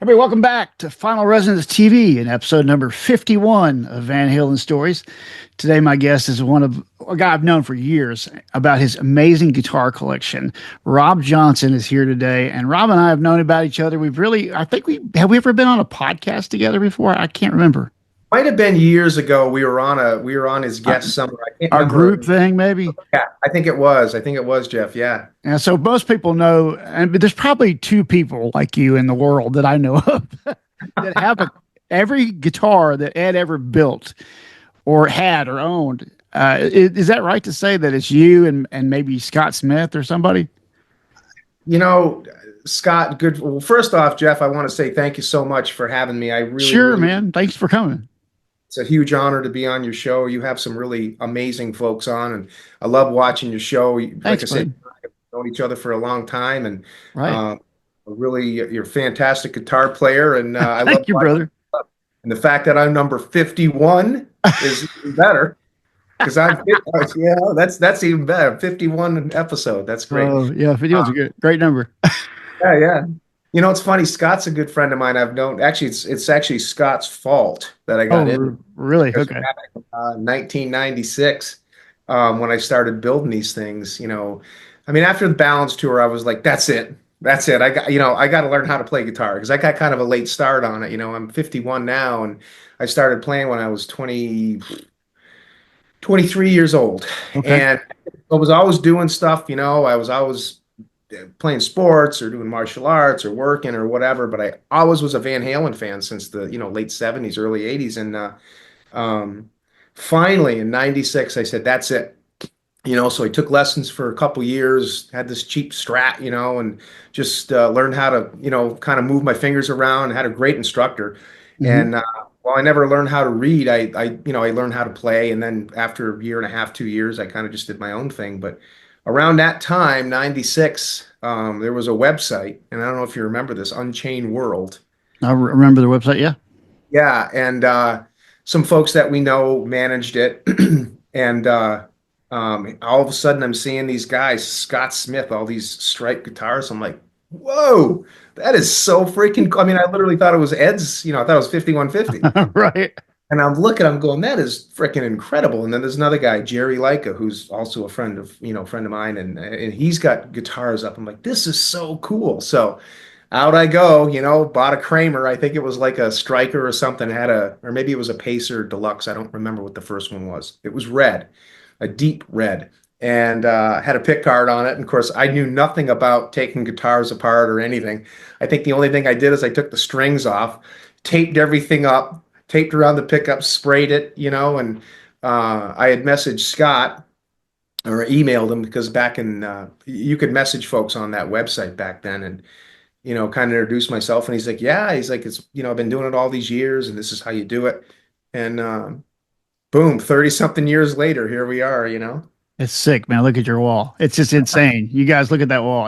Everybody, welcome back to Final Resonance TV in episode number 51 of Van Halen Stories. Today, my guest is a guy I've known for years about his amazing guitar collection. Rob Johnson is here today, and Rob and I have known about each other. Have we ever been on a podcast together before? I can't remember. Might have been years ago. We were on his guest summer. I can't Our remember. group thing, maybe. Yeah, I think it was Jeff. Yeah. And so most people know, but there's probably two people like you in the world that I know of that have every guitar that Ed ever built or had or owned. Is that right to say that it's you and maybe Scott Smith or somebody? You know, Scott, good. Well, first off, Jeff, I want to say thank you so much for having me. Sure, man. Thanks for coming. It's a huge honor to be on your show. You have some really amazing folks on, and I love watching your show. Thanks, like I said, we've known each other for a long time, and right. Really, you're a fantastic guitar player, and I Thank love you, brother. And the fact that I'm number 51 is even better, because that's even better. 51 episode. That's great. Oh yeah, 51 is a great number. Yeah. You know, it's funny. Scott's a good friend of mine. I've known. Actually, it's actually Scott's fault that I got in. Really? Okay. Back in, 1996, when I started building these things. You know, I mean, after the Balance tour, I was like, "That's it. I got to learn how to play guitar," because I got kind of a late start on it. You know, I'm 51 now, and I started playing when I was 23 years old, okay. And I was always doing stuff. You know, I was always playing sports or doing martial arts or working or whatever, but I always was a Van Halen fan since the late 70s, early 80s. And finally in 96, I said, that's it. So I took lessons for a couple years, had this cheap Strat, and just learned how to, kind of move my fingers around, had a great instructor. Mm-hmm. And while I never learned how to read, I learned how to play. And then after a year and a half, 2 years, I kind of just did my own thing. But around that time, 96, there was a website, and I don't know if you remember this, Unchained World. I remember the website, yeah. Yeah, and some folks that we know managed it, and all of a sudden I'm seeing these guys, Scott Smith, all these strike guitars. I'm like, whoa, that is so freaking cool. I mean, I literally thought it was Ed's, I thought it was 5150. Right. And I'm going, that is freaking incredible. And then there's another guy, Jerry Leica, who's also a friend of mine, and he's got guitars up. I'm like, this is so cool. So out I go, bought a Kramer. I think it was like a Striker or something, or maybe it was a Pacer Deluxe. I don't remember what the first one was. It was red, a deep red, and had a pick guard on it. And of course, I knew nothing about taking guitars apart or anything. I think the only thing I did is I took the strings off, taped everything up, taped around the pickup, sprayed it, and I had messaged Scott or emailed him, because back in, you could message folks on that website back then, and, kind of introduce myself. And he's like, it's, I've been doing it all these years, and this is how you do it. And boom, 30 something years later, here we are, It's sick, man. Look at your wall. It's just insane. You guys look at that wall.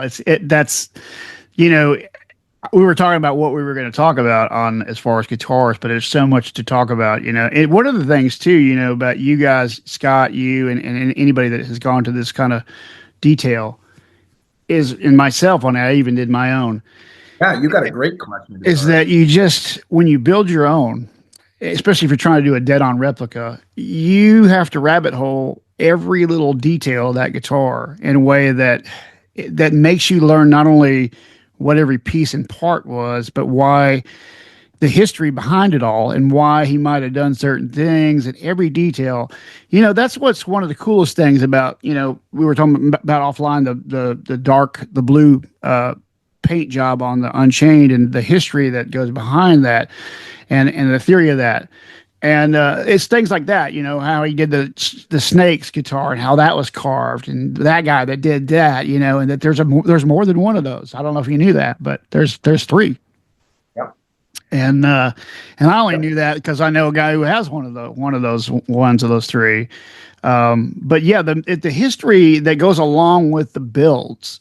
We were talking about what we were going to talk about on as far as guitars, but there's so much to talk about, one of the things too, about you guys, Scott, you and anybody that has gone to this kind of detail is, and myself on that, I even did my own. Yeah, you got a great collection. Is that you just, when you build your own, especially if you're trying to do a dead-on replica, you have to rabbit hole every little detail of that guitar in a way that makes you learn not only what every piece and part was, but why the history behind it all and why he might have done certain things and every detail. That's what's one of the coolest things about, we were talking about offline, the blue paint job on the Unchained and the history that goes behind that and the theory of that. And it's things like that, how he did the Snakes guitar and how that was carved, and that guy that did that, and that there's more than one of those. I don't know if you knew that, but there's three. Yeah. And I only knew that because I know a guy who has one of those three. But yeah, the history that goes along with the builds,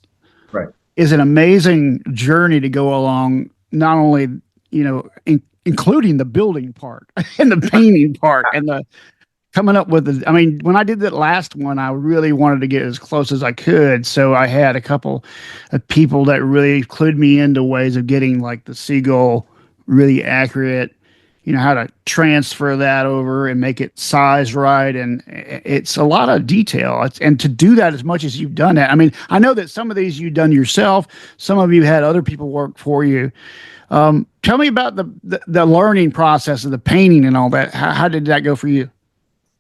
right, is an amazing journey to go along. Not only including the building part and the painting part and coming up with the, I mean, when I did that last one, I really wanted to get as close as I could. So I had a couple of people that really clued me into ways of getting like the seagull really accurate, how to transfer that over and make it size right. And it's a lot of detail. And to do that as much as you've done that, I mean, I know that some of these you've done yourself, some of you had other people work for you. Tell me about the learning process of the painting and all that. How did that go for you?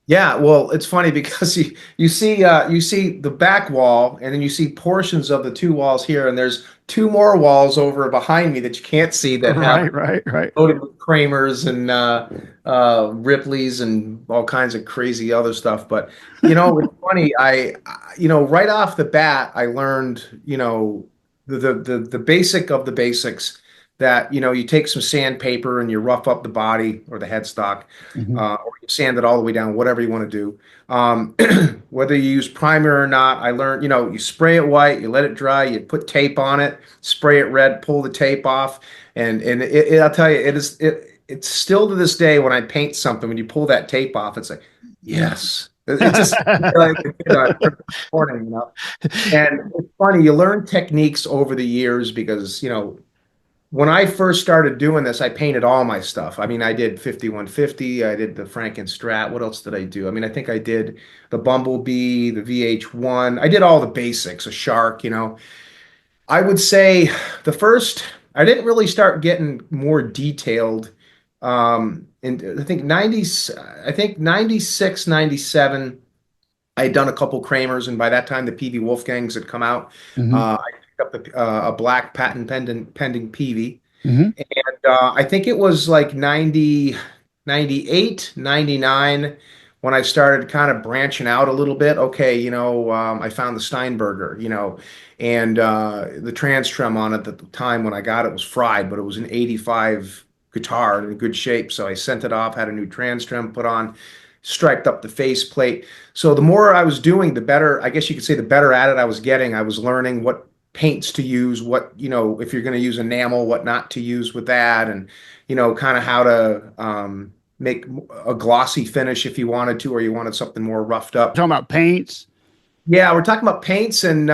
Yeah, well, it's funny because you see the back wall, and then you see portions of the two walls here, and there's two more walls over behind me that you can't see that have Right, right, right. loaded with Kramers and Ripleys and all kinds of crazy other stuff. But it's funny. Right off the bat, I learned the basic of the basics. That you take some sandpaper and you rough up the body or the headstock, Hmm. or you sand it all the way down, whatever you want to do. Whether you use primer or not, I learned you spray it white, you let it dry, you put tape on it, spray it red, pull the tape off. And I'll tell you, it's still to this day when I paint something, when you pull that tape off, it's like, yes. It just like morning, And it's funny, you learn techniques over the years because, when I first started doing this, I painted all my stuff. I mean, I did 5150, I did the Frankenstrat. What else did I do? I mean, I think I did the Bumblebee, the VH1. I did all the basics, a shark. I would say the first, I didn't really start getting more detailed. And I think 90, I think 96, 97, I had done a couple Kramers, and by that time the PV Wolfgangs had come out. Hmm. I picked up a black patent pending PV. Hmm. And I think it was like 90, 98, 99 when I started kind of branching out a little bit. Okay, I found the Steinberger, and the TransTrem on it at the time when I got it was fried, but it was an 85 guitar and in good shape. So I sent it off, had a new TransTrem put on, striped up the faceplate. So the more I was doing, the better, I guess you could say, the better at it I was getting. I was learning what paints to use, what, if you're going to use enamel, what not to use with that, and, kind of how to make a glossy finish if you wanted to, or you wanted something more roughed up. Talking about paints. Yeah, we're talking about paints, and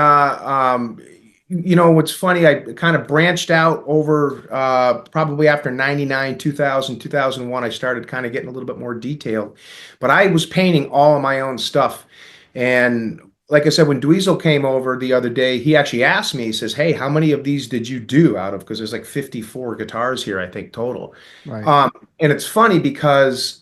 what's funny, I kind of branched out over probably after 99, 2000, 2001. I started kind of getting a little bit more detailed, but I was painting all of my own stuff. And like I said, when Dweezil came over the other day, he actually asked me, he says, "Hey, how many of these did you do out of?" Because there's like 54 guitars here, I think, total. Right. And it's funny because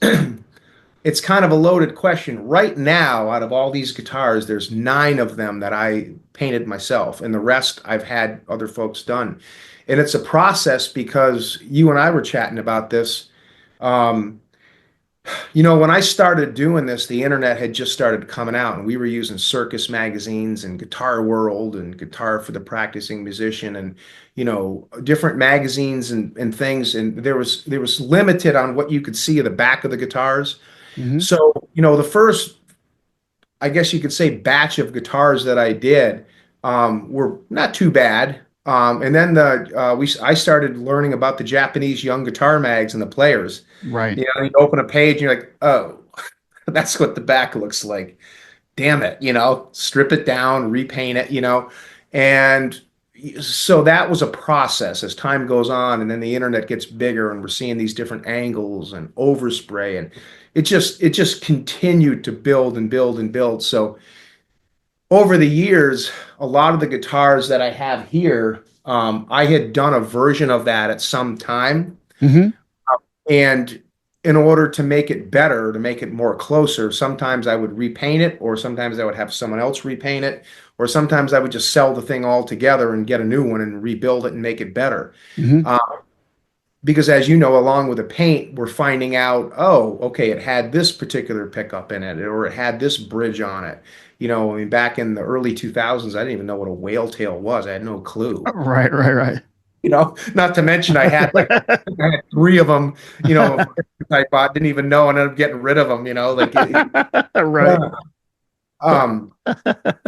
it's kind of a loaded question. Right now, out of all these guitars, there's 9 of them that I painted myself, and the rest I've had other folks done. And it's a process because you and I were chatting about this. Um, when I started doing this, the internet had just started coming out, and we were using Circus magazines and Guitar World and Guitar for the Practicing Musician, and different magazines and things. And there was limited on what you could see of the back of the guitars. Hmm. So, the first, I guess you could say, batch of guitars that I did were not too bad. And then I started learning about the Japanese young guitar mags and the players. Right. You open a page and you're like, oh, that's what the back looks like. Damn it, strip it down, repaint it. And so that was a process as time goes on, and then the internet gets bigger, and we're seeing these different angles and overspray, and it just continued to build and build and build. So over the years, a lot of the guitars that I have here, I had done a version of that at some time. Hmm. And in order to make it better, to make it more closer, sometimes I would repaint it, or sometimes I would have someone else repaint it, or sometimes I would just sell the thing all together and get a new one and rebuild it and make it better. Hmm. Uh, because as you know, along with the paint, we're finding out, oh, okay, it had this particular pickup in it, or it had this bridge on it. I mean, back in the early 2000s, I didn't even know what a whale tail was. I had no clue. Right, right, right. Not to mention I had 3 of them, I bought, didn't even know, and ended up getting rid of them, Right. um,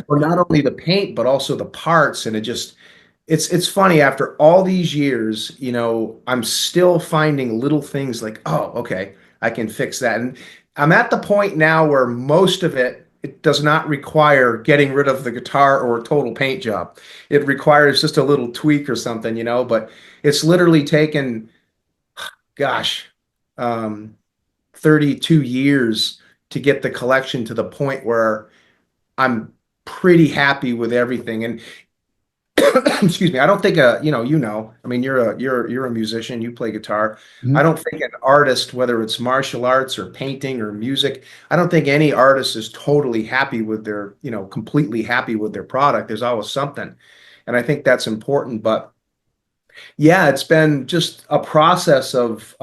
or not only the paint, but also the parts. And it's funny, after all these years, I'm still finding little things like, oh, okay, I can fix that. And I'm at the point now where most of it does not require getting rid of the guitar or a total paint job. It requires just a little tweak or something, but it's literally taken, gosh, um, 32 years to get the collection to the point where I'm pretty happy with everything. And excuse me, I don't think I mean, you're a musician, you play guitar. I Mhm. don't think an artist, whether it's martial arts or painting or music, I don't think any artist is totally happy with their, completely happy with their product. There's always something. And I think that's important. But yeah, it's been just a process of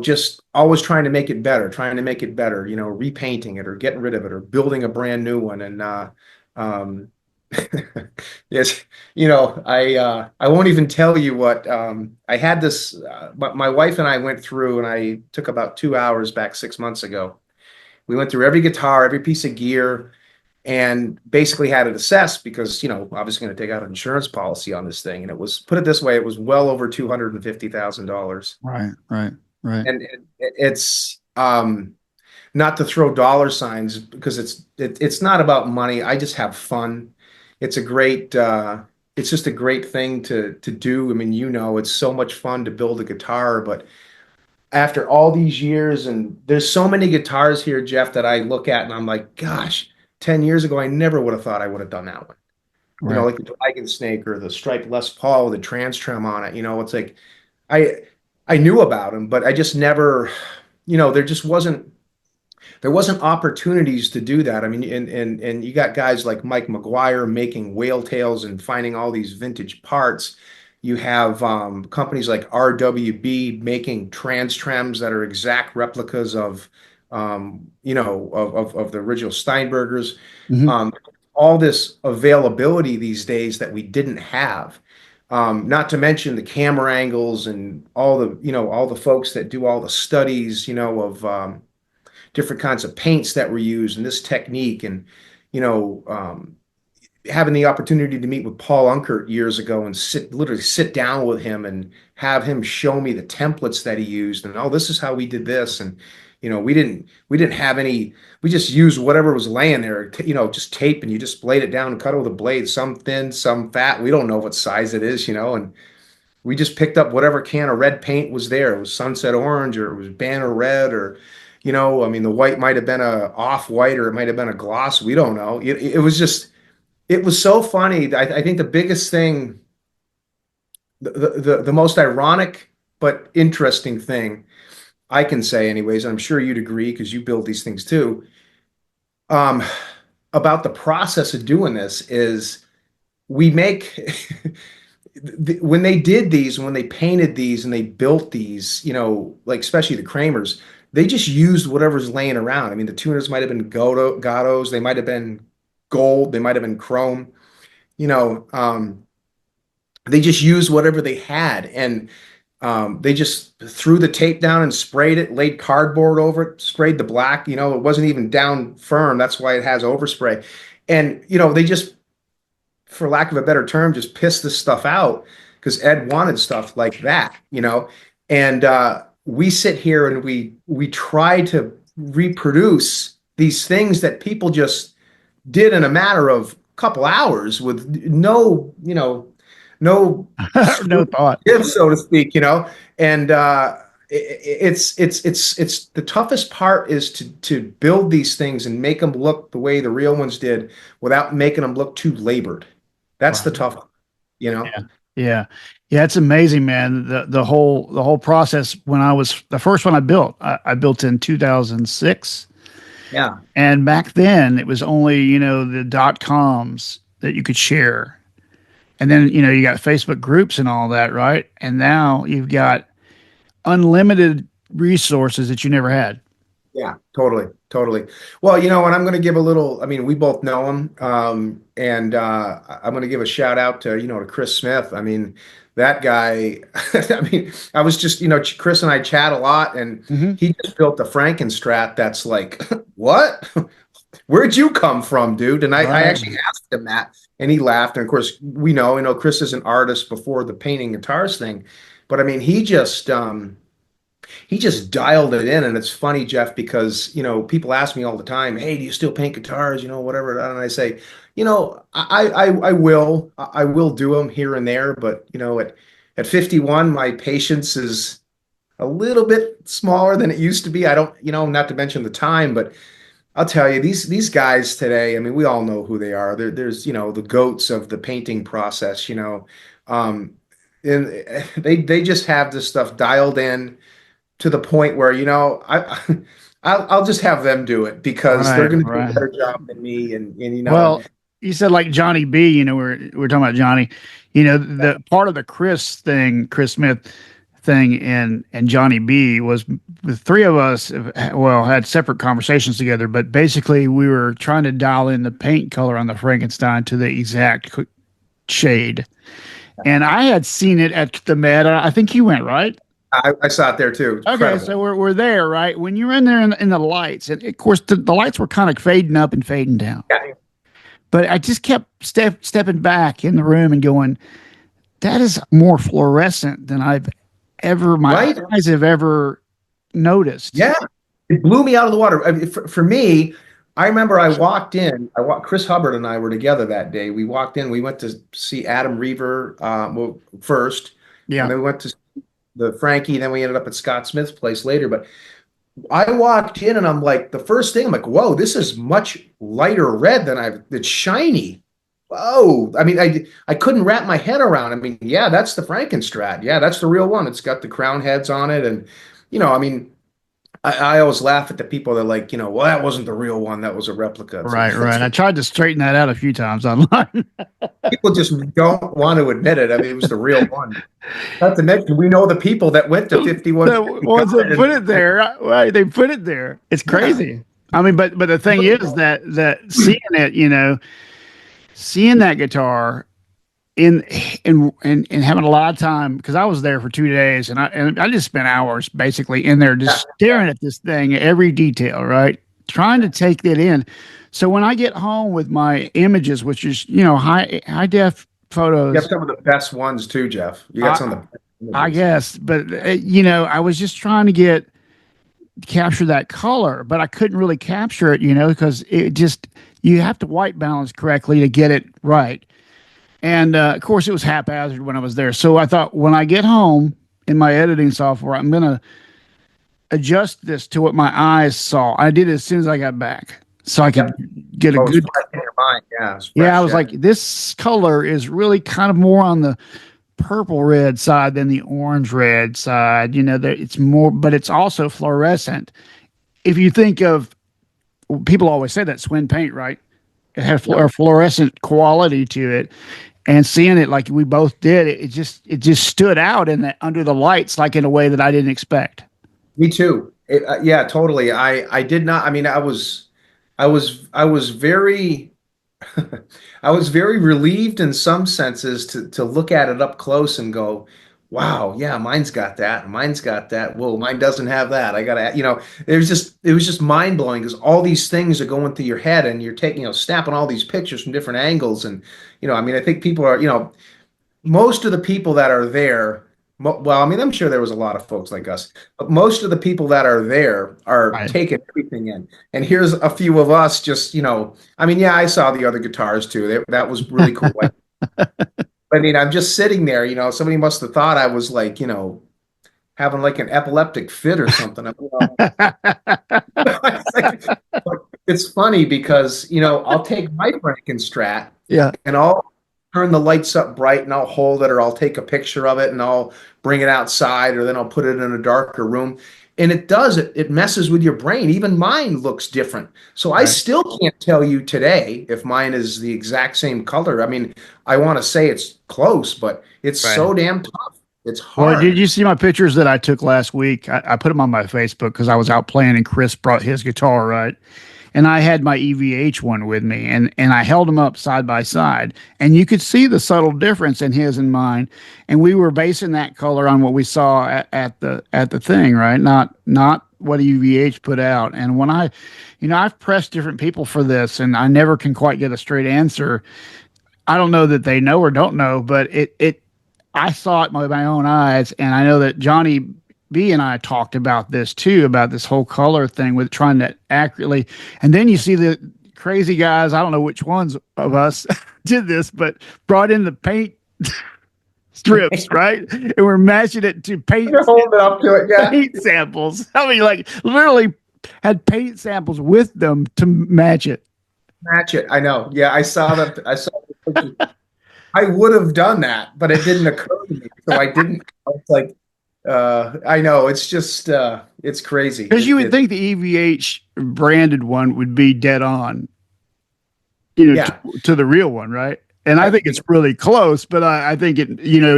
just always trying to make it better, trying to make it better, repainting it or getting rid of it or building a brand new one. And um, yes, I won't even tell you what I had this. But my wife and I went through, and I took about 2 hours back 6 months ago. We went through every guitar, every piece of gear, and basically had it assessed because obviously going to take out an insurance policy on this thing. And it was, put it this way, it was well over $250,000. Right, right, right. And it's not to throw dollar signs because it's not about money. I just have fun. It's a great it's just a great thing to do. I mean, it's so much fun to build a guitar, but after all these years, and there's so many guitars here, Jeff, that I look at and I'm like, gosh, 10 years ago I never would have thought I would have done that one. Right. Like the Dragon Snake or the striped Les Paul with the TransTrem on it. It's like I I knew about them, but I just never, there just wasn't opportunities to do that. I mean, and you got guys like Mike McGuire making whale tails and finding all these vintage parts. You have companies like RWB making TransTrems that are exact replicas of of the original Steinbergers. Hmm. Um, all this availability these days that we didn't have. Not to mention the camera angles and all the folks that do all the studies, of different kinds of paints that were used and this technique and you know um, having the opportunity to meet with Paul Unkert years ago and literally sit down with him and have him show me the templates that he used and oh, this is how we did this. And we didn't have any, we just used whatever was laying there, just tape, and you just blade it down and cut it with a blade, some thin, some fat, we don't know what size it is, and we just picked up whatever can of red paint was there. It was Sunset Orange or it was Banner Red or, I mean, the white might have been a off white or it might have been a gloss. We don't know. It was just, it was so funny. I think the biggest thing, the most ironic but interesting thing I can say, anyways, and I'm sure you'd agree because you build these things too, um, about the process of doing this is we make when they did these, when they painted these and they built these, like especially the Kramers, they just used whatever's laying around. I mean, the tuners might have been Gatos, they might have been gold, they might have been chrome, you know, um, they just used whatever they had. And they just threw the tape down and sprayed it, laid cardboard over it, sprayed the black, it wasn't even down firm. That's why it has overspray. And, they just, for lack of a better term, just piss this stuff out because Ed wanted stuff like that, And we sit here and we try to reproduce these things that people just did in a matter of a couple hours with no No screw thought. give, so to speak, And it's the toughest part is to build these things and make them look the way the real ones did without making them look too labored. That's the Right. tough one, you know? Yeah. Yeah. Yeah. It's amazing, man. The whole process when I was the first one I built in 2006. Yeah. And back then it was only, the dot coms that you could share. And then, you got Facebook groups and all that, right? And now you've got unlimited resources that you never had. Yeah, totally, totally. Well, and I'm going to give a little, I mean, we both know him. And I'm going to give a shout out to, to Chris Smith. I mean, that guy, I mean, I was just, Chris and I chat a lot and Hmm. he just built the Frankenstrat that's like, what? Where'd you come from, dude? And I Right. actually asked him that and he laughed. And of course, we know, Chris is an artist before the painting guitars thing. But I mean, he just, he just dialed it in. And it's funny, Jeff, because, people ask me all the time, hey, do you still paint guitars? Whatever. And I say, I will do them here and there. But, at 51, my patience is a little bit smaller than it used to be. I don't, not to mention the time, but I'll tell you, these guys today, I mean, we all know who they are. There's, the goats of the painting process, um, and they just have this stuff dialed in to the point where, I'll just have them do it because they're Right, going to do a right. better job than me. And Well, you said like Johnny B, we're talking about Johnny, the part of the Chris Smith thing and Johnny B was the three of us, well, had separate conversations together, but basically we were trying to dial in the paint color on the Frankenstein to the exact shade. And I had seen it at the Met. I think you went, right? I saw it there too. Okay, Incredible. so we're there, right? When you're in there in the lights, and of course the lights were kind of fading up and fading down. Yeah. But I just kept stepping back in the room and going, that is more fluorescent than my Right? eyes have ever noticed. Yeah. It blew me out of the water. I mean, for me, I remember I walked in. Chris Hubbard and I were together that day. We walked in. We went to see Adam Reaver first, and Yeah. then we went to the Frankie. Then we ended up at Scott Smith's place later. But I walked in, and I'm like, the first thing I'm like, whoa, this is much lighter red than it's shiny. Whoa. I mean, I couldn't wrap my head around. I mean, yeah, that's the Frankenstrat. Yeah, that's the real one. It's got the crown heads on it, and I mean. I always laugh at the people that are like, well, that wasn't the real one. That was a replica. It's like, Right, right. I tried to straighten that out a few times online. people just don't want to admit it. I mean, it was the real one. Not to mention, we know the people that went to 51. The ones that put it there, right? They put it there. It's crazy. I mean, but the thing is that seeing it, seeing that guitar in and having a lot of time because I was there for 2 days and I just spent hours basically in there just staring at this thing, every detail, right? Trying to take it in. So when I get home with my images, which is high def photos, You have some of the best ones too, Jeff. You got some of the best I images. guess, but I was just trying to capture that color, but I couldn't really capture it, because it just you have to white balance correctly to get it right. And of course, it was haphazard when I was there. So I thought when I get home in my editing software, I'm going to adjust this to what my eyes saw. I did it as soon as I got back so I could Yep. get a Oh, it's good. fresh in your mind. Yeah, it's Yeah, I fresh. was Yeah. like, this color is really kind of more on the purple red side than the orange red side. That it's more, but it's also fluorescent. If you think of, people always say that Swin paint, right? It had a Yep. fluorescent quality to it. And seeing it like we both did, it just stood out in that under the lights, like in a way that I didn't expect. Me too. Yeah, totally. I did not. I mean, I was very I was very relieved in some senses to look at it up close and go, wow, yeah, mine's got that. Mine's got that. Whoa, mine doesn't have that. I gotta, it was just mind blowing because all these things are going through your head and you're taking, snapping all these pictures from different angles. And, I mean, I think people are, most of the people that are there, well, I mean, I'm sure there was a lot of folks like us, but most of the people that are there are Right. taking everything in. And here's a few of us just, I mean, yeah, I saw the other guitars too. That was really cool. I mean, I'm just sitting there, somebody must have thought I was like, having like an epileptic fit or something. It's funny because, I'll take my Frankenstrat Yeah. and I'll turn the lights up bright and I'll hold it or I'll take a picture of it and I'll bring it outside or then I'll put it in a darker room. And it messes with your brain. Even mine looks different. So I Right. still can't tell you today if mine is the exact same color. I mean, I want to say it's close, but it's Right. so damn tough. It's Well, did hard. you see my pictures that I took last week? I put them on my Facebook because I was out playing and Chris brought his guitar, right? And I had my EVH one with me and I held them up side by side and you could see the subtle difference in his and mine. And we were basing that color on what we saw at the thing, right? Not what EVH put out. And when I've pressed different people for this and I never can quite get a straight answer. I don't know that they know or don't know, but I saw it with my own eyes, and I know that Johnny B and I talked about this too, about this whole color thing with trying to accurately. And then you see the crazy guys, I don't know which ones of us did this, but brought in the paint strips, right? And we're matching it to You're holding up to it, yeah. paint samples. I mean, like literally had paint samples with them to match it. Match it. I know. Yeah, I saw that. I saw the pictures. I would have done that, but it didn't occur to me. So I didn't. It's like, I know. It's just, it's crazy. Because you would think the EVH branded one would be dead on, you know, Yeah. to the real one, right? And I think it's really close, but I think it, you know,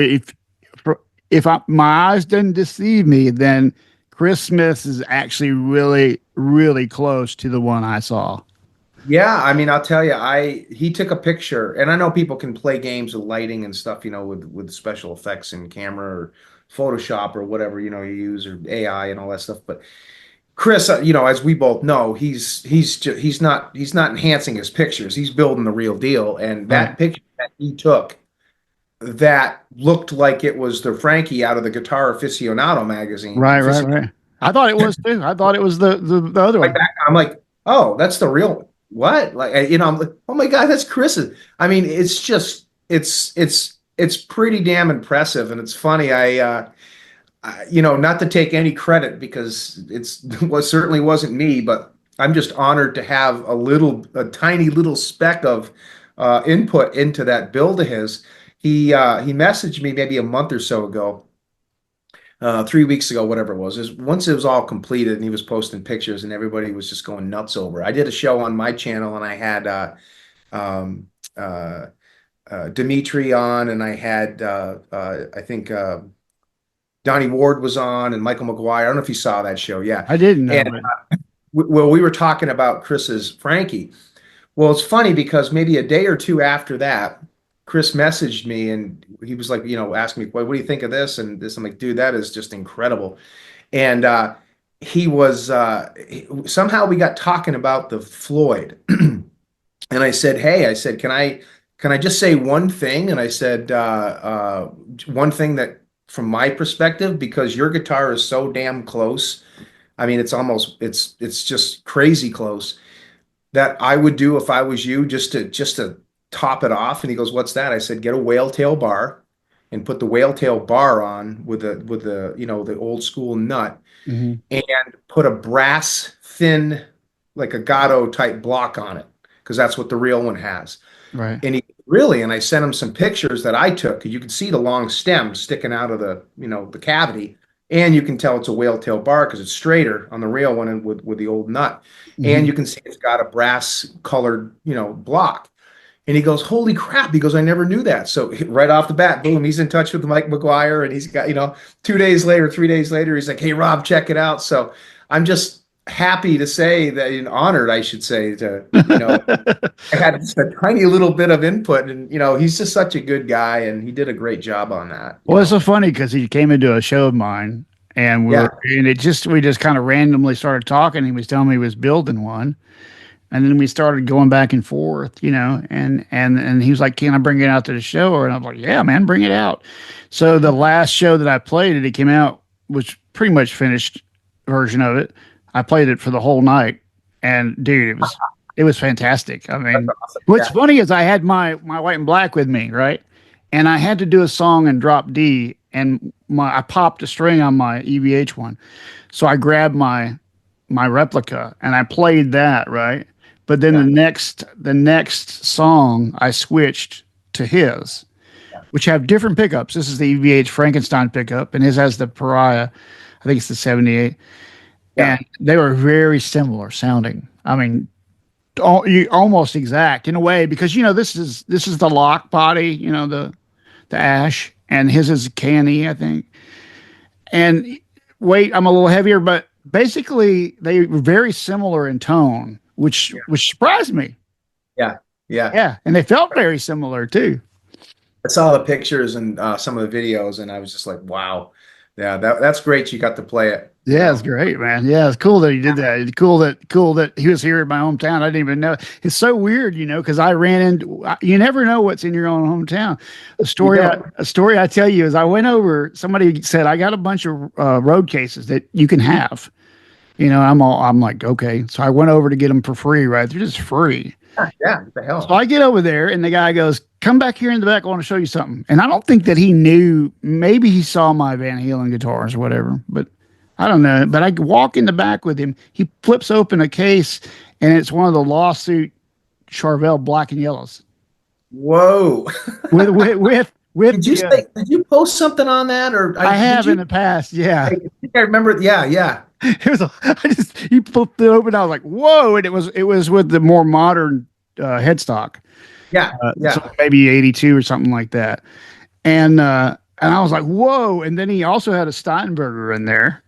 if my eyes didn't deceive me, then Chris Smith's is actually really, really close to the one I saw. Yeah, I mean, I'll tell you, he took a picture, and I know people can play games with lighting and stuff, you know, with special effects in camera or Photoshop or whatever, you know, you use or AI and all that stuff. But Chris, you know, as we both know, he's not enhancing his pictures. He's building the real deal. And Right, that picture that he took that looked like it was the Frankie out of the Guitar Aficionado magazine. right. I thought it was too. I thought it was the other Like one. that, I'm like, oh, that's the real one. What? Like, you know, I'm like, oh my God, that's Chris's. I mean, it's just, it's pretty damn impressive, and it's funny. You know, not to take any credit because certainly wasn't me, but I'm just honored to have a tiny little speck of input into that build of his. He messaged me maybe a month or so ago, 3 weeks ago, whatever it was. Once it was all completed and he was posting pictures and everybody was just going nuts over it. I did a show on my channel and I had um, uh, Dimitri on, and I had I think Donnie Ward was on, and Michael McGuire. I don't know if you saw that show. Yeah. I didn't know, And but well, we were talking about Chris's Frankie. Well, it's funny because maybe a day or two after that, Chris messaged me and he was like, you know, asking me, what do you think of this and this? I'm like, dude, that is just incredible. And he was somehow we got talking about the Floyd. And I said, hey, I said, can I just say one thing? And I said, one thing that from my perspective, because your guitar is so damn close. I mean, it's just crazy close that I would do if I was you, just to top it off. And he goes, "What's that?" I said, "Get a whale tail bar and put the whale tail bar on with the you know the old school nut mhm, and put a brass thin like a Gato type block on it because that's what the real one has." right. And he really, and I sent him some pictures that I took. You can see the long stem sticking out of the, you know, the cavity. And you can tell it's a whale tail bar because it's straighter on the real one and with the old nut. And Mhm. you can see it's got a brass colored, you know, block. And he goes, holy crap. He goes, I never knew that. So right off the bat, boom, he's in touch with Mike McGuire and he's got, you know, 2 days later, 3 days later, he's like, hey, Rob, check it out. So I'm just happy to say that, and honored, I should say, to, you know, I had just a tiny little bit of input, and you know, he's just such a good guy, and he did a great job on that. You Well, it's know, so funny because he came into a show of mine and yeah, we just kind of randomly started talking. He was telling me he was building one. And then we started going back and forth, you know, and he was like, "Can I bring it out to the show?" And I was like, "Yeah, man, bring it out." So the last show that I played it came out was pretty much finished version of it. I played it for the whole night, and dude, it was fantastic. I that's mean, awesome. what's Yeah, funny is I had my white and black with me, right, and I had to do a song in drop D, and I popped a string on my EVH one, so I grabbed my replica and I played that, right? But then yeah, the next song I switched to his, yeah, which have different pickups. This is the EVH Frankenstein pickup, and his has the Pariah. I think it's the 78. yeah, And they were very similar sounding. I mean, almost exact in a way because you know this is the lock body, you know the ash, and his is canny, I think. And weight, I'm a little heavier, but basically they were very similar in tone, which surprised me. yeah, yeah. Yeah, and they felt very similar too. I saw the pictures and some of the videos, and I was just like, wow, yeah, that's great. You got to play it. you Yeah, it's know. great, man. Yeah, it's cool that he did that. It's cool that he was here in my hometown. I didn't even know. It's so weird, because I ran into. You never know what's in your own hometown. You don't. A story I tell you is I went over. Somebody said I got a bunch of road cases that you can have. I'm like, okay. So I went over to get them for free. Right, they're just free. Yeah, what the So hell? I get over there, and the guy goes, "Come back here in the back. I want to show you something." And I don't think that he knew. Maybe he saw my Van Halen guitars or whatever, but I don't know. But I walk in the back with him. He flips open a case, and it's one of the lawsuit Charvel black and yellows Whoa. with the. Did you post something on that or I did have in you? the past, yeah. I think I remember. Yeah, yeah. It was. He flipped it open. I was like, "Whoa!" And it was with the more modern headstock. Yeah, So yeah. maybe 82 or something like that. And I was like, whoa. And then he also had a Steinberger in there.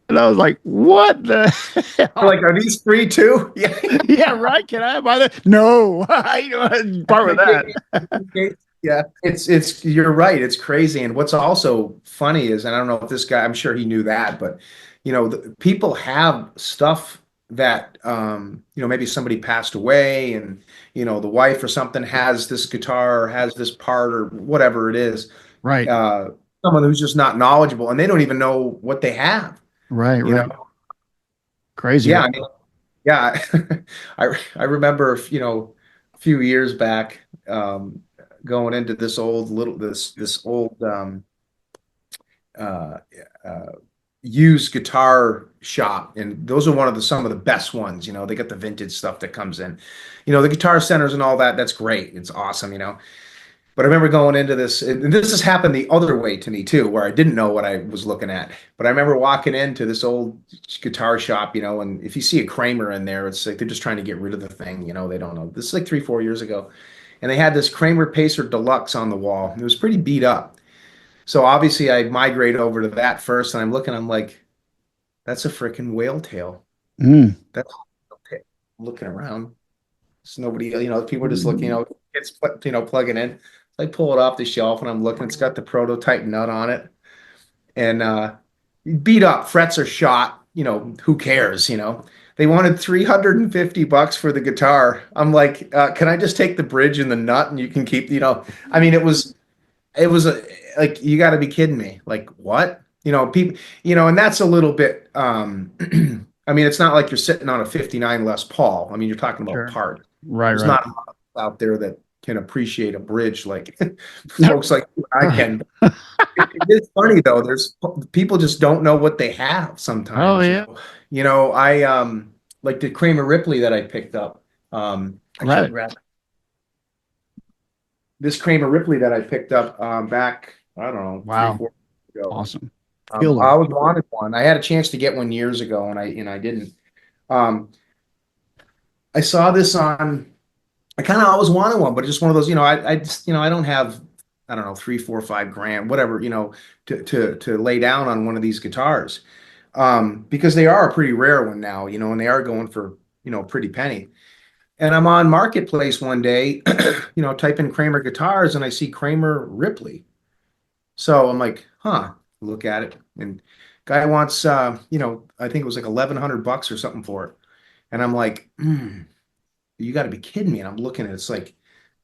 And I was like, what the You're hell? like, are these free too? Yeah. Yeah, right. Can I buy that? No. I don't part with that. Yeah, it's you're right. It's crazy. And what's also funny is, and I don't know if this guy, I'm sure he knew that, but people have stuff that maybe somebody passed away and the wife or something has this guitar or has this part or whatever it is. Right. Uh, Someone who's just not knowledgeable and they don't even know what they have, Right. you know. Right. Crazy, Yeah, right? I mean, yeah, I remember, a few years back, going into this old uh, uh, used guitar shop, and those are some of the best ones. They got the vintage stuff that comes in, the guitar centers and all that. That's great. It's awesome. But I remember going into this, and this has happened the other way to me too, where I didn't know what I was looking at. But I remember walking into this old guitar shop, and if you see a Kramer in there, it's like they're just trying to get rid of the thing, they don't know. This is like 3, 4 years ago. And they had this Kramer Pacer Deluxe on the wall. It was pretty beat up. So obviously I migrate over to that first, and I'm like, that's a freaking whale tail. Mm. That's okay. Looking around. There's nobody, people are just looking, it's plugging in. So I pull it off the shelf and I'm looking. It's got the prototype nut on it, and beat up. Frets are shot. Who cares? They wanted $350 for the guitar. I'm like, can I just take the bridge and the nut and you can keep, I mean, like, you got to be kidding me. Like, what? People, and that's a little bit, I mean, it's not like you're sitting on a 59 Les Paul. I mean, you're talking about Sure. parts. Right. There's Right. not a lot out there that can appreciate a bridge like folks like you and I can. It is funny though. There's people just don't know what they have Oh, sometimes. yeah. I like the Kramer Ripley that I picked up. I should Right. grab this Kramer Ripley that I picked up back, I don't know, three, Wow. 4 years ago. Awesome. I Killer. always wanted one. I had a chance to get one years ago and I didn't. Um, I saw this on I kind of always wanted one, but just one of those, I just, I don't have, I don't know, 3, 4, 5 grand, whatever, to lay down on one of these guitars. Because they are a pretty rare one now, and they are going for, a pretty penny. And I'm on Marketplace one day, type in Kramer guitars and I see Kramer Ripley. So I'm like, huh, look at it. And guy wants, I think it was like $1,100 or something for it. And I'm like, you got to be kidding me. And I'm looking at it,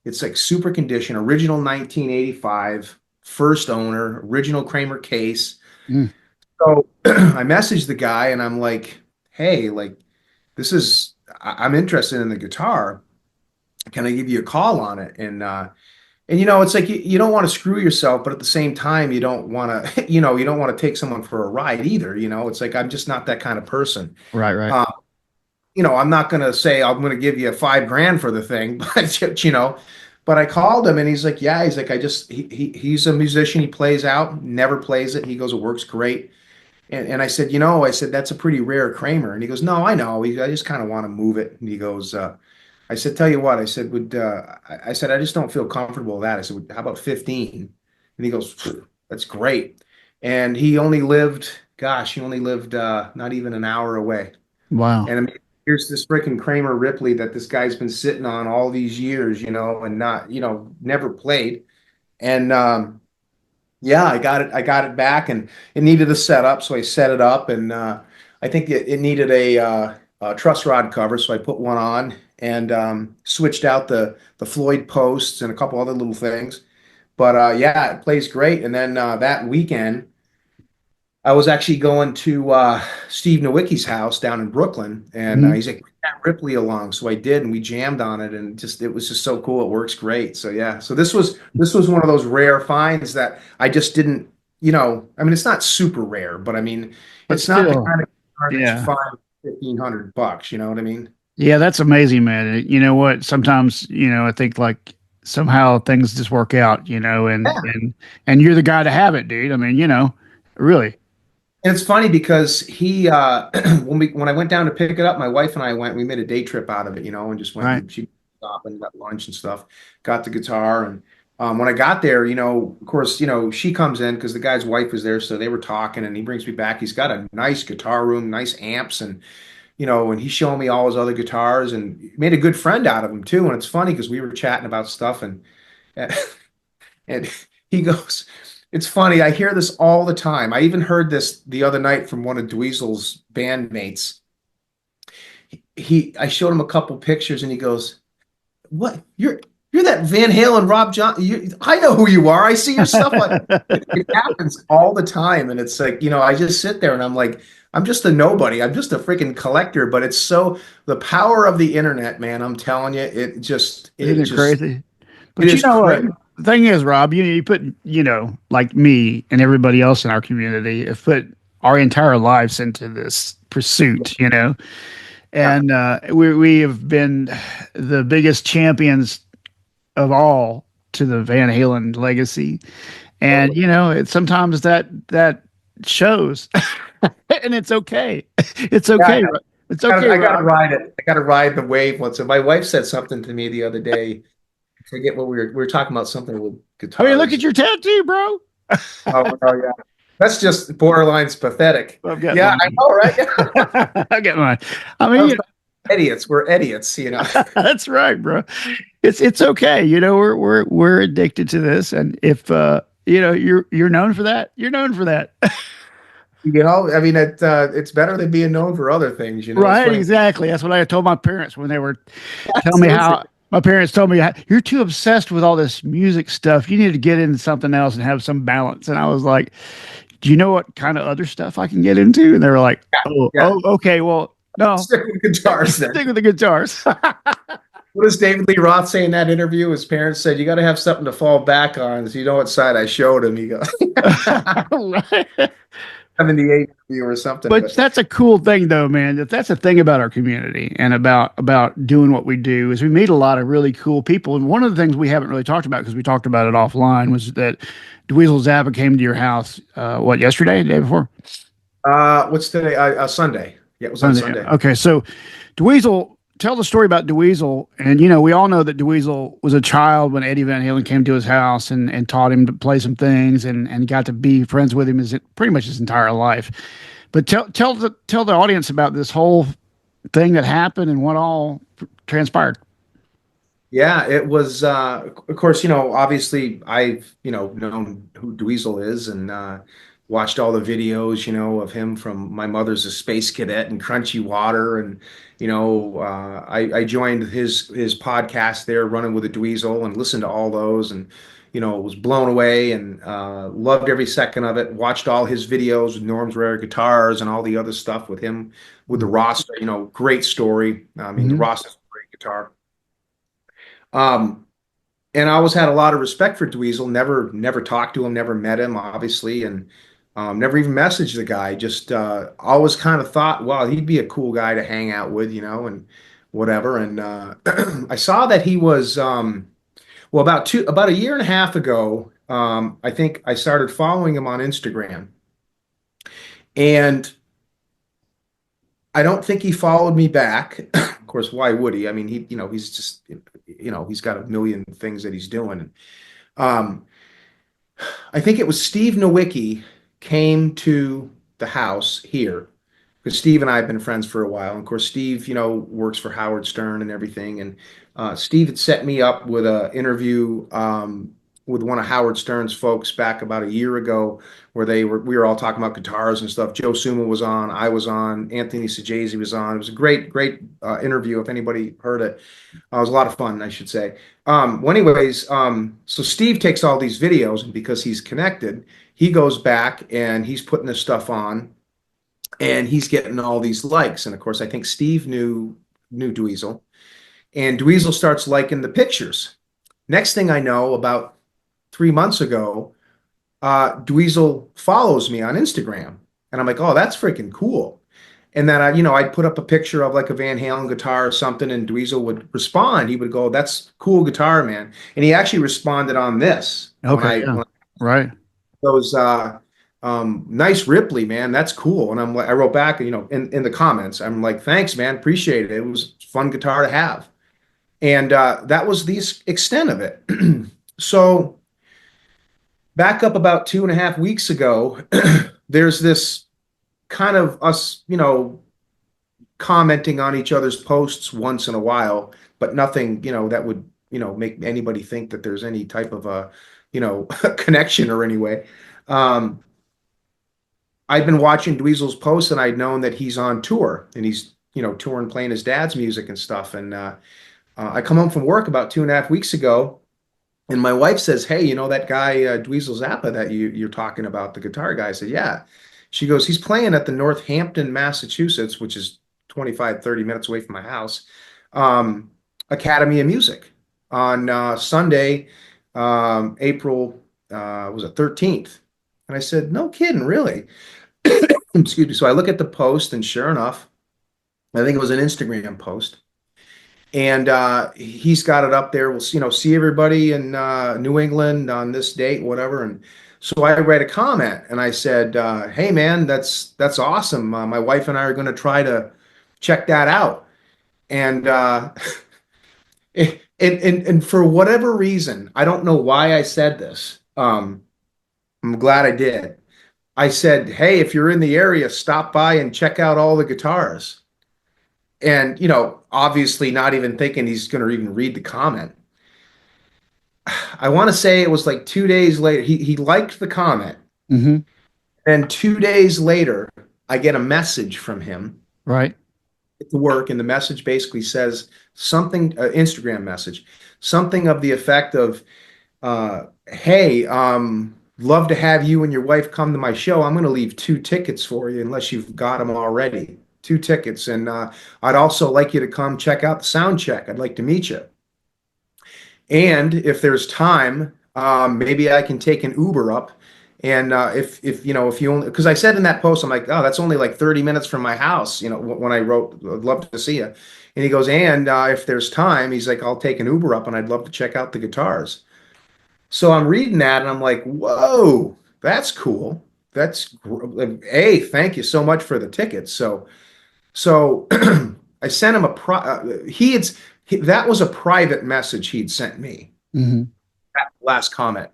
it's like super condition, original 1985, first owner, original Kramer case. Mm. So I messaged the guy and I'm like, hey, like I'm interested in the guitar. Can I give you a call on it? And it's like you don't want to screw yourself, but at the same time, you don't want to, you don't want to take someone for a ride either. It's like I'm just not that kind of person. Right. Right. Uh, I'm not going to say I'm going to give you 5 grand for the thing, but I called him and he's like, yeah, he's like, he's a musician. He plays out, never plays it. He goes, it works great. And I said, that's a pretty rare Kramer. And he goes, no, I know. I just kind of want to move it. And he goes, I said, tell you what, I said, I said, I just don't feel comfortable with that. I said, how about 15? And he goes, that's great. And he only lived not even an hour away. Wow. And I mean, here's this freaking Kramer Ripley that this guy's been sitting on all these years, and not, never played. And Yeah, I got it back, and it needed a setup, so I set it up, and I think it needed a truss rod cover, so I put one on and switched out the Floyd posts and a couple other little things. But yeah, it plays great. And then that weekend, I was actually going to Steve Nowicki's house down in Brooklyn, and Mhm. he's like, "Bring that Ripley along." So I did, and we jammed on it, and just it was just so cool. It works great. So yeah, so this was one of those rare finds that I just didn't, I mean, it's not super rare, but I mean, But it's not the still, kind of car that you yeah. find 1,500 bucks. You know what I mean? Yeah, that's amazing, man. You know what? Sometimes, I think like somehow things just work out, and you're the guy to have it, dude. I mean, really. And it's funny because he when I went down to pick it up, my wife and I went, we made a day trip out of it, and just went Right. and she stopped and got lunch and stuff, got the guitar. And when I got there, of course, she comes in because the guy's wife was there, so they were talking, and he brings me back. He's got a nice guitar room, nice amps, and he's showing me all his other guitars, and made a good friend out of him too. And it's funny because we were chatting about stuff, and he goes, it's funny. I hear this all the time. I even heard this the other night from one of Dweezil's bandmates. I showed him a couple pictures, and he goes, "What? You're that Van Halen, Rob John. I know who you are. I see your stuff." It happens all the time, and it's like, I just sit there and I'm like, I'm just a nobody. I'm just a freaking collector. But it's so the power of the internet, man. I'm telling you, Isn't it crazy? it But you is know what? crazy. The thing is, Rob, you put, like me and everybody else in our community, have put our entire lives into this pursuit, Yeah. and we have been the biggest champions of all to the Van Halen legacy. And Totally. sometimes that shows, and it's okay. It's Yeah, okay. It's okay, I gotta Rob. ride it. I gotta ride the wave once. And my wife said something to me the other day. I forget what we were talking about something with I mean, look at guitars. your tattoo, bro. Oh, oh yeah. That's just borderline's pathetic. I've got Yeah, I mine. know, right? I got mine. I I mean, was idiots. We're idiots. that's right, bro. It's okay. We're addicted to this, and if you're known for that, you're known for that. I mean, it's better than being known for other things. It's Right, funny. exactly. That's what I told my parents when they were telling me Absolutely. how my parents told me you're too obsessed with all this music stuff. You need to get into something else and have some balance. And I was like, do you know what kind of other stuff I can get into? And they were like, Yeah. okay, well, no, Stick with guitars then. stick with the guitars. What does David Lee Roth say in that interview? His parents said, "You got to have something to fall back on." So you know what side I showed him? He goes, Right. 78 interview or something. But But that's a cool thing, though, man. That's the thing about our community and about doing what we do is we meet a lot of really cool people. And one of the things we haven't really talked about because we talked about it offline was that Dweezil Zappa came to your house. What, yesterday, the day before? what's today? Sunday. Yeah, it was on Sunday. Sunday. Okay, so Dweezil, tell the story about Dweezil. And we all know that Dweezil was a child when Eddie Van Halen came to his house and taught him to play some things and got to be friends with him pretty much his entire life. But tell the audience about this whole thing that happened and what all transpired. Yeah, it was. Of course, obviously, I've known who Dweezil is, and watched all the videos, of him from My Mother's a Space Cadet and Crunchy Water, and I joined his podcast there, Running with a Dweezil, and listened to all those, and was blown away and loved every second of it. Watched all his videos with Norm's Rare Guitars and all the other stuff with him with the Rasta. Great story. I mean, the Mm-hmm. Rasta's a great guitar. Um, and I always had a lot of respect for Dweezil. Never talked to him, never met him, obviously, and never even messaged the guy. Just always kind of thought, wow, he'd be a cool guy to hang out with, and whatever. And I saw that he was well about a year and a half ago. I think I started following him on Instagram, and I don't think he followed me back. Of course, why would he? I mean, he's just, he's got a million things that he's doing. Um, I think it was Steve Nowicki came to the house here because Steve and I have been friends for a while. And of course, Steve, works for Howard Stern and everything. And Steve had set me up with an interview with one of Howard Stern's folks back about a year ago, where we were all talking about guitars and stuff. Joe Suma was on, I was on, Anthony Sajazi was on. It was a great interview. If anybody heard it, it was a lot of fun, I should say. Well, anyways, so Steve takes all these videos, and because he's connected, he goes back and he's putting this stuff on, and he's getting all these likes. And of course, I think Steve knew Dweezil, and Dweezil starts liking the pictures. Next thing I know, about 3 months ago, Dweezil follows me on Instagram, and I'm like, oh, that's freaking cool. And then I'd put up a picture of like a Van Halen guitar or something, and Dweezil would respond. He would go, "That's cool guitar, man." And he actually responded on this Okay. Yeah. Right. goes, "Nice Ripley, man. That's cool." And I'm like, I wrote back, in the comments, I'm like, "Thanks, man. Appreciate it. It was a fun guitar to have." And that was the extent of it. So back up about 2.5 weeks ago, there's this kind of us, commenting on each other's posts once in a while, but nothing, that would, make anybody think that there's any type of a, connection or anyway. Um, I'd been watching Dweezil's posts, and I'd known that he's on tour, and he's, touring, playing his dad's music and stuff. And I come home from work about 2.5 weeks ago, and my wife says, "Hey, that guy, Dweezil Zappa that you're talking about, the guitar guy?" I said, "Yeah." She goes, "He's playing at the Northampton, Massachusetts, which is 25, 30 minutes away from my house, um, Academy of Music on Sunday, April, was it 13th?" And I said, "No kidding, really?" Excuse me. So I look at the post, and sure enough, I think it was an Instagram post. And he's got it up there. We'll see everybody in New England on this date, whatever. And so I write a comment, and I said, "Hey man, that's awesome. My wife and I are going to try to check that out." And and for whatever reason, I don't know why I said this. I'm glad I did. I said, "Hey, if you're in the area, stop by and check out all the guitars." And obviously not even thinking he's going to even read the comment. I want to say it was like 2 days later. He liked the comment. Mm-hmm. And 2 days later, I get a message from him Right. at work, and the message basically says something, Instagram message, something of the effect of, "Hey, love to have you and your wife come to my show. I'm going to leave 2 tickets for you unless you've got them already. 2 tickets. And I'd also like you to come check out the sound check. I'd like to meet you. And if there's time, maybe I can take an Uber up. And if you only, because I said in that post, I'm like, oh, that's only like 30 minutes from my house, when I wrote, I'd love to see you." And he goes, "And if there's time," he's like, "I'll take an Uber up, and I'd love to check out the guitars." So I'm reading that, and I'm like, whoa, that's cool. Hey, thank you so much for the tickets. So I sent him that was a private message he'd sent me, Mm-hmm. that last comment.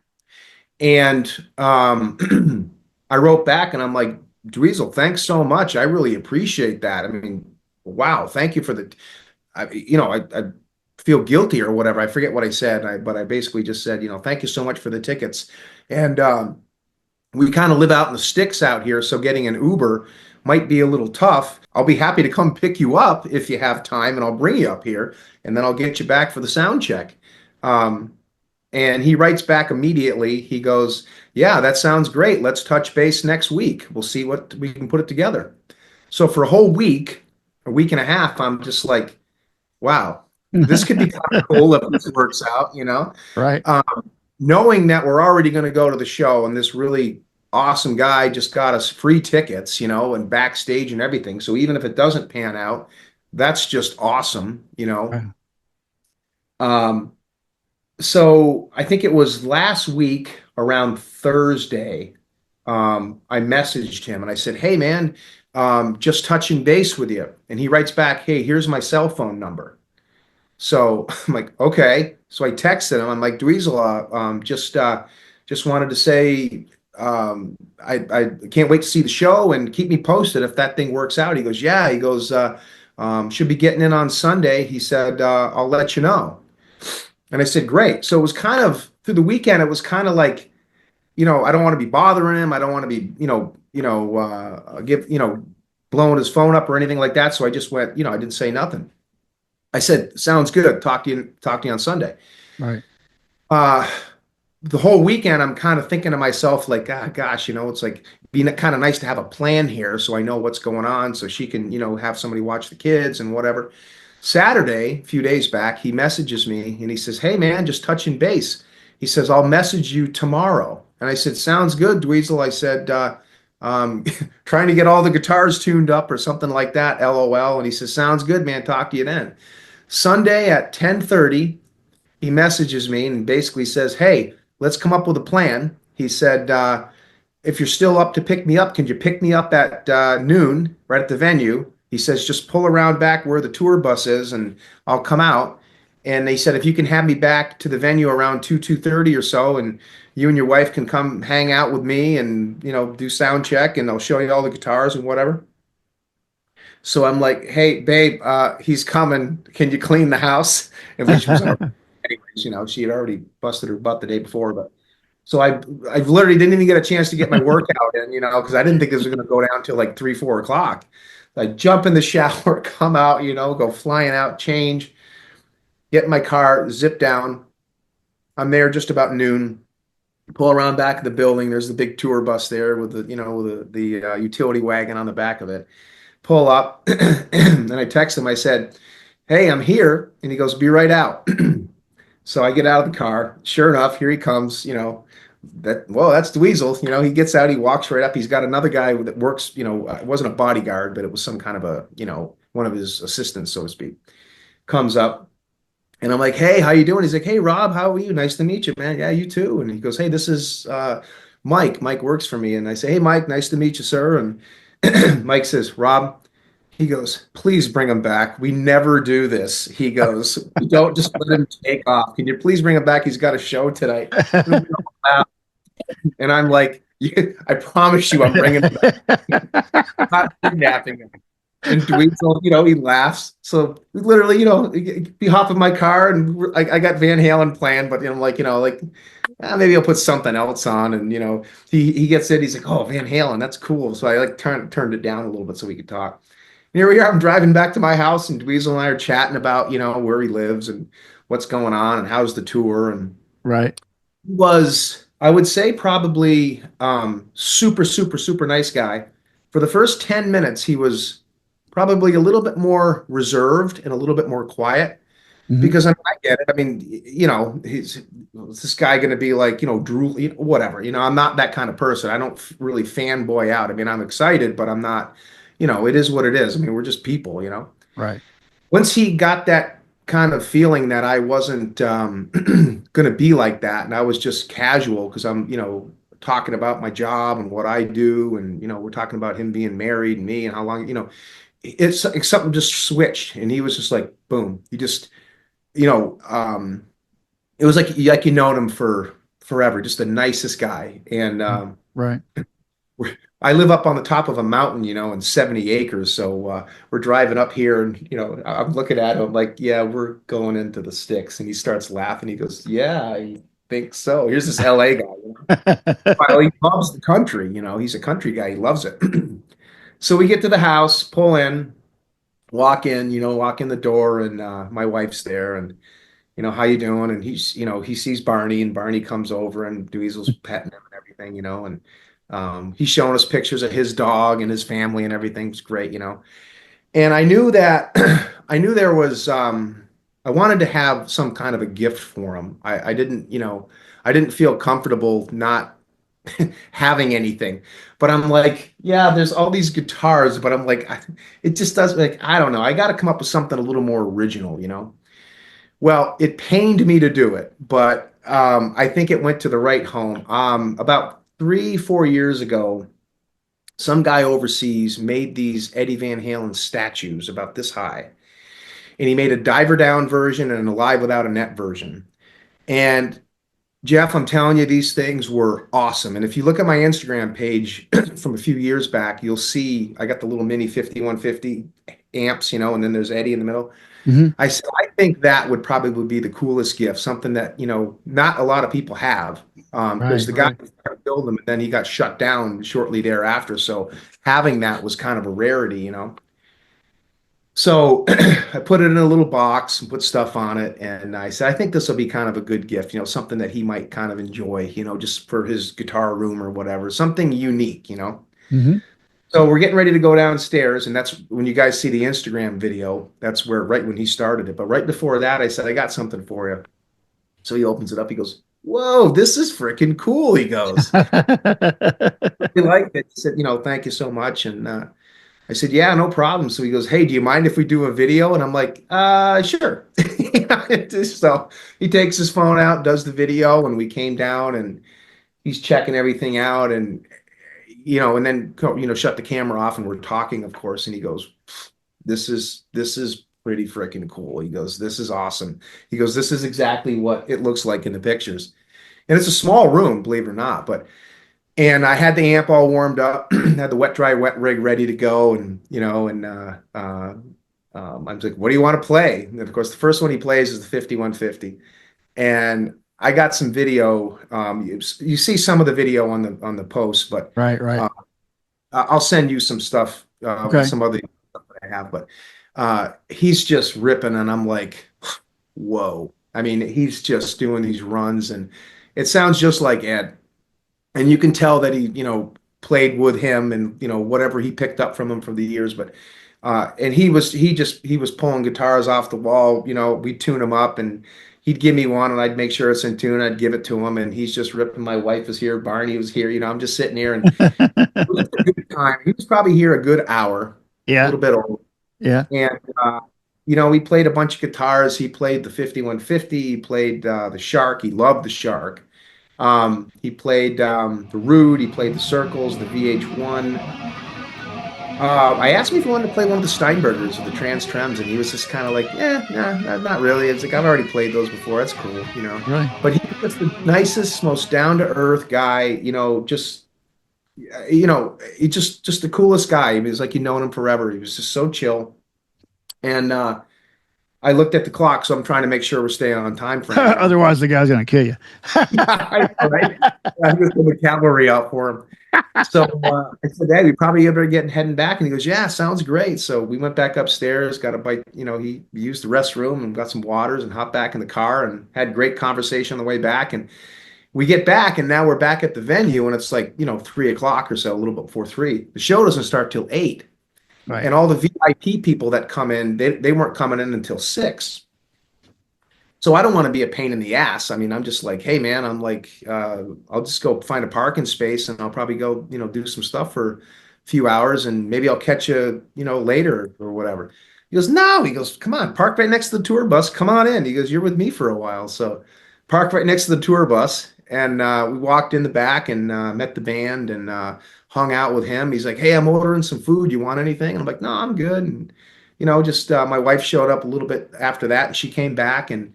And I wrote back, and I'm like, "Dweezil, thanks so much. I really appreciate that. I mean, wow, thank you for I feel guilty or whatever. I forget what I said, but I basically just said, "Thank you so much for the tickets." And we kind of live out in the sticks out here, so getting an Uber might be a little tough. I'll be happy to come pick you up if you have time, and I'll bring you up here, and then I'll get you back for the sound check. And he writes back immediately. He goes, "Yeah, that sounds great. Let's touch base next week. We'll see what we can put it together." So for a whole week, a week and a half, I'm just like, wow, this could be kind of cool if this works out. Right. Knowing that we're already going to go to the show, and this really awesome guy just got us free tickets, and backstage and everything. So even if it doesn't pan out, that's just awesome. Right. So I think it was last week around Thursday, I messaged him, and I said, "Hey man, just touching base with you." And he writes back, "Hey, here's my cell phone number." So I'm like, okay. So I texted him. I'm like, "Dweezil, just wanted to say, I can't wait to see the show, and keep me posted if that thing works out." He goes, "Yeah." He goes, "Should be getting in on Sunday." He said, "I'll let you know." And I said, "Great." So it was kind of through the weekend, it was kind of like, I don't want to be bothering him. I don't want to be, blowing his phone up or anything like that. So I just went, I didn't say nothing. I said, sounds good. Talk to you on Sunday. Right. Uh, the whole weekend, I'm kind of thinking to myself, like, gosh, it's like being kind of nice to have a plan here so I know what's going on so she can, have somebody watch the kids and whatever. Saturday, a few days back, he messages me and he says, hey, man, just touching base. He says, I'll message you tomorrow. And I said, sounds good, Dweezil. I said, um, trying to get all the guitars tuned up or something like that, LOL. And he says, sounds good, man. Talk to you then. Sunday at 10:30, he messages me and basically says, hey, let's come up with a plan. He said, if you're still up to pick me up, can you pick me up at noon right at the venue? He says, just pull around back where the tour bus is and I'll come out. And they said, if you can have me back to the venue around 2:30 or so, and you and your wife can come hang out with me and, do sound check and I'll show you all the guitars and whatever. So I'm like, hey, babe, he's coming. Can you clean the house? And which was anyways, she had already busted her butt the day before, but so I literally didn't even get a chance to get my workout in, because I didn't think this was going to go down till like 3, 4 o'clock. I jump in the shower, come out, go flying out, change, get in my car, zip down. I'm there just about noon. Pull around back of the building. There's the big tour bus there with the utility wagon on the back of it. Pull up, and I text him. I said, "Hey, I'm here," and he goes, "Be right out." So I get out of the car. Sure enough, here he comes. That's Dweezil. He gets out, he walks right up. He's got another guy that works, it wasn't a bodyguard, but it was some kind of one of his assistants, so to speak. Comes up and I'm like, hey, how you doing? He's like, hey, Rob, how are you? Nice to meet you, man. Yeah, you too. And he goes, hey, this is Mike. Mike works for me. And I say, hey, Mike, nice to meet you, sir. And Mike says, Rob, he goes, please bring him back. We never do this. He goes, don't just let him take off. Can you please bring him back? He's got a show tonight. And I'm like, I promise you, I'm bringing him back. I'm not kidnapping him. And Dweezil, he laughs. So we literally, we hop in my car and I got Van Halen planned, but I'm like, maybe I'll put something else on. And he gets it. He's like, oh, Van Halen, that's cool. So I like turned it down a little bit so we could talk. And here we are. I'm driving back to my house, and Dweezil and I are chatting about where he lives and what's going on and how's the tour. And Right. was, I would say, probably super, super, super nice guy. For the first 10 minutes, he was probably a little bit more reserved and a little bit more quiet Hmm. because I get it. I mean, is this guy going to be like, drool, whatever. I'm not that kind of person. I don't really fanboy out. I mean, I'm excited, but I'm not, it is what it is. I mean, we're just people. Right. Once he got that kind of feeling that I wasn't going to be like that, and I was just casual because I'm, talking about my job and what I do, and we're talking about him being married and me and how long, it's something just switched, and he was just like, boom. He just, you know, um, it was like known him for forever, just the nicest guy, and Right. I live up on the top of a mountain, and 70 acres. So we're driving up here, and I'm looking at him like, yeah, we're going into the sticks. And he starts laughing. He goes, yeah, I think so. Here's this LA guy. Well, he loves the country. He's a country guy. He loves it. So we get to the house, pull in, walk in. Walk in the door, and my wife's there, and how you doing? And he sees Barney, and Barney comes over, and Dweezil's petting him and everything. And he's showing us pictures of his dog and his family and everything. It's great. And I knew that I knew there was I wanted to have some kind of a gift for him. I didn't, I didn't feel comfortable not having anything. But I'm like, yeah, there's all these guitars, but I'm like, it just doesn't, like, I don't know. I got to come up with something a little more original. Well, it pained me to do it, but I think it went to the right home. About 3, 4 years ago, some guy overseas made these Eddie Van Halen statues about this high, and he made a diver down version and a live without a net version. And Jeff, I'm telling you, these things were awesome. And if you look at my Instagram page from a few years back, you'll see I got the little mini 5150 amps, and then there's Eddie in the middle. Hmm. I said, I think that would probably be the coolest gift, something that, not a lot of people have. Because Right, the guy right. started building them and then he got shut down shortly thereafter. So having that was kind of a rarity. So I put it in a little box and put stuff on it. And I said, I think this will be kind of a good gift, something that he might kind of enjoy, just for his guitar room or whatever, something unique. Hmm. So we're getting ready to go downstairs, and that's when you guys see the Instagram video. That's where right when he started it. But right before that, I said, I got something for you. So he opens it up. He goes, "Whoa, this is freaking cool." He goes, "He liked it." He said, "Thank you so much." And I said, "Yeah, no problem." So he goes, "Hey, do you mind if we do a video?" And I'm like, Sure." So he takes his phone out, does the video, and we came down and he's checking everything out and then shut the camera off and we're talking, of course, and he goes, this is pretty freaking cool. He goes, "This is awesome." He goes, "This is exactly what it looks like in the pictures." And it's a small room, believe it or not, and I had the amp all warmed up, had the wet dry wet rig ready to go, I was like, "What do you want to play?" And of course, the first one he plays is the 5150, and I got some video. You see some of the video on the post, but Right, right. uh, I'll send you some stuff, Okay. some other stuff that I have. But he's just ripping, and I'm like, whoa. I mean, he's just doing these runs, and it sounds just like Ed. And you can tell that he, played with him and, whatever he picked up from him for the years. But and he was pulling guitars off the wall. We'd tune him up and he'd give me one and I'd make sure it's in tune. I'd give it to him and he's just ripping. My wife was here, Barney was here. I'm just sitting here and it was a good time. He was probably here a good hour, a Yeah, little bit old. yeah. And he played a bunch of guitars. He played the 5150. He played the Shark. He loved the Shark. He played the Rude. He played the Circles, the VH1. I asked him if he wanted to play one of the Steinbergers or the TransTrems, and he was just kind of like, nah, not really. It's like, I've already played those before. That's cool. Really. But he was just the nicest, most down-to-earth guy, he just the coolest guy. He was like you'd known him forever. He was just so chill. And I looked at the clock, so I'm trying to make sure we're staying on time frame. Otherwise, the guy's gonna kill you. Yeah, I know, right? I'm just put the cavalry out for him. So I said, "Hey, we probably better get heading back." And he goes, "Yeah, sounds great." So we went back upstairs, got a bite. He used the restroom and got some waters and hopped back in the car and had great conversation on the way back. And we get back, and now we're back at the venue, and it's like 3 o'clock or so, a little bit before 3. The show doesn't start till 8, Right. and all the VIP people that come in, they weren't coming in until 6. So I don't want to be a pain in the ass. I mean, I'm just like, "Hey, man," I'm like, I'll just go find a parking space and I'll probably go, do some stuff for a few hours and maybe I'll catch you, later or whatever. He goes, "No," he goes, "Come on, park right next to the tour bus. Come on in." He goes, "You're with me for a while." So parked right next to the tour bus and we walked in the back and met the band and hung out with him. He's like, "Hey, I'm ordering some food. You want anything?" And I'm like, "No, I'm good." And, just my wife showed up a little bit after that and she came back and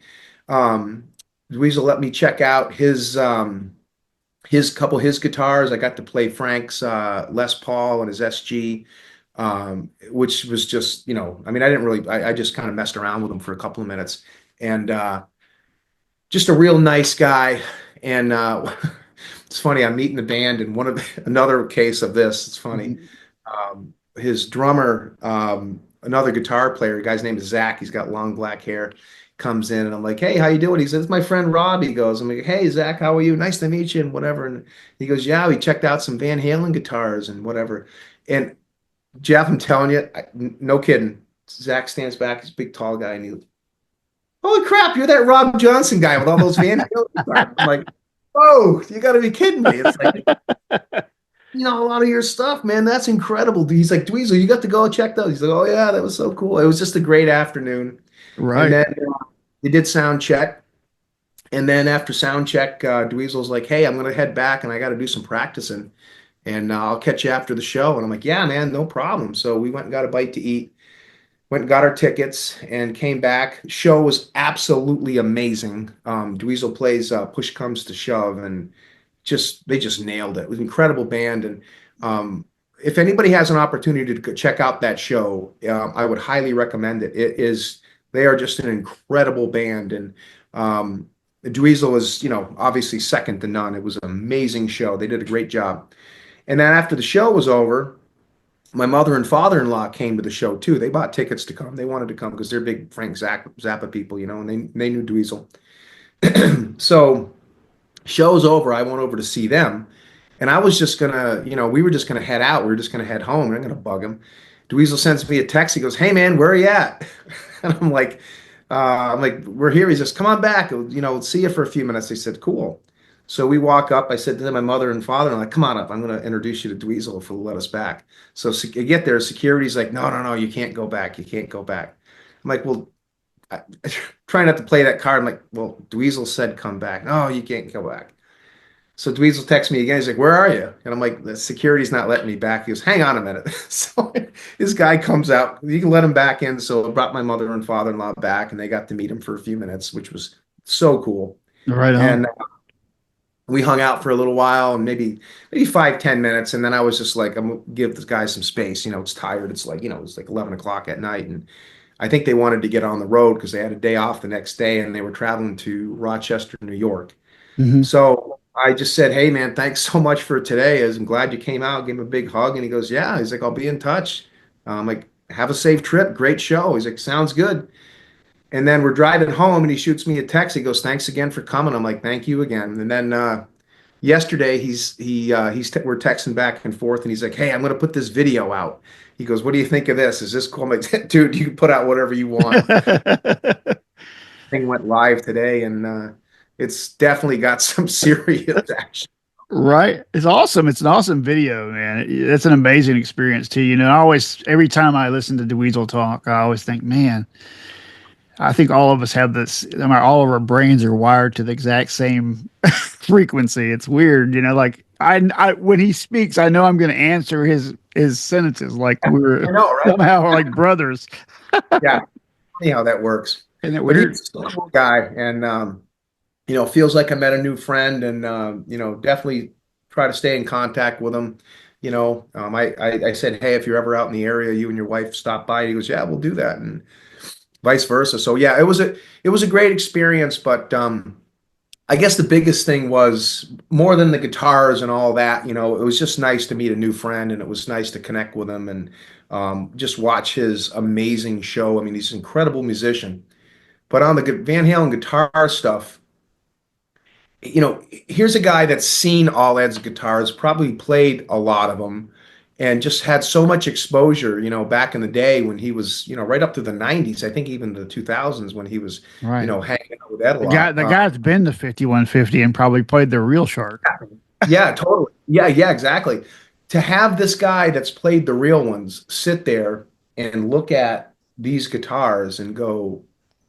um, Dweezil let me check out his couple of his guitars. I got to play Frank's Les Paul and his SG, which was just I mean I didn't really I just kind of messed around with him for a couple of minutes and just a real nice guy. And it's funny I'm meeting the band and another case of this. It's funny. Mhm. His drummer, another guitar player, the guy's name is Zach. He's got long black hair. Comes in and I'm like, "Hey, how you doing?" He says, "It's my friend Rob." He goes, I'm like, "Hey, Zach, how are you? Nice to meet you," and whatever. And he goes, "Yeah, we checked out some Van Halen guitars and whatever." And Jeff, I'm telling you, no kidding. Zach stands back, he's a big, tall guy, and he goes, "Holy crap, you're that Rob Johnson guy with all those Van Halen guitars." I'm like, "Whoa, you got to be kidding me!" It's like, a lot of your stuff, man. That's incredible. He's like, "Dweezil, you got to go check those." He's like, "Oh yeah, that was so cool." It was just a great afternoon. And Right. then we did sound check. And then after sound check, Dweezil's like, "Hey, I'm going to head back and I got to do some practicing and I'll catch you after the show." And I'm like, "Yeah, man, no problem." So we went and got a bite to eat, went and got our tickets and came back. Show was absolutely amazing. Dweezil plays Push Comes to Shove and they just nailed it. It was an incredible band. And if anybody has an opportunity to check out that show, I would highly recommend it. It is They are just an incredible band. And Dweezil was, obviously second to none. It was an amazing show. They did a great job. And then after the show was over, my mother and father-in-law came to the show too. They bought tickets to come. They wanted to come because they're big Zappa people, and they knew Dweezil. So show's over. I went over to see them. And I was just gonna, we were just gonna head out. We were just gonna head home. I'm gonna bug him. Dweezil sends me a text. He goes, "Hey man, where are you at?" And I'm like, "We're here." He says, "Come on back. See you for a few minutes." I said, "Cool." So we walk up. I said to my mother and father, I'm like, "Come on up. I'm gonna introduce you to Dweezil if he'll let us back." So I get there. Security's like, "No, no, no. You can't go back. You can't go back." I'm like, "Well." I try not to play that card. I'm like, "Well, Dweezil said come back." "No, you can't go back." So Dweezil texts me again. He's like, "Where are you?" And I'm like, "The security's not letting me back." He goes, "Hang on a minute." So this guy comes out. You can let him back in. So I brought my mother and father-in-law back, and they got to meet him for a few minutes, which was so cool. Right on. And we hung out for a little while, and maybe 5, 10 minutes, and then I was just like, "I'm gonna give this guy some space." It's tired. It's like 11 o'clock at night, and I think they wanted to get on the road because they had a day off the next day, and they were traveling to Rochester, New York. Hmm. So I just said, "Hey man, thanks so much for today. I'm glad you came out." Gave him a big hug, and he goes, "Yeah." He's like, "I'll be in touch." I'm like, "Have a safe trip. Great show." He's like, "Sounds good." And then we're driving home, and he shoots me a text. He goes, "Thanks again for coming." I'm like, "Thank you again." And then yesterday, we're texting back and forth, and he's like, "Hey, I'm going to put this video out." He goes, "What do you think of this? Is this cool?" I'm like, "Dude, you can put out whatever you want." Thing went live today, and it's definitely got some serious action. Right. It's awesome. It's an awesome video, man. It's an amazing experience too. I always, every time I listen to Dweezil talk, I always think, man, I think all of us have this. I mean, all of our brains are wired to the exact same frequency. It's weird, like when he speaks, I know I'm going to answer his sentences like we're I know, right? somehow like brothers. Yeah, funny how that works. Isn't it But he's weird? a cool guy, and feels like I met a new friend, and definitely try to stay in contact with him. I said, "Hey, if you're ever out in the area, you and your wife stop by." He goes, "Yeah, we'll do that," and vice versa. So yeah, it was a great experience, but I guess the biggest thing was more than the guitars and all that. It was just nice to meet a new friend, and it was nice to connect with him and just watch his amazing show. I mean, he's an incredible musician. But on the Van Halen guitar stuff, here's a guy that's seen all Ed's guitars, probably played a lot of them, and just had so much exposure, back in the day when he was, right up to the 90s, I think even the 2000s when he was, Right. hanging out with Ed a The lot. guy's been to 5150 and probably played the real shark. Yeah, totally. Yeah, yeah, exactly. To have this guy that's played the real ones sit there and look at these guitars and go,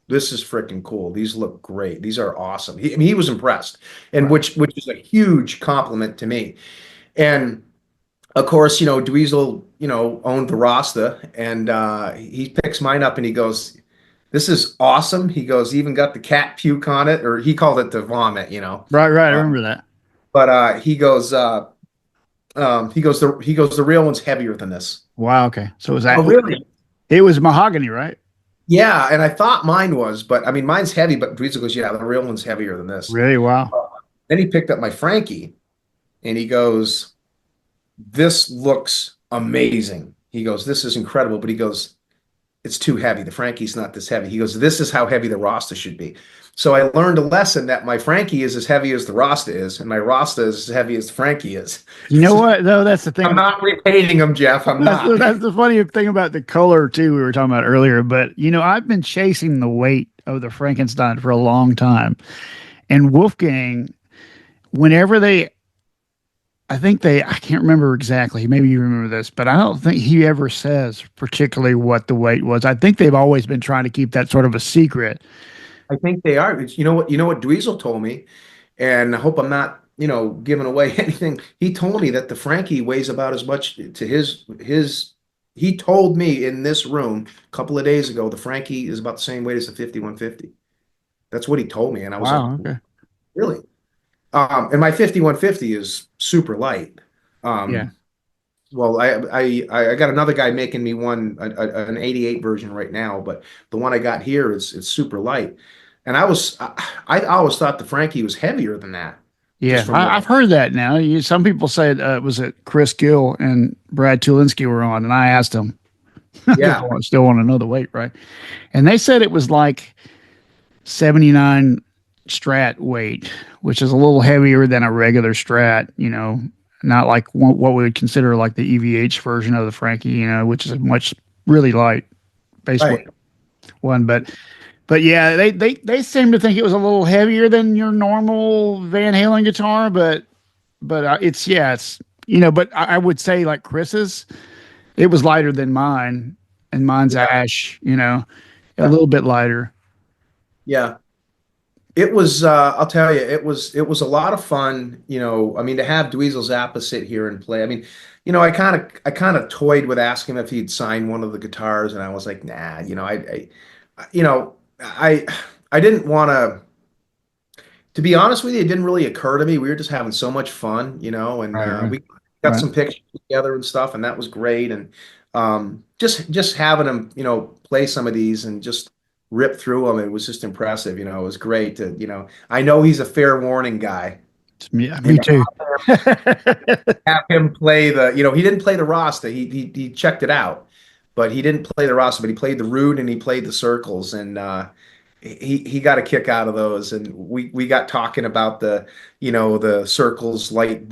"This is freaking cool. These look great. These are awesome." I mean, he was impressed, and Right. which is a huge compliment to me. And of course, Dweezil, owned the Rasta, and he picks mine up and he goes, "This is awesome." He goes, "Even got the cat puke on it," or he called it the vomit. Right, right. I Uh, remember that. but he goes, the real one's heavier than this. Wow, okay. So Oh, really? it was mahogany, right? Yeah, and I thought mine was, but I mean, mine's heavy. But Dweezil goes, "Yeah, the real one's heavier than this." Really? Wow. Then he picked up my Frankie, and he goes, "This looks amazing." He goes, "This is incredible," but he goes, "It's too heavy. The Frankie's not this heavy." He goes, "This is how heavy the Rasta should be." So I learned a lesson that my Frankie is as heavy as the Rasta is, and my Rasta is as heavy as the Frankie is. You know what though? That's the I'm thing. not repainting them, Jeff. I'm not. That's the funny thing about the color too. We were talking about earlier, but I've been chasing the weight of the Frankenstein for a long time, and Wolfgang, whenever I can't remember exactly. Maybe you remember this, but I don't think he ever says particularly what the weight was. I think they've always been trying to keep that sort of a secret. I think they are. You know what Dweezil told me, and I hope I'm not, giving away anything. He told me that the Frankie weighs about as much to his. He told me in this room a couple of days ago the Frankie is about the same weight as the 5150. That's what he told me, and I was like, Wow. Okay. "Really?" And my 5150 is super light. Yeah. Um, well, I got another guy making me one an 88 version right now, but the one I got here is it's super light. And I always thought the Frankie was heavier than that, just Yeah, from what I've heard that now. Some people said it was that Chris Gill and Brad Tulinski were on, and I asked them because yeah, I still want to know the weight, right? And they said it was like 79 Strat weight, which is a little heavier than a regular Strat, not like what we would consider like the EVH version of the Frankie, which is a much really light base weight right. one. But yeah, they seem to think it was a little heavier than your normal Van Halen guitar, but it's yeah, it's but I would say like Chris's, it was lighter than mine, and mine's Yeah, ash, a yeah, little bit lighter. yeah. It was, I'll tell you, it was a lot of fun, I mean, to have Dweezil Zappa sit here and play. I mean, I kind of toyed with asking him if he'd sign one of the guitars, and I was like, nah, you know, I I didn't want to be honest with you, it didn't really occur to me. We were just having so much fun, and Right, right, we got right. some pictures together and stuff, and that was great. And just having him, play some of these and just rip through them, it was just impressive. It was great to, I know he's a fair warning guy, Yeah, me and too. have him play he didn't play the Rasta. He checked it out, but he didn't play the Rasta, but he played the Rude and he played the Circles, and he got a kick out of those. And we got talking about the Circles light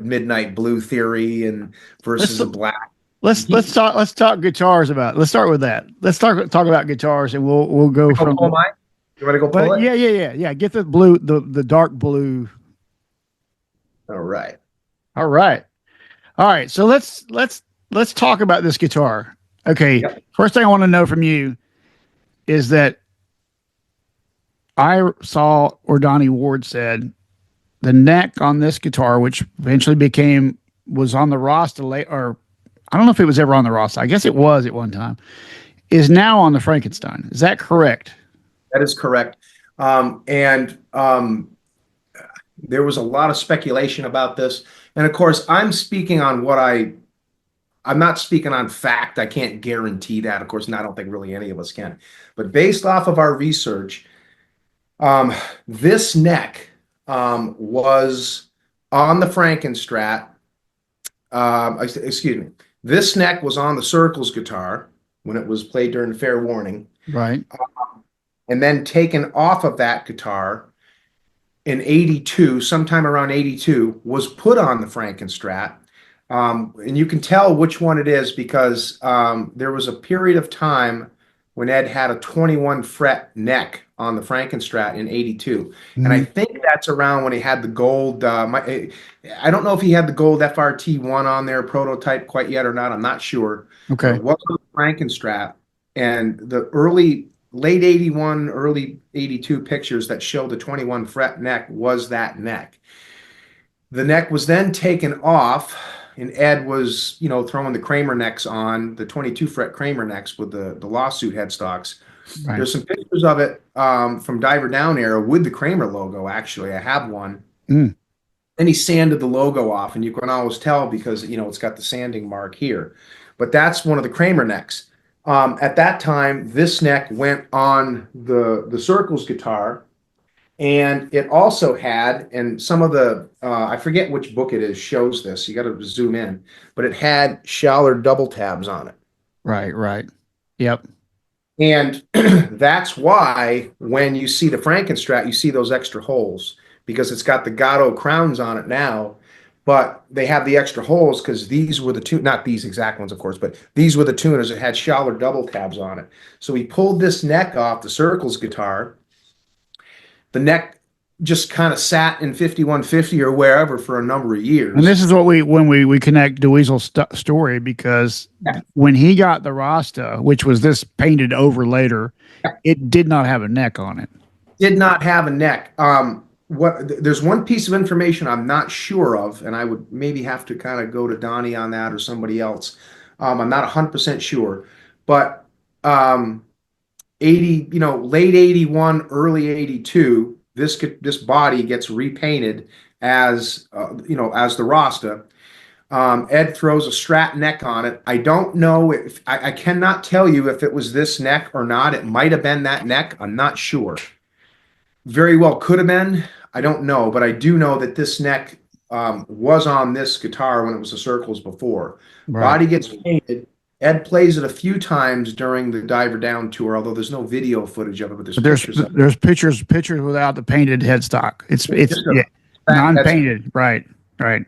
midnight blue theory and let's versus a black. let's He talk guitars about. Let's start with that. Let's talk about guitars, and we'll go go from. pull mine. You want to go pull But it? yeah. Get the blue, the dark blue. All right. All right. So let's talk about this guitar. Okay. Yep. First thing I want to know from you is that I saw, or Donnie Ward said, the neck on this guitar, which eventually was on the Rasta, or I don't know if it was ever on the Rasta. I guess it was at one time. Is now on the Frankenstein. Is that correct? That is correct. And there was a lot of speculation about this. And of course, I'm not speaking on fact. I can't guarantee that. Of course, and I don't think really any of us can. But based off of our research, um, this neck was on the Frankenstrat. Excuse me. This neck was on the Circles guitar when it was played during the Fair Warning, Right. and then taken off of that guitar in 82, sometime around 82, was put on the Frankenstrat. And you can tell which one it is because there was a period of time when Ed had a 21 fret neck on the Frankenstrat in 82. And I Mhm. think that's around when he had the gold. I don't know if he had the gold FRT1 on there prototype quite yet or not. I'm not sure. But Okay. it was on the Frankenstrat. And the late 81, early 82 pictures that show the 21 fret neck was that neck. The neck was then taken off, and Ed was, throwing the Kramer necks on, the 22 fret Kramer necks with the lawsuit headstocks. Right. There's some pictures of it from Diver Down era with the Kramer logo, actually. I have one. Mm. Then he sanded the logo off, and you can always tell because, it's got the sanding mark here. But that's one of the Kramer necks. At that time, this neck went on the Circles guitar, and it also had, and some of I forget which book it is, shows this. You got to zoom in, but it had Schaller double tabs on it. Right. Right. Yep. And that's why when you see the Frankenstrat, you see those extra holes because it's got the Gatto crowns on it now, but they have the extra holes because these were not these exact ones, of course, but these were the tuners that had Schaller double tabs on it. So he pulled this neck off the Circles guitar. The neck just kind of sat in 5150 or wherever for a number of And years. this is what we connect Dweezil's story because when he got the Rasta, which was this painted over later, it did not have a neck on it. Did not have a neck. There's one piece of information I'm not sure of, and I would maybe have to kind of go to Donnie on that or somebody else. I'm not 100% sure, but 80, late 81, early 82, this body gets repainted as as the Rasta. Ed throws a Strat neck on it. I don't know if I cannot tell you if it was this neck or not. It might have been that neck. I'm not sure. Very well could have been. I don't know, but I do know that this neck was on this guitar when it was the Circles before. Right. Body gets painted. Ed plays it a few times during the Diver Down tour, although there's no video footage of it, but there's But there's pictures of there's pictures without the painted headstock. it. It's Just yeah, a that's non-painted. Right. Right.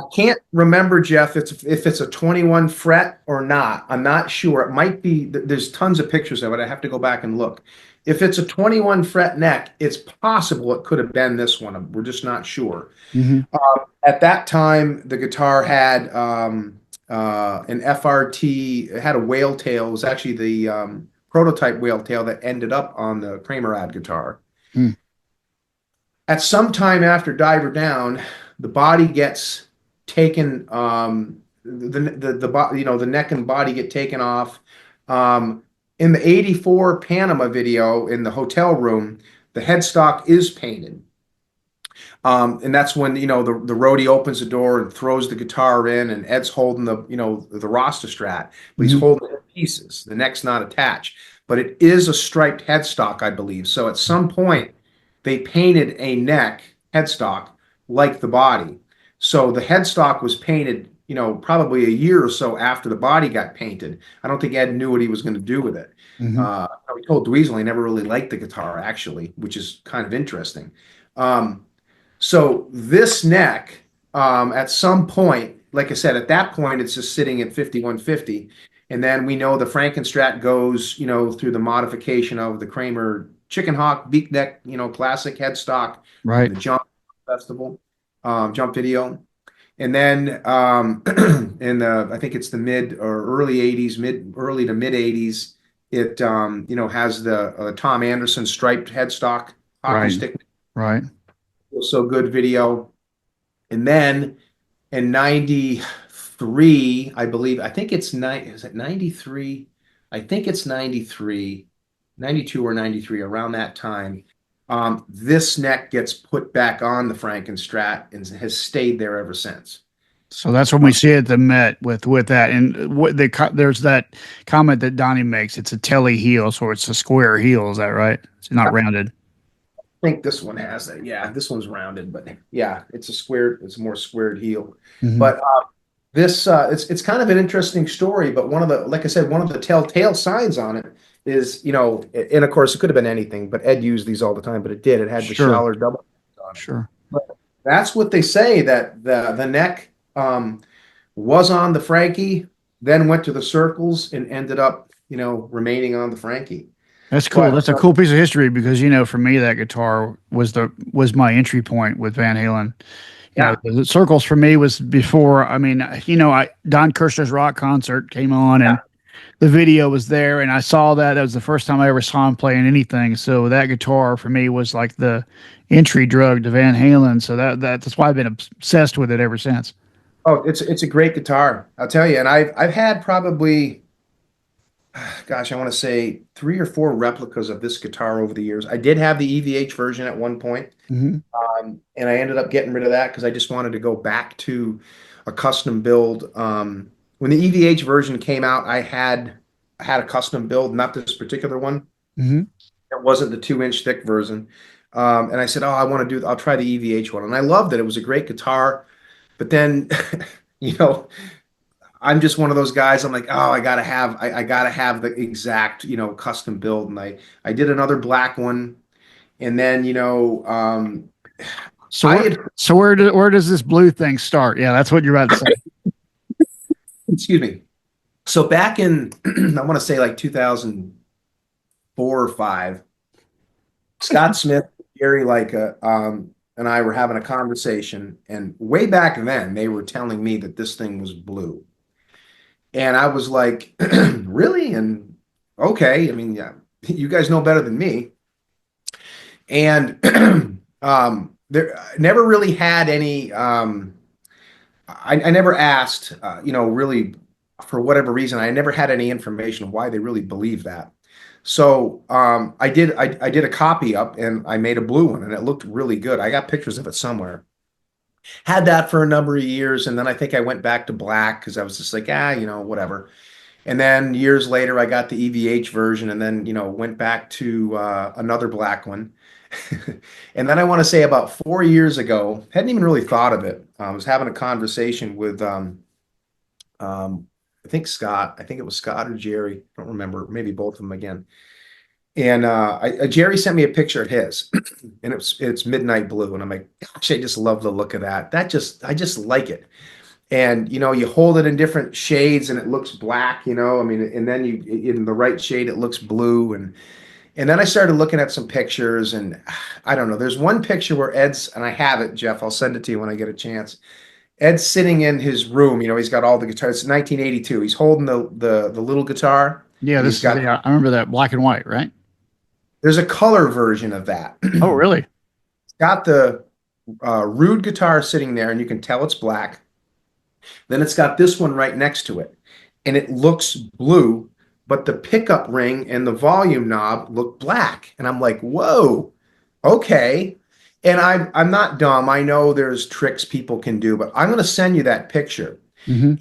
I can't remember, Jeff, if it's a 21 fret or not. I'm not sure. It might be, there's tons of pictures of it. I have to go back and look. If it's a 21 fret neck, it's possible it could have been this one. We're just not sure. Hmm. At that time, the guitar had an FRT, it had a whale tail. It was actually the prototype whale tail that ended up on the Kramer ad guitar. Mm. At some time after Diver Down, the body gets taken, the neck and body get taken off. In the 84 Panama video in the hotel room, the headstock is painted. And that's when, the roadie opens the door and throws the guitar in, and Ed's holding the Rasta Strat, but he's Hmm. holding the pieces. The neck's not attached, but it is a striped headstock, I believe. So at some point, they painted a neck headstock like the body. So the headstock was painted, probably a year or so after the body got painted. I don't think Ed knew what he was going to do with it. Hmm. We told Dweezil he never really liked the guitar, actually, which is kind of interesting. So this neck, at some point, like I said, at that point, it's just sitting at 5150. And then we know the Frankenstrat goes, through the modification of the Kramer Chicken Hawk beak neck, classic headstock in Right. the Jump Festival, Jump video. And then in the, I think it's the mid or early 80s, early to mid 80s, it, has the Tom Anderson striped headstock hockey Right. stick. Right. So good video. And then in 93, I believe, I think it's is it 93? I think it's 93, 92 or 93, around that time. This neck gets put back on the Frankenstrat and has stayed there ever since. So that's when we see it at the Met with that, and there's that comment that Donnie makes. It's a telly heel, so it's a square heel. Is that right? It's not rounded. I think this one has that. Yeah, this one's rounded, but yeah, it's a squared, it's a more squared heel. Hmm. But this it's kind of an interesting story, but one of the, like I said, one of the telltale signs on it is, and of course it could have been anything, but Ed used these all the time, but it did. It had the Sure. Schaller double on it. Sure. But that's what they say, that the neck was on the Frankie, then went to the Circles and ended up, remaining on the Frankie. That's cool. But That's a cool piece of history because for me that guitar was my entry point with Van Halen. yeah, The Circles for me was before. I mean, Don Kirshner's rock concert came on and yeah. the video was there, and I saw that. That was the first time I ever saw him playing anything. So that guitar for me was like the entry drug to Van Halen. So that's why I've been obsessed with it ever since. Oh, it's a great guitar, I'll tell you. And I've had probably, gosh, I want to say 3 or 4 replicas of this guitar over the years. I did have the EVH version at one point, Hmm. and I ended up getting rid of that because I just wanted to go back to a custom build. When the EVH version came out, I had a custom build, not this particular one. Hmm. It wasn't the 2-inch thick version. And I said, oh, I'll try the EVH one. And I loved it. It was a great guitar. But then, you know, I'm just one of those guys. I'm like, oh, I gotta have the exact, custom build. And I did another black one. And then, So I where, had, where does this blue thing start? Yeah, that's what you're about to say. excuse me. So back in, I want to say like 2004 or five, Scott Smith, Gary Leica, and I were having a conversation. And way back then, they were telling me that this thing was blue. And I was like, really? And okay, I mean, yeah, you guys know better than me. And there I never really had any. I never asked, really, for whatever reason, I never had any information of why they really believe that. So I did a copy up and I made a blue one and it looked really good. I got pictures of it somewhere. Had that for a number of years, and then I think I went back to black because I was just like, whatever. And then years later, I got the EVH version, and then went back to another black one. And then I want to say about 4 years ago, hadn't even really thought of it. I was having a conversation with I think Scott. I think it was Scott or Jerry. I don't remember. Maybe both of them again. And Jerry sent me a picture of his, and it's midnight blue, and I'm like, gosh, I just love the look of that. I just like it. And you hold it in different shades, and it looks black. I mean, and then you in the right shade, it looks blue, and then I started looking at some pictures, and I don't know. There's one picture where Ed's, and I have it, Jeff. I'll send it to you when I get a chance. Ed's sitting in his room. He's got all the guitars. It's 1982. He's holding the little guitar. Yeah, And this he's is got I remember that black and white, right? there's a color version of that. Oh, really? Got the Rude guitar sitting there, and you can tell it's black. Then it's got this one right next to it, and it looks blue, but the pickup ring and the volume knob look black. And I'm like, whoa, okay. And I'm not dumb. I know there's tricks people can do, but I'm going to send you that picture. Hmm.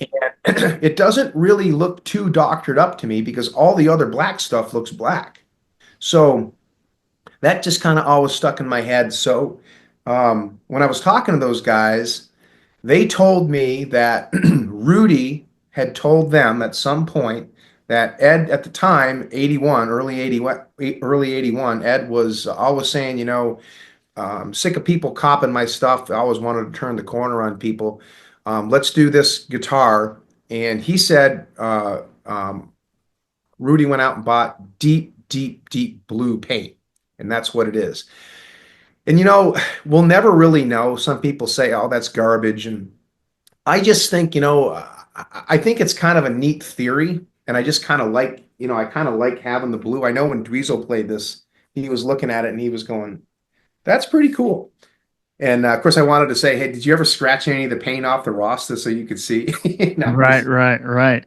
And it doesn't really look too doctored up to me because all the other black stuff looks black. So that just kind of always stuck in my head. So when I was talking to those guys, they told me that Rudy had told them at some point that Ed, at the time, 81, early 81, Ed was always saying, sick of people copying my stuff. I always wanted to turn the corner on people. Let's do this guitar. And he said, Rudy went out and bought deep, deep, deep blue paint. And that's what it is. And we'll never really know. Some people say, "Oh, that's garbage," and I just think, I think it's kind of a neat theory, and I just kind of like, I kind of like having the blue. I know when Dweezil played this, he was looking at it and he was going, "That's pretty cool." And of course, I wanted to say, "Hey, did you ever scratch any of the paint off the Rasta so you could see?" Right, right, right.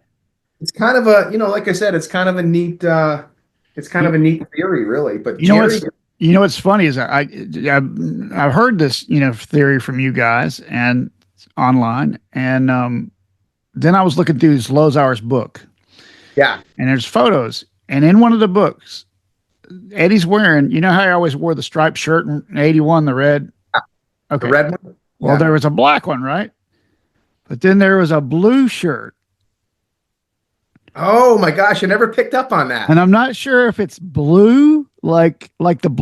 It's kind of a, like I said, it's kind of a neat, it's kind of a neat theory, really. But You know Jerry, what's what's funny is I've heard this theory from you guys and online, and then I was looking through this Lozauer's book, yeah, and there's photos, and in one of the books, Eddie's wearing, how he always wore the striped shirt in '81, the red. the Okay, red one, well, yeah. there was a black one, right? But then there was a blue shirt. Oh my gosh, I never picked up on that. And I'm not sure if it's blue, like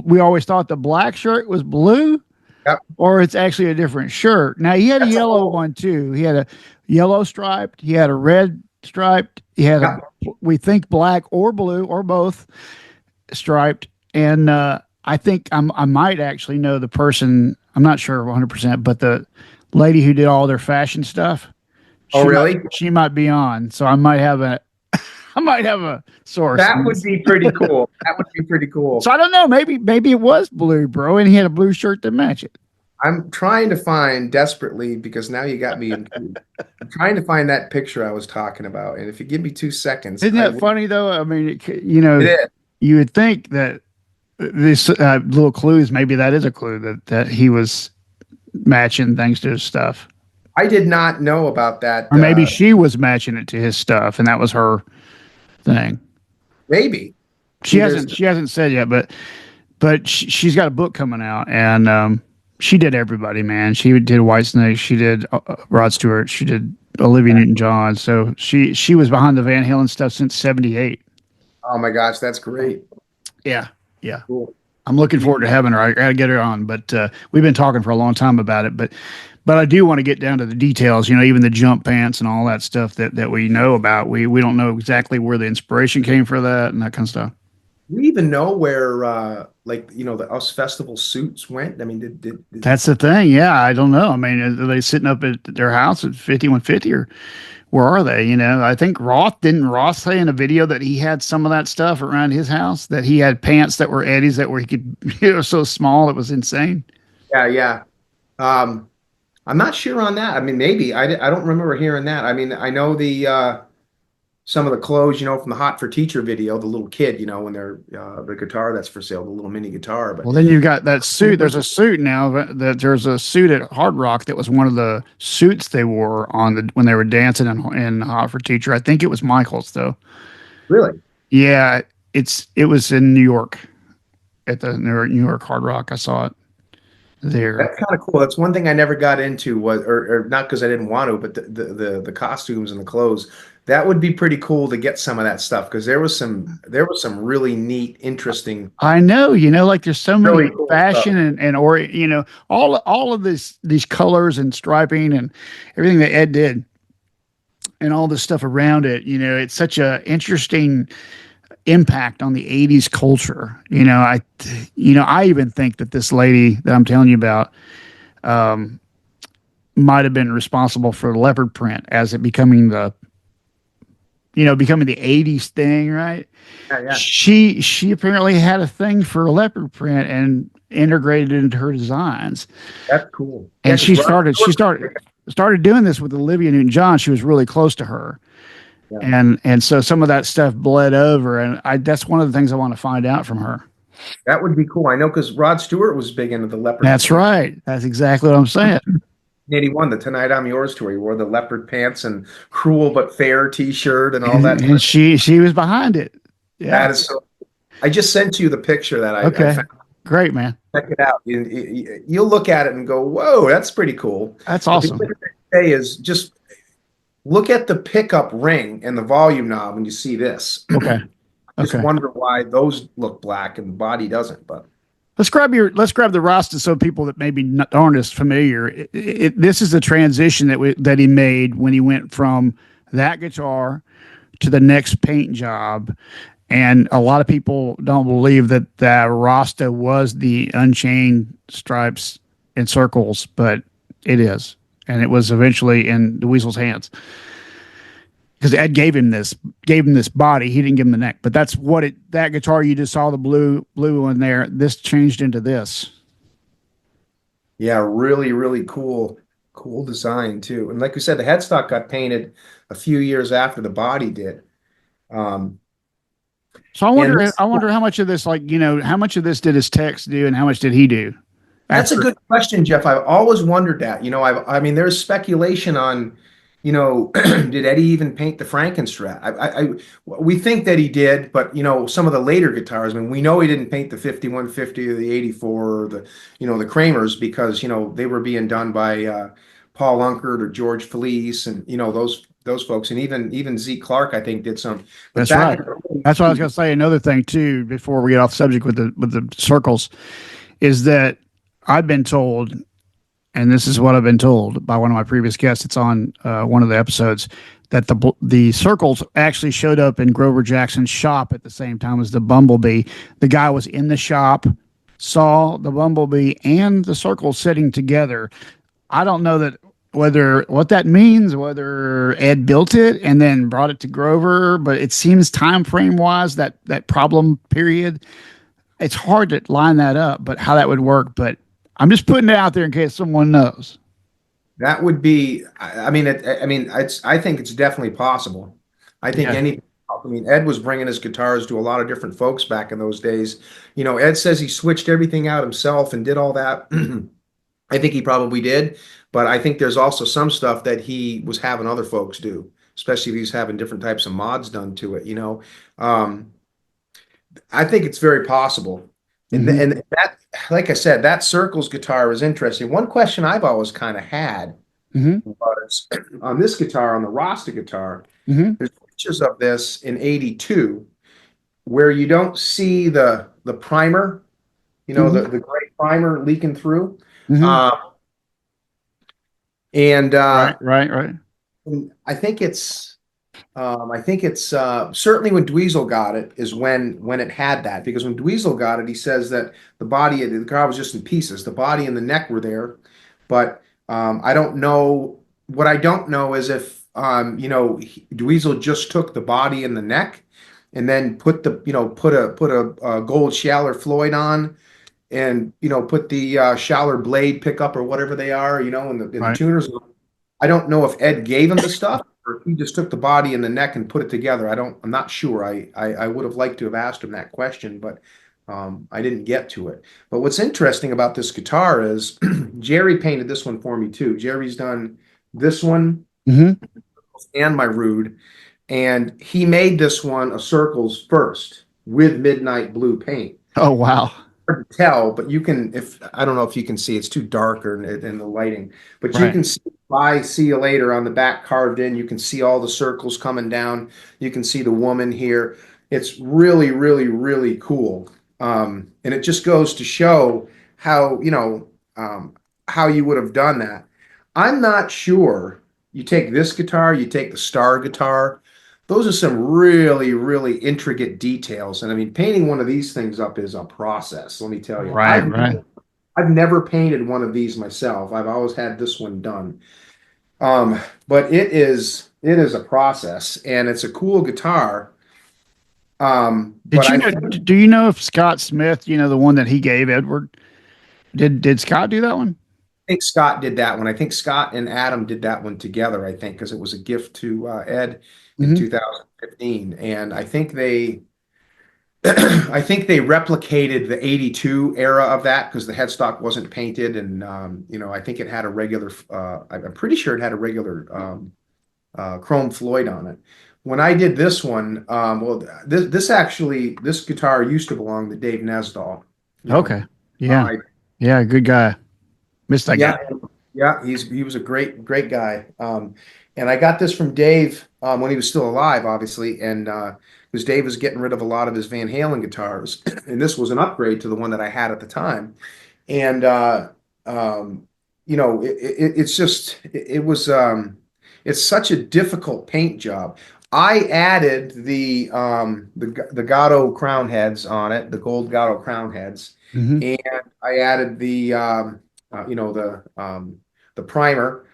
we always thought the black shirt was blue, Yep. or it's actually a different shirt. Now he had a That's a yellow whole, one too. He had a yellow striped, he had a red striped, he had a yep. we think black or blue or both striped. And I think I might actually know the person. I'm not sure 100%, but the lady who did all their fashion stuff, Oh, really? she might be on. So I might have a I might have a source. That would be pretty cool. That would be pretty cool. So I don't know. Maybe it was blue, bro, and he had a blue shirt to match it. I'm trying to find desperately because now you got me intrigued. I'm trying to find that picture I was talking about, and if you give me 2 seconds, Isn't I that will. funny though? I mean, It is. you would think that this little clues, maybe that is a clue that he was matching things to his stuff, I did not know about that. or maybe she was matching it to his stuff, and that was her thing. Maybe. She See, there's hasn't said yet, but she's got a book coming out, and she did everybody, man. She did Whitesnake, she did Rod Stewart, she did Olivia Newton-John. So she was behind the Van Halen stuff since '78. oh my gosh, that's great. Yeah, yeah. Cool. I'm looking forward to having her. I got to get her on, but we've been talking for a long time about it. But I do want to get down to the details. Even the jump pants and all that stuff that we know about. We don't know exactly where the inspiration came for that and that kind of stuff. Do we even know where the US Festival suits went? I mean, did That's the thing. Yeah, I don't know. I mean, are they sitting up at their house at 5150, or where are they? I think didn't Roth say in a video that he had some of that stuff around his house, that he had pants that were Eddie's that were he could so small it was insane. yeah, yeah. I'm not sure on that. I mean, maybe I don't remember hearing that. I mean, I know the some of the clothes, from the Hot for Teacher video, the little kid, when they're the guitar that's for sale, the little mini guitar. But Well, then you've got that suit. There's a suit now that there's a suit at Hard Rock that was one of the suits they wore on the when they were dancing in Hot for Teacher. I think it was Michael's though. really, Yeah, it was in New York at the New York Hard Rock. I saw it there. that's kind of cool. That's one thing I never got into was, or not because I didn't want to, but the costumes and the clothes. That would be pretty cool to get some of that stuff because there was some really neat, interesting, I know, like there's so really many cool stuff. fashion and or all of these colors and striping and everything that Ed did and all this stuff around it. It's such a interesting impact on the 80s culture. I even think that this lady that I'm telling you about might have been responsible for the leopard print as it becoming the 80s thing, right? Yeah, yeah, She apparently had a thing for leopard print and integrated it into her designs. that's cool. Yeah, And because Rod Stewart, started doing this with Olivia Newton-John. She was really close to her. yeah, And so some of that stuff bled over, and that's one of the things I want to find out from her. that would be cool. I know because Rod Stewart was big into the leopard. That's right. That's exactly what I'm saying. In 81, the Tonight I'm Yours tour. He wore the leopard pants and Cruel but Fair t-shirt and all that. And she was behind it. That Yeah. is so. I just sent you the picture that I Okay. found. Great, man. Check it out. You'll look at it and go, "Whoa, that's pretty cool." That's But the awesome. other thing to say is just look at the pickup ring and the volume knob when you see this. Okay. Just Okay. wonder why those look black and the body doesn't. But Let's grab the Rasta so people that maybe aren't as familiar. This is the transition that he made when he went from that guitar to the next paint job. And a lot of people don't believe that the Rasta was the Unchained Stripes and Circles, but it is. And it was eventually in Dweezil's hands because Ed gave him this body. He didn't give him the neck, but that's that guitar you just saw, the blue one there. This changed into this. yeah, really, really cool design too. And like we said, the headstock got painted a few years after the body did. Um, So and this, I wonder how much of this, how much of this did his text do, and how much did he do that's a after? good question, Jeff. I've always wondered that. I mean, there's speculation on, did Eddie even paint the Frankenstein? We think that he did, but some of the later guitars. I mean, we know he didn't paint the 5150 or the 84 or the Kramers because they were being done by Paul Unkert or George Felice and those folks, and even Zeke Clark, I think, did some. But That's back right. in the early That's what I was 80s, going to say. Another thing too, before we get off subject with the circles, is that I've been told, and this is what I've been told by one of my previous guests. It's on one of the episodes that the circles actually showed up in Grover Jackson's shop at the same time as the Bumblebee. The guy was in the shop, saw the Bumblebee and the circles sitting together. I don't know what that means, whether Ed built it and then brought it to Grover, but it seems time frame wise that problem period, it's hard to line that up, but how that would work. But I'm just putting it out there in case someone knows. that would be. I think it's definitely possible. I think Yeah, any. I mean, Ed was bringing his guitars to a lot of different folks back in those days. Ed says he switched everything out himself and did all that. I think he probably did, but I think there's also some stuff that he was having other folks do, especially if he's having different types of mods done to it. Um, I think it's very possible. hmm And that, like I said, that Circles guitar is interesting. One question I've always kind of had hmm was on this guitar, on the Rasta guitar, hmm there's pictures of this in 82 where you don't see the primer, hmm the gray primer leaking through. hmm Uh, and right, right, right, I think it's certainly when Dweezil got it is when it had that, because when Dweezil got it, he says that the body of the car was just in pieces. The body and the neck were there, but I don't know. What I don't know is if Dweezil just took the body and the neck and then put a gold Schaller Floyd on and put the Schaller blade pickup or whatever they are, and the right. tuners. I don't know if Ed gave him the stuff or if he just took the body and the neck and put it together. I'm not sure. I would have liked to have asked him that question, but I didn't get to it. But what's interesting about this guitar is Jerry painted this one for me too. Jerry's done this one Hmm. and my Rude, and he made this one a circles first with midnight blue paint. Oh, wow. Hard to tell, but you can, if I don't know if you can see, it's too darker in the lighting, but you Right. can see "Bye, see you later" on the back carved in. You can see all the circles coming down. You can see the woman here. It's really, really, really cool. And it just goes to show how, how you would have done that. I'm not sure. You take this guitar, you take the Star guitar. Those are some really, really intricate details. And I mean, painting one of these things up is a process, let me tell you. Right. Right. I've never painted one of these myself. I've always had this one done. But it is a process and it's a cool guitar. But Did you I know? think Do you know if Scott Smith, the one that he gave Edward, did Scott do that one? think Scott did that one. I think Scott and Adam did that one together, I think, because it was a gift to Ed in Hmm. 2015. And I think they I think they replicated the 82 era of that because the headstock wasn't painted. And I think it had a regular I'm pretty sure it had a regular chrome Floyd on it. When I did this one, well, this guitar used to belong to Dave Nesdahl. You know, Okay. Yeah. I Yeah. Good guy. Missed that guy. Yeah, yeah, he was a great guy. And I got this from Dave when he was still alive, obviously, and because Dave was getting rid of a lot of his Van Halen guitars, and this was an upgrade to the one that I had at the time. And um, it's just it's such a difficult paint job. I added the Gatto crown heads on it, the gold Gatto crown heads, Hmm. and I added the primer.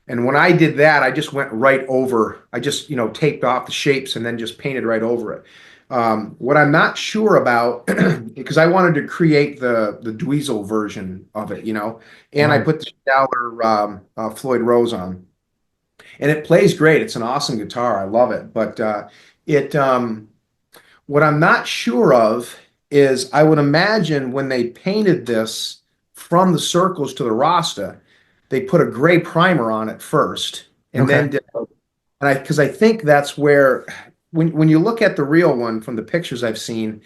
And when I did that, I just went right over. I just taped off the shapes and then just painted right over it. What I'm not sure about, because I wanted to create the Dweezil version of it, and I Right. put the Schaller Floyd Rose on, and it plays great. It's an awesome guitar. I love it. But it what I'm not sure of is I would imagine when they painted this from the circles to the Rasta, they put a gray primer on it first, and Okay. then did, and I think that's where when you look at the real one from the pictures I've seen,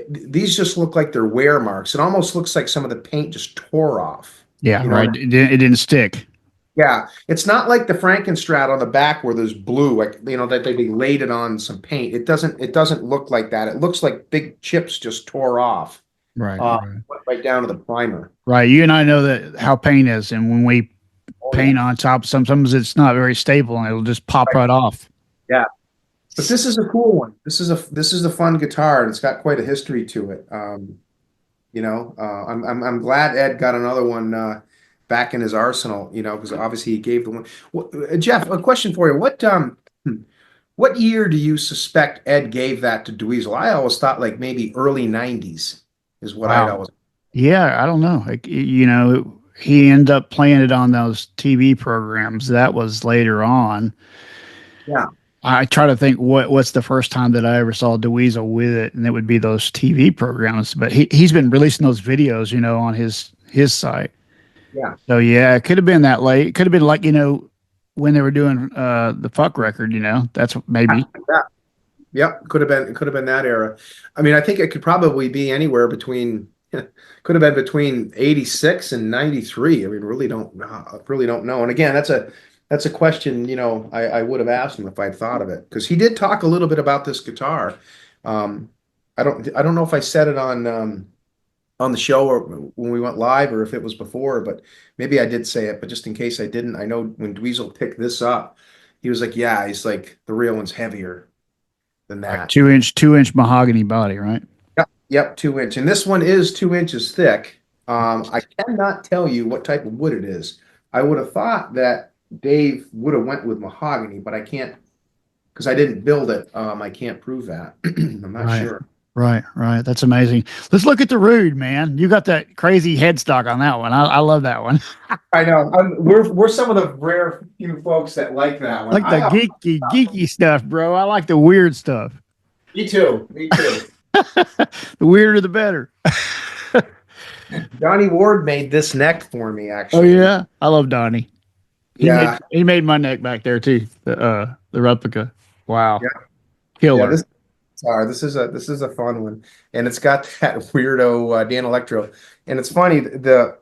these just look like they're wear marks. It almost looks like some of the paint just tore off. Yeah. You know Right. what I It didn't stick. Yeah, it's not like the Frankenstein on the back where there's blue, like that they laid it on some paint. It doesn't look like that. It looks like big chips just tore off, Right. uh, Right. went right down to the primer. Right. You and I know that how paint is, and when we Oh yeah, paint on top, sometimes it's not very stable, and it'll just pop right. right off. Yeah. But this is a cool one. This is a fun guitar, and it's got quite a history to it. I'm glad Ed got another one back in his arsenal. Because obviously he gave the one. Jeff, a question for you. What year do you suspect Ed gave that to Dweezil? I always thought like maybe early '90s is what I'd Wow. always. Yeah. I don't know. Like, he ended up playing it on those TV programs. That was later on. Yeah, I try to think what's the first time that I ever saw Dweezil with it, and it would be those TV programs. But he's been releasing those videos, on his site. yeah, So yeah, it could have been that late. It could have been like when they were doing the fuck record. That's maybe yeah. Yep. Could have been that era. I mean, I think it could probably be anywhere between. Could have been between '86 and '93. I mean, really don't know. And again, that's a question, I would have asked him if I'd thought of it because he did talk a little bit about this guitar. Um, I don't know if I said it on the show or when we went live or if it was before, but maybe I did say it. But just in case I didn't, I know when Dweezil picked this up, he was like, "Yeah," he's like, "The real one's heavier than like that." 2-inch mahogany body, right? Yep, yep, 2 inch. And this one is 2 inches thick. I cannot tell you what type of wood it is. I would have thought that Dave would have went with mahogany, but I can't because I didn't build it. I can't prove that. I'm not Right. sure. Right, right. That's amazing. Let's look at the Rude, man. You got that crazy headstock on that one. I love that one. I know. We're some of the rare few folks that like that one. Like the geeky stuff, bro. I like the weird stuff. Me too. Me too. The weirder the better. Johnny Ward made this neck for me, Oh actually. yeah, I love Donnie. Yeah. He made my neck back there too. The replica. Wow, Yeah. Yeah. killer. This is a fun one, and it's got that weirdo Dan Electro, and it's funny the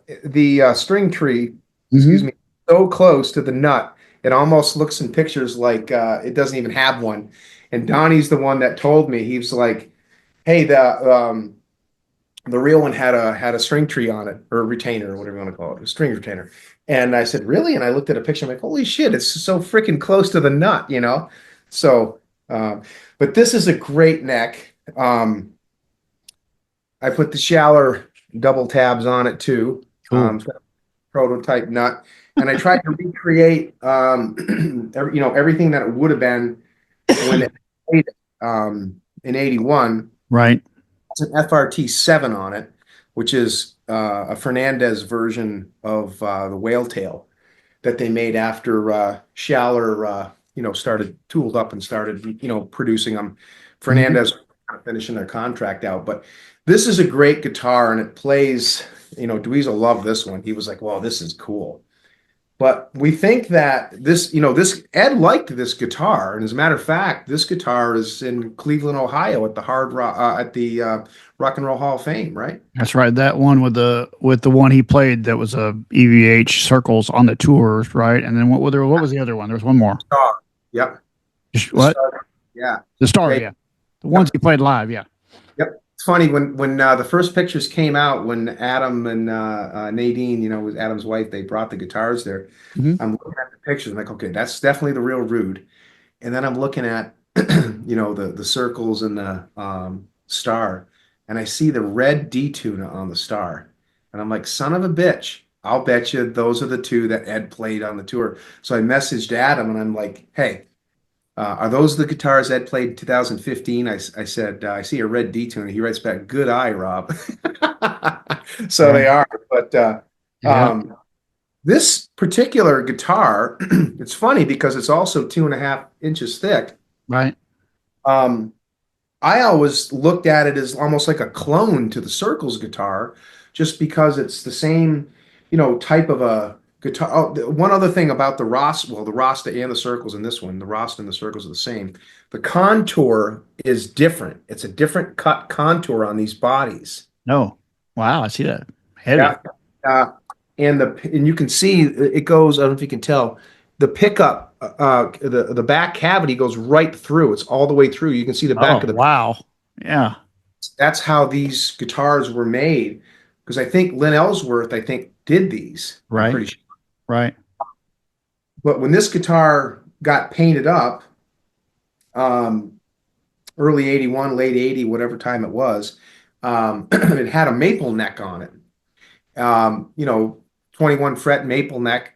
string tree, excuse Hmm. me, so close to the nut, it almost looks in pictures like it doesn't even have one. And Donnie's the one that told me. He was like, "Hey, the real one had a string tree on it, or a retainer, or whatever you want to call it, a string retainer." And I said, "Really?" And I looked at a picture. I'm like, "Holy shit! It's so freaking close to the nut, you know." So, but this is a great neck. I put the Schaller double tabs on it too. Cool. Prototype nut, and I tried to recreate, everything that it would have been when it made it, in '81. Right. It's an FRT7 on it, which is a Fernandez version of the whale tail that they made after Schaller, started tooled up and started, producing them. Hmm. Fernandez kind of finishing their contract out, but this is a great guitar and it plays. Dweezil loved this one. He was like, "Well, this is cool." But we think that this Ed liked this guitar, and as a matter of fact, this guitar is in Cleveland, Ohio, at the Hard Rock at the Rock and Roll Hall of Fame, right? That's right. That one with the one he played that was a EVH circles on the tours, right? And then what was the other one? There was one more. Star. Yep. The What? Star. Yeah. The Star, They, yeah. The ones yep. he played live, yeah. Yep. It's funny when the first pictures came out, when Adam and Nadine, was Adam's wife, they brought the guitars there. Hmm. I'm looking at the pictures, I'm like, okay, that's definitely the real Rude. And then I'm looking at, the circles and the star, and I see the red D tuna on the star, and I'm like, son of a bitch! I'll bet you those are the two that Ed played on the tour. So I messaged Adam, and I'm like, hey. Are those the guitars Ed played in 2015? I said, I see a red D tune. He writes back, good eye, Rob. So Right. they are. But Yeah. this particular guitar, it's funny because it's also 2.5 inches thick. Right. Um, I always looked at it as almost like a clone to the Circles guitar, just because it's the same, type of a guitar. Oh, one other thing about the Rasta, well, the Rasta and the Circles in this one, the Rasta and the Circles are the same. The contour is different. It's a different cut contour on these bodies. No. Wow, I see that. Yeah. Heavy. Uh, and you can see it goes, I don't know if you can tell, the pickup, the back cavity goes right through. It's all the way through. You can see the back Oh, of the. wow. Yeah. That's how these guitars were made. Because I think Lynn Ellsworth, I think, did these. I'm Right. pretty sure. Right. But when this guitar got painted up, um, early '81, late '80, whatever time it was, it had a maple neck on it. Um, you know, 21 fret maple neck.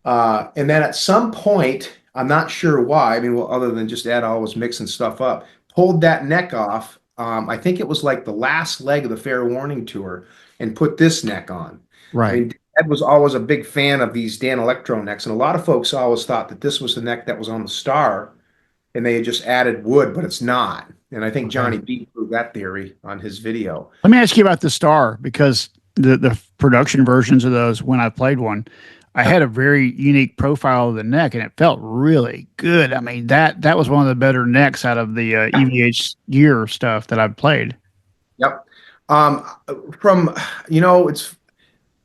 And then at some point, I'm not sure why. I mean, well, other than just Ed always mixing stuff up, pulled that neck off. I think it was like the last leg of the Fair Warning tour, and put this neck on. I Right. mean, Ed was always a big fan of these Dan Electro necks, and a lot of folks always thought that this was the neck that was on the Star, and they had just added wood, but it's not. And I think Okay. Johnny B proved that theory on his video. Let me ask you about the Star because the production versions of those, when I played one, I had a very unique profile of the neck, and it felt really good. I mean that was one of the better necks out of the EVH gear stuff that I've played. Yep. Um, from, it's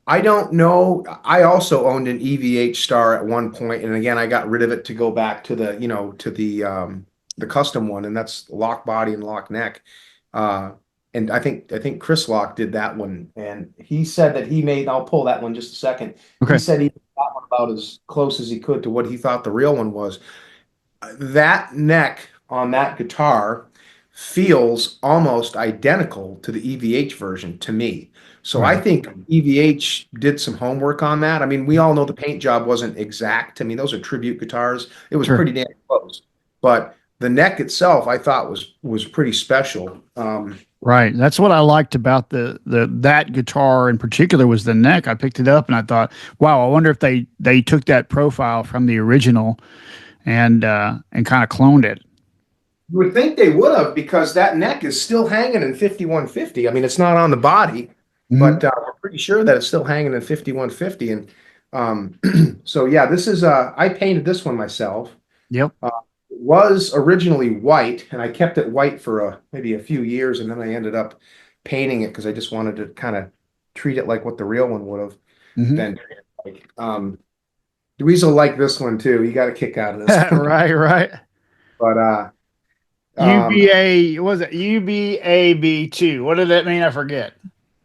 I don't know. I also owned an EVH Star at one point, and again, I got rid of it to go back to the custom one, and that's lock body and lock neck. Uh, and I think Chris Lock did that one, and he said that he made. I'll pull that one just a second. He Okay. said he made that one about as close as he could to what he thought the real one was. That neck on that guitar feels almost identical to the EVH version to me. So I Right. think EVH did some homework on that. I mean, we all know the paint job wasn't exact. I mean, those are tribute guitars. It was Sure. pretty damn close. But the neck itself I thought was pretty special. Right. That's what I liked about the that guitar in particular was the neck. I picked it up and I thought, wow, I wonder if they took that profile from the original and kind of cloned it. You would think they would have because that neck is still hanging in 5150. I mean, it's not on the body, Hmm. but we're pretty sure that it's still hanging in 5150. And um, so, yeah, this is I painted this one myself. Yep. It was originally white, and I kept it white for maybe a few years, and then I ended up painting it because I just wanted to kind of treat it like what the real one would have Hmm. been. Like, Dweezil liked this one too. He got a kick out of this one. Right, right. But um, UBA, what was it? UBAB2. What did that mean? I forget.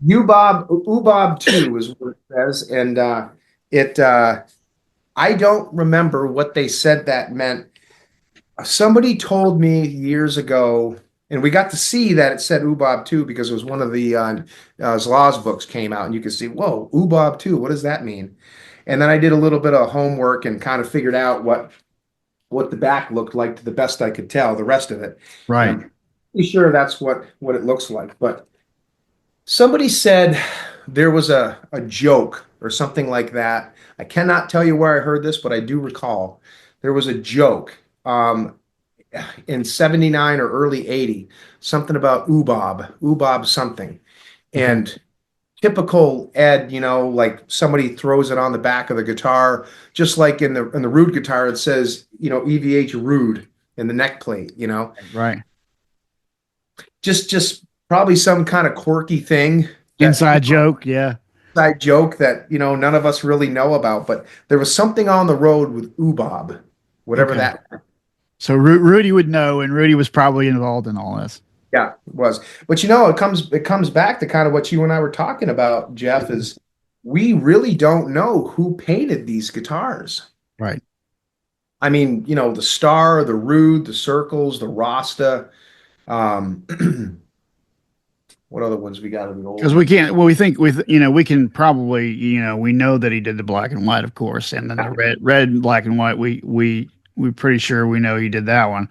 UBOB 2 is what it says, and it I don't remember what they said that meant. Somebody told me years ago, and we got to see that it said UBOB 2 because it was one of the Zlaz books came out, and you could see, whoa, UBOB 2, what does that mean? And then I did a little bit of homework and kind of figured out what the back looked like to the best I could tell, the rest of it. And Right. I'm pretty sure that's what it looks like. But somebody said there was a joke or something like that. I cannot tell you where I heard this, but I do recall there was a joke in 79 or early 80, something about UBOB something. Okay. And typical Ed, like somebody throws it on the back of the guitar, just like in the Rude guitar, it says, EVH Rude in the neck plate, Right. just probably some kind of quirky thing that Inside joke. Yeah. side joke that none of us really know about, but there was something on the road with UBOB, whatever Okay. that. So Rudy would know, and Rudy was probably involved in all this. Yeah, it was. But it comes back to kind of what you and I were talking about, Jeff, is we really don't know who painted these guitars. Right. I mean, the star, the Rude, the circles, the Rasta. Um, what other ones we got in the Because old? we can't. Well, we think with we can probably we know that he did the black and white, of course, and then the red, black and white. We pretty sure we know he did that one.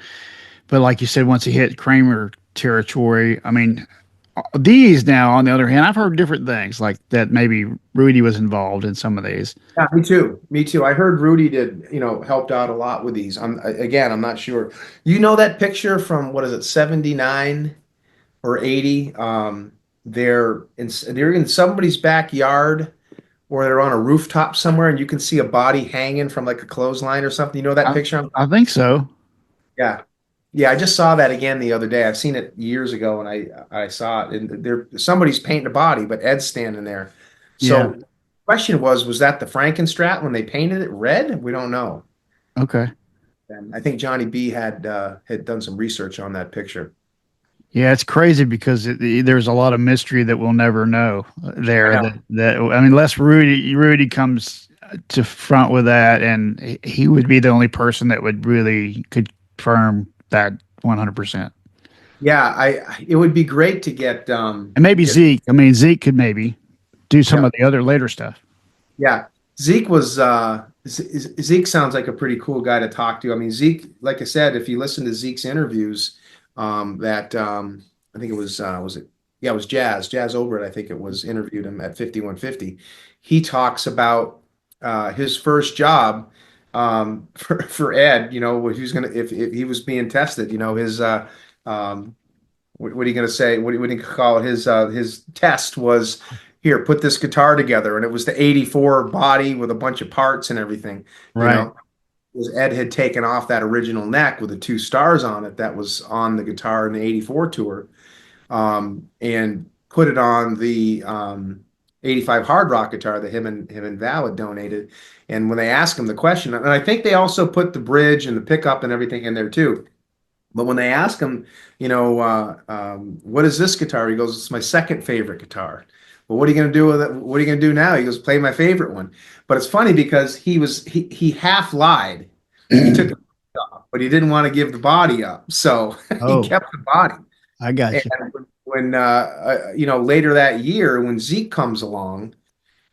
But like you said, once he hit Kramer territory, I mean, these now on the other hand, I've heard different things like that. Maybe Rudy was involved in some of these. Yeah, me too. Me too. I heard Rudy did, helped out a lot with these. I'm not sure. You know that picture from what is it, 79 or 80? They're in somebody's backyard or they're on a rooftop somewhere and you can see a body hanging from like a clothesline or something. You know that I, picture? I think so. Yeah. Yeah, I just saw that again the other day. I've seen it years ago and I saw it and there somebody's painting a body, but Ed's standing there. Yeah. So the question was that the Frankenstrat when they painted it red? We don't know. Okay. And I think Johnny B had done some research on that picture. Yeah, it's crazy because there's a lot of mystery that we'll never know I there. know. That I mean, unless Rudy comes to front with that, and he would be the only person that would really confirm that 100%. Yeah, it would be great to And maybe get Zeke. I mean, Zeke could maybe do some yeah. of the other later stuff. Yeah. Zeke sounds like a pretty cool guy to talk to. I mean, Zeke, like I said, if you listen to Zeke's interviews, that I think was it? Yeah, it was Jazz Obert, I think it was interviewed him at 5150. He talks about his first job for Ed, he was gonna if he was being tested, his um what are you going to say? What do you call it? His test was here, put this guitar together, and it was the '84 body with a bunch of parts and everything. You Right. know, was Ed had taken off that original neck with the two stars on it that was on the guitar in the '84 tour, and put it on the '85 hard rock guitar that him and Val had donated. And when they asked him the question, and I think they also put the bridge and the pickup and everything in there too. But when they ask him, what is this guitar? He goes, it's my second favorite guitar. Well, what are you going to do with it? What are you going to do now? He goes, play my favorite one. But it's funny because he half lied. He took it off, but he didn't want to give the body up. So he Oh, kept the body. I got And you. when later that year, when Zeke comes along,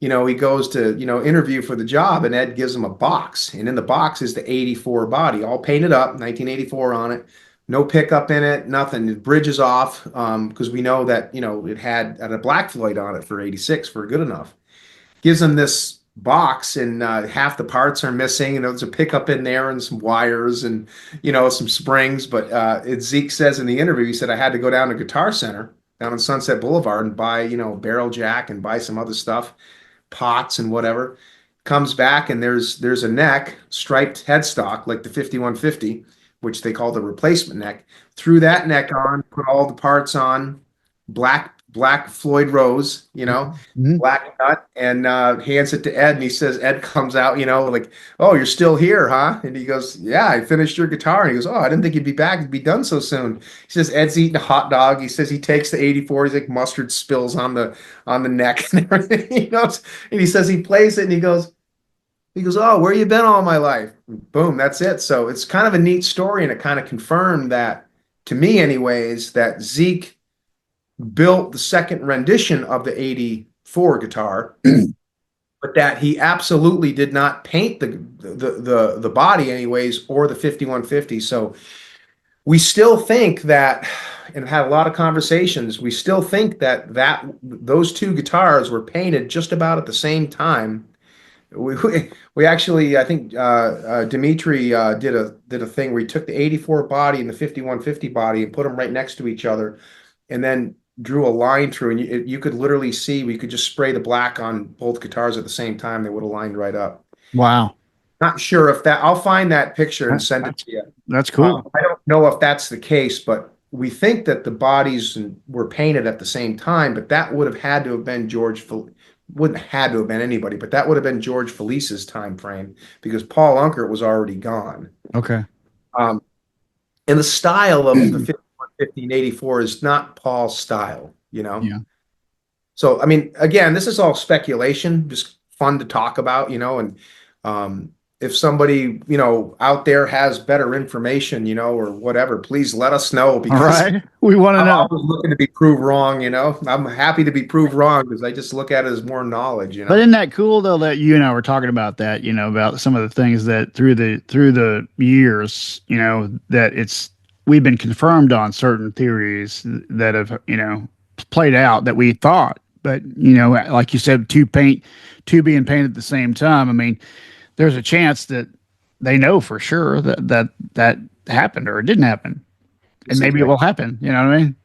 he goes to, interview for the job, and Ed gives him a box. And in the box is the 84 body, all painted up, 1984 on it. No pickup in it, nothing. The bridge is off, because we know that, it had a Black Floyd on it for 86 for good enough. Gives him this box, and half the parts are missing, and there's a pickup in there and some wires and some springs. But Zeke says in the interview, he said, I had to go down to Guitar Center down on Sunset Boulevard and buy barrel jack and buy some other stuff, pots and whatever. Comes back, and there's a neck, striped headstock like the 5150, which they call the replacement neck. Threw that neck on, put all the parts on, black Floyd Rose, Mhm. black nut, and hands it to Ed. And he says, Ed comes out, like, oh, you're still here, huh? And he goes, yeah, I finished your guitar. And he goes, oh, I didn't think you'd be back. It'd be done so soon. He says, Ed's eating a hot dog. He says he takes the 84. He's like, mustard spills on the neck and everything, And he says he plays it, and he goes, oh, where you been all my life? Boom, that's it. So it's kind of a neat story, and it kind of confirmed that, to me anyways, that Zeke built the second rendition of the 84 guitar, but that he absolutely did not paint the body anyways, or the 5150. So we still think that, and had a lot of conversations, we still think that those two guitars were painted just about at the same time. We actually, I think Dimitri did a thing where he took the 84 body and the 5150 body and put them right next to each other, and then drew a line through, and you could literally see, we could just spray the black on both guitars at the same time. They would have lined right up. Wow. Not sure if that, I'll find that picture and That- send it that's to you. that's cool. I don't know if that's the case, but we think that the bodies were painted at the same time, but that would have had to have been wouldn't have had to have been anybody, but that would have been George Felice's time frame, because Paul Unkert was already gone. Okay. Um, and the style of the 5150 and 84 is not Paul's style. Yeah. So, I mean, again, this is all speculation, just fun to talk about, and if somebody, out there has better information, or whatever, please let us know, All because right. We want to I'm know. always looking to be proved wrong. I'm happy to be proved wrong, because I just look at it as more knowledge. But isn't that cool though that you and I were talking about that, about some of the things that through the years, that we've been confirmed on certain theories that have, played out that we thought. But, like you said, two being painted at the same time. I mean, there's a chance that they know for sure that happened or it didn't happen. And maybe it will happen. You know what I mean?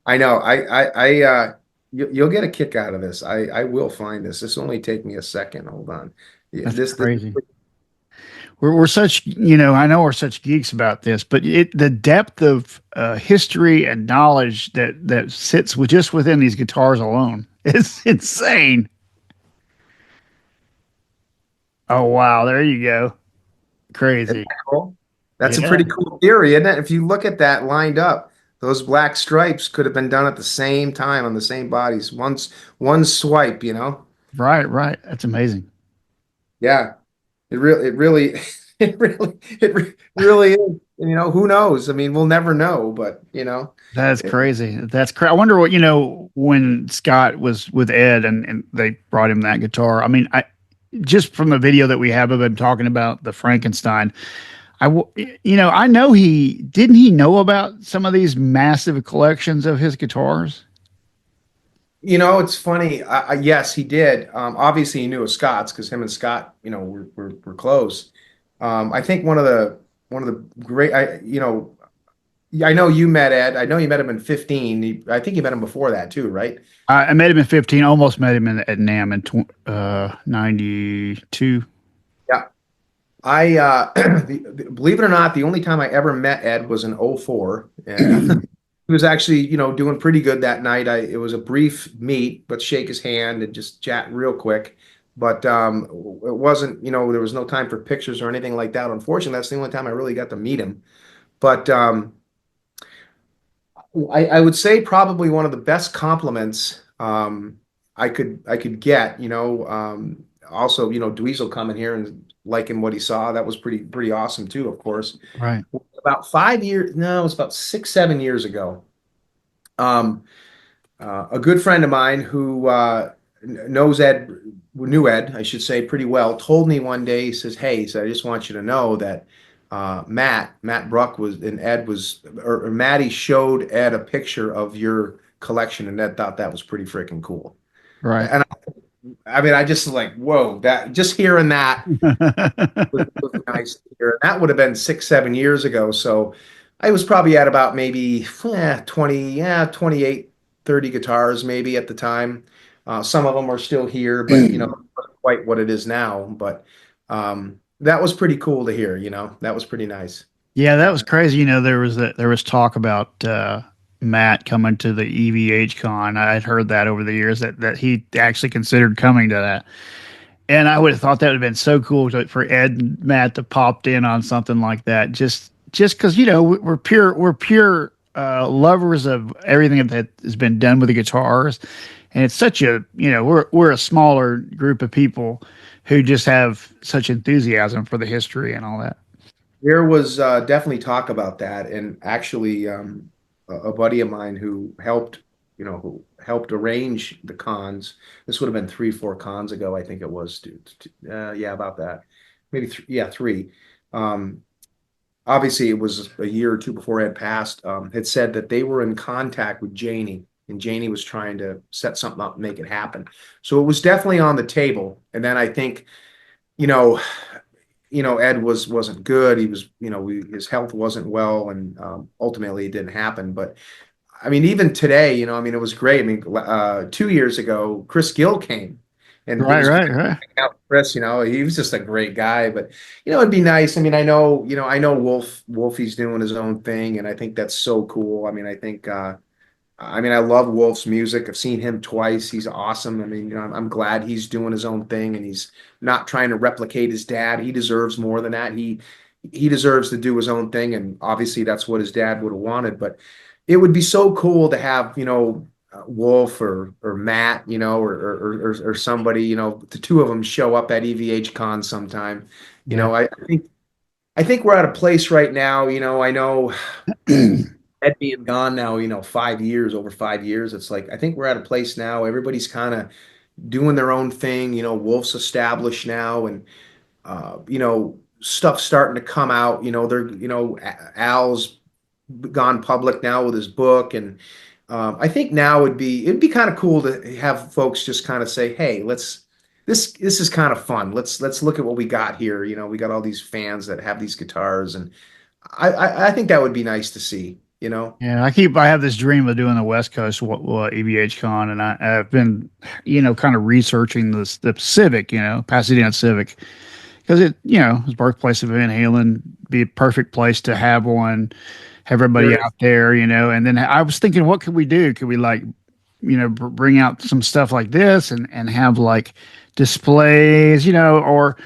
I know. You'll get a kick out of this. I will find this. This will only take me a second. Hold on. Yeah, That's This crazy. We're such, I know we're such geeks about this, but the depth of history and knowledge that sits just within these guitars alone is insane. Oh wow, there you go. Isn't Crazy. that cool? That's a Yeah. pretty cool theory, isn't it? If you look at that lined up, those black stripes could have been done at the same time on the same bodies. One swipe. Right, right. That's amazing. Yeah. It really, it really is. And, who knows? I mean, we'll never know, but That's it- crazy. That's crazy. I wonder what, when Scott was with Ed and they brought him that guitar. I mean, just from the video that we have of him talking about the Frankenstein, I know he know about some of these massive collections of his guitars. it's funny. Yes, he did. Obviously, he knew of Scott's, because him and Scott, were close. I think one of the great, I know you met Ed. I know you met him in 15. I think you met him before that too, right? I met him in 15, almost met him at NAM in 92. Yeah. I believe it or not, the only time I ever met Ed was in '04, and he was actually, doing pretty good that night. It was a brief meet, but shake his hand and just chat real quick. But it wasn't, there was no time for pictures or anything like that. Unfortunately, that's the only time I really got to meet him. But I would say probably one of the best compliments I could get. Also, Dweezil coming here and liking what he saw. That was pretty awesome too, of course. Right. About 5 years, no, it was about 6, 7 years ago. Um, a good friend of mine who knows Ed, knew Ed, I should say, pretty well, told me one day, he says, hey, he said, I just want you to know that Matt Bruck was, and Ed was, or Matty showed Ed a picture of your collection, and Ed thought that was pretty freaking cool. Right. And I mean, I just like, whoa, that just hearing that was nice to hear. That would have been 6, 7 years ago. So I was probably at about maybe 20, 28, 30 guitars maybe at the time. Some of them are still here, but not quite what it is now. But that was pretty cool to hear, that was pretty nice. Yeah, that was crazy. There was talk about Matt coming to the EVH con. I had heard that over the years that he actually considered coming to that. And I would have thought that would have been so cool for Ed and Matt to popped in on something like that. Just because we're pure lovers of everything that has been done with the guitars, and it's such a we're a smaller group of people who just have such enthusiasm for the history and all that. There was definitely talk about that, and actually, a buddy of mine who helped arrange the cons. This would have been 3, 4 cons ago, I think it was. Yeah, about that, maybe yeah, three. Um, Obviously, it was a year or two before Ed passed. Had said that they were in contact with Janie, and Janie was trying to set something up and make it happen. So it was definitely on the table. And then I think, you know, Ed wasn't good. He was, his health wasn't well, and ultimately it didn't happen. But I mean, even today, I mean, it was great. I mean, 2 years ago, Chris Gill came, and it Right, was right, right. out with Chris. He was just a great guy. But it'd be nice. I mean, I know Wolfie's doing his own thing, and I think that's so cool. I mean, I love Wolf's music. I've seen him twice. He's awesome. I mean, I'm glad he's doing his own thing, and he's not trying to replicate his dad. He deserves more than that. He deserves to do his own thing, and obviously that's what his dad would have wanted. But it would be so cool to have, Wolf or Matt, or somebody, the two of them show up at EVH Con sometime. Yeah. I think we're at a place right now. I know Ed being gone now, 5 years, over 5 years, it's like I think we're at a place now. Everybody's kind of doing their own thing. Wolf's established now, and stuff starting to come out. Al's gone public now with his book, and I think now it'd be kind of cool to have folks just kind of say, hey, this is kind of fun. Let's look at what we got here. We got all these fans that have these guitars, and I think that would be nice to see. Yeah, I have this dream of doing the West Coast EVH Con, and I've been, kind of researching the Civic, Pasadena Civic, because it's birthplace of Van Halen, be a perfect place to have one, have everybody out there, and then I was thinking, what could we do? Could we bring out some stuff like this and have like displays, or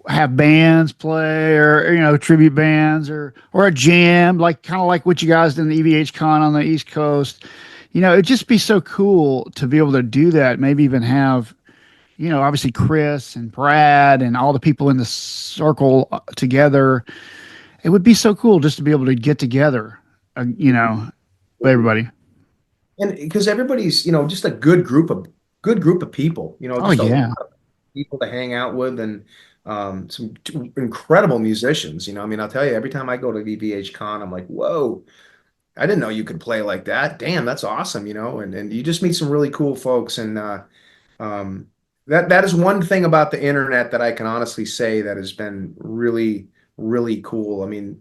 have bands play, or tribute bands, or a jam, like kind of like what you guys did in the EVH Con on the East Coast. It'd just be so cool to be able to do that. Maybe even have obviously Chris and Brad and all the people in the circle together. It would be so cool just to be able to get together, with everybody. And because everybody's just a good group of people, Oh just a lot yeah. of people to hang out with, and some incredible musicians. I mean, I'll tell you, every time I go to VVH Con, I'm like, whoa, I didn't know you could play like that. Damn, that's awesome. And you just meet some really cool folks. And um, that is one thing about the internet that I can honestly say that has been really, really cool. I mean,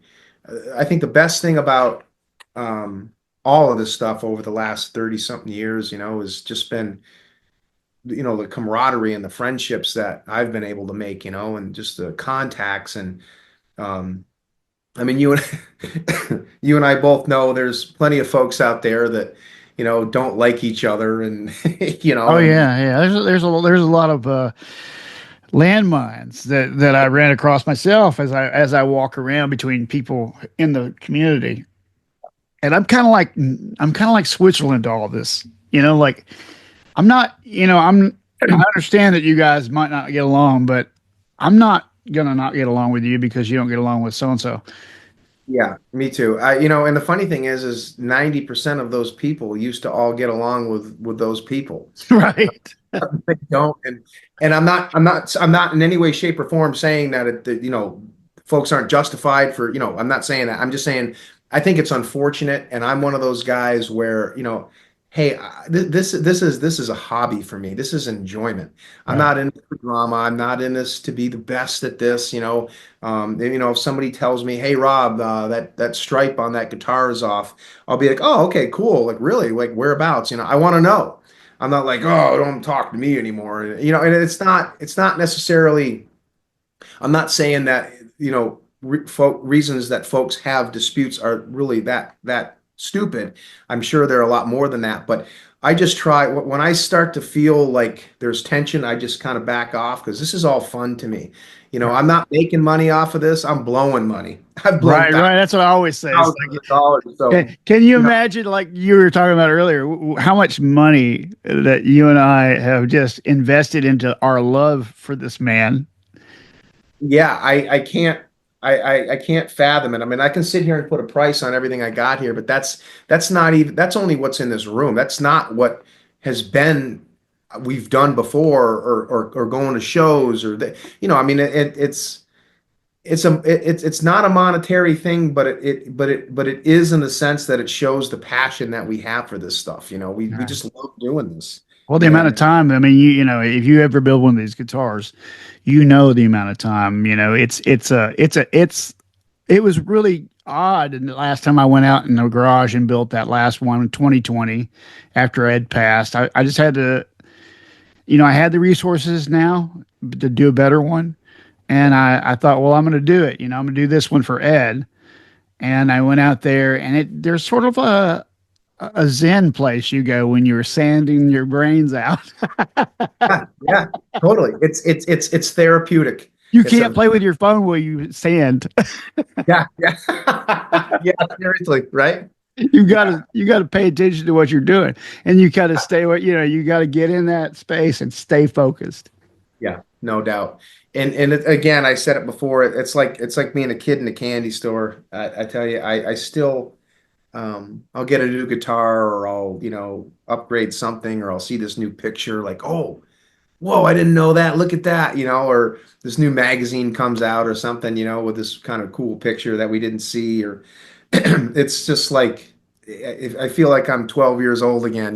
I think the best thing about all of this stuff over the last 30 something years, has just been, the camaraderie and the friendships that I've been able to make, and just the contacts. And um, I mean, you and I both know there's plenty of folks out there that, don't like each other, and Oh and yeah, yeah. There's a lot of landmines that I ran across myself as I walk around between people in the community. And I'm kind of like Switzerland to all this. Like I'm not, I understand that you guys might not get along, but I'm not gonna not get along with you because you don't get along with so and so. Yeah, me too. And the funny thing is 90% of those people used to all get along with those people. Right. They don't, and I'm not in any way, shape, or form saying that folks aren't justified for, I'm not saying that. I'm just saying I think it's unfortunate, and I'm one of those guys where, hey, this is a hobby for me. This is enjoyment. I'm Right. not in this for drama. I'm not in this to be the best at this. If somebody tells me, "Hey, Rob, that stripe on that guitar is off," I'll be like, "Oh, okay, cool. Like, really? Like, whereabouts?" I want to know. I'm not like, "Oh, don't talk to me anymore." And it's not necessarily. I'm not saying that, reasons that folks have disputes are really that stupid. I'm sure there are a lot more than that, but I just try when I start to feel like there's tension, I just kind of back off because this is all fun to me. I'm not making money off of this. I'm blowing money. I've blown Right, right. That's what I always say. It's thousands like, of dollars. So, can you you know, imagine, like you were talking about earlier, how much money that you and I have just invested into our love for this man? yeah, I can't fathom it. I mean, I can sit here and put a price on everything I got here, but that's not even that's only what's in this room. That's not what has been we've done before or going to shows or I mean it's not a monetary thing, but it is in the sense that it shows the passion that we have for this stuff. We Right. just love doing this. Well, the amount of And time, I mean, if you ever build one of these guitars, the amount of time, it was really odd. And the last time I went out in the garage and built that last one in 2020 after Ed passed, I just had to, I had the resources now to do a better one. And I thought, well, I'm going to do it. I'm going to do this one for Ed. And I went out there, and there's sort of a zen place you go when you're sanding your brains out. yeah, yeah, totally. It's therapeutic. You It's can't a play with your phone while you sand. Yeah, yeah. Yeah, seriously, right? You got to pay attention to what you're doing, and you got to stay. You got to get in that space and stay focused. Yeah, no doubt. And again, I said it before, it's like being a kid in a candy store. I tell you, I still I'll get a new guitar or I'll, upgrade something or I'll see this new picture like, oh, whoa, I didn't know that. Look at that, or this new magazine comes out or something, with this kind of cool picture that we didn't see or it's just like I feel like I'm 12 years old again,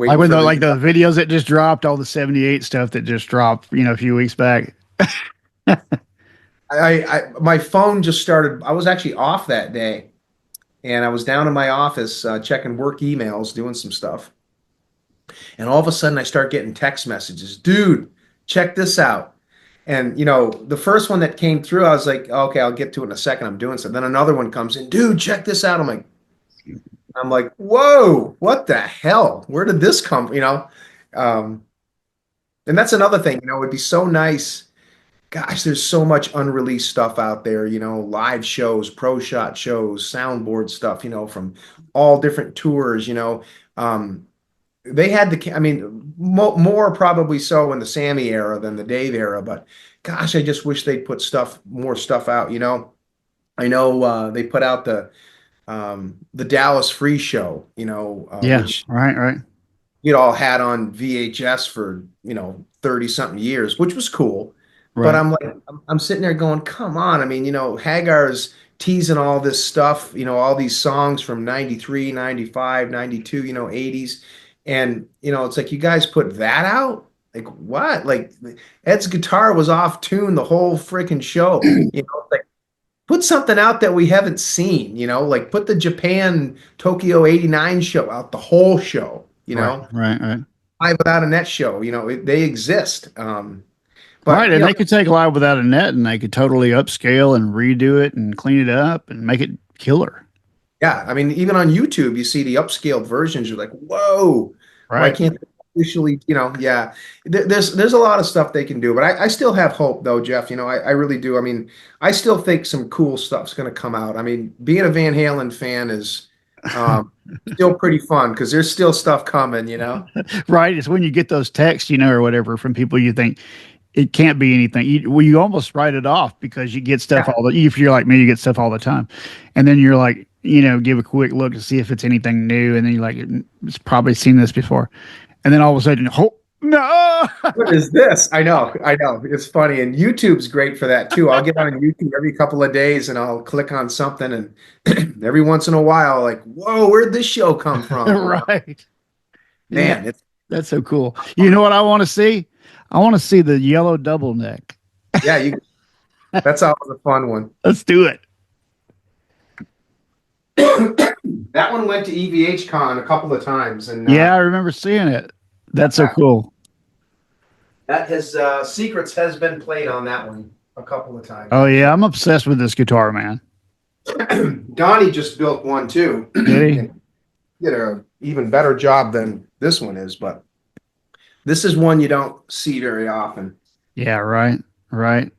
Like waiting when for the the like the videos that just dropped, all the '78 stuff that just dropped, a few weeks back. my phone just started. I was actually off that day and I was down in my office checking work emails, doing some stuff. And all of a sudden I start getting text messages. Dude, check this out. And the first one that came through, I was like, okay, I'll get to it in a second. I'm doing something. Then another one comes in, dude, check this out. I'm like, whoa, what the hell? Where did this come? Um, and that's another thing, it'd be so nice. Gosh, there's so much unreleased stuff out there, live shows, pro shot shows, soundboard stuff, from all different tours, they had I mean, more probably so in the Sammy era than the Dave era, but gosh, I just wish they'd put more stuff out, I know they put out the Dallas Free Show, Yeah, which right, right, it all had on VHS for 30 something years, which was cool. But right. I'm sitting there going, come on. I mean, Hagar's teasing all this stuff, all these songs from 93, 95, 92, 80s. And, it's like, you guys put that out? Like, what? Like, Ed's guitar was off tune the whole freaking show. Like, put something out that we haven't seen, like put the Japan Tokyo '89 show out, the whole show, Right, right, right. Live Without a Net show, they exist. Right, But and they could take Live Without a Net and they could totally upscale and redo it and clean it up and make it killer. yeah, I mean, even on YouTube, you see the upscaled versions. You're like, whoa, why Right. can't they officially, yeah. There's a lot of stuff they can do, but I still have hope though, Jeff. I really do. I mean, I still think some cool stuff's going to come out. I mean, being a Van Halen fan is um, still pretty fun because there's still stuff coming. Right. It's when you get those texts, or whatever from people you think, it can't be anything. You almost write it off because you get stuff Yeah. all the. If you're like me, you get stuff all the time, and then you're like, give a quick look to see if it's anything new, and then you're like, it's probably seen this before, and then all of a sudden, oh no, What is this? I know. It's funny. And YouTube's great for that too. I'll get on YouTube every couple of days and I'll click on something and every once in a while, like, whoa, where'd this show come from? right? Yeah, Man, it's that's so cool. You know what I want to see? I want to see the yellow double neck. yeah, that's always a fun one. Let's do it. That one went to EVH Con a couple of times, and Yeah, I remember seeing it. That's so cool. that has Secrets has been played on that one a couple of times. Oh yeah, I'm obsessed with this guitar, man. Donnie just built one too. Did he? Did a even better job than this one is, but this is one you don't see very often. Yeah, right, right.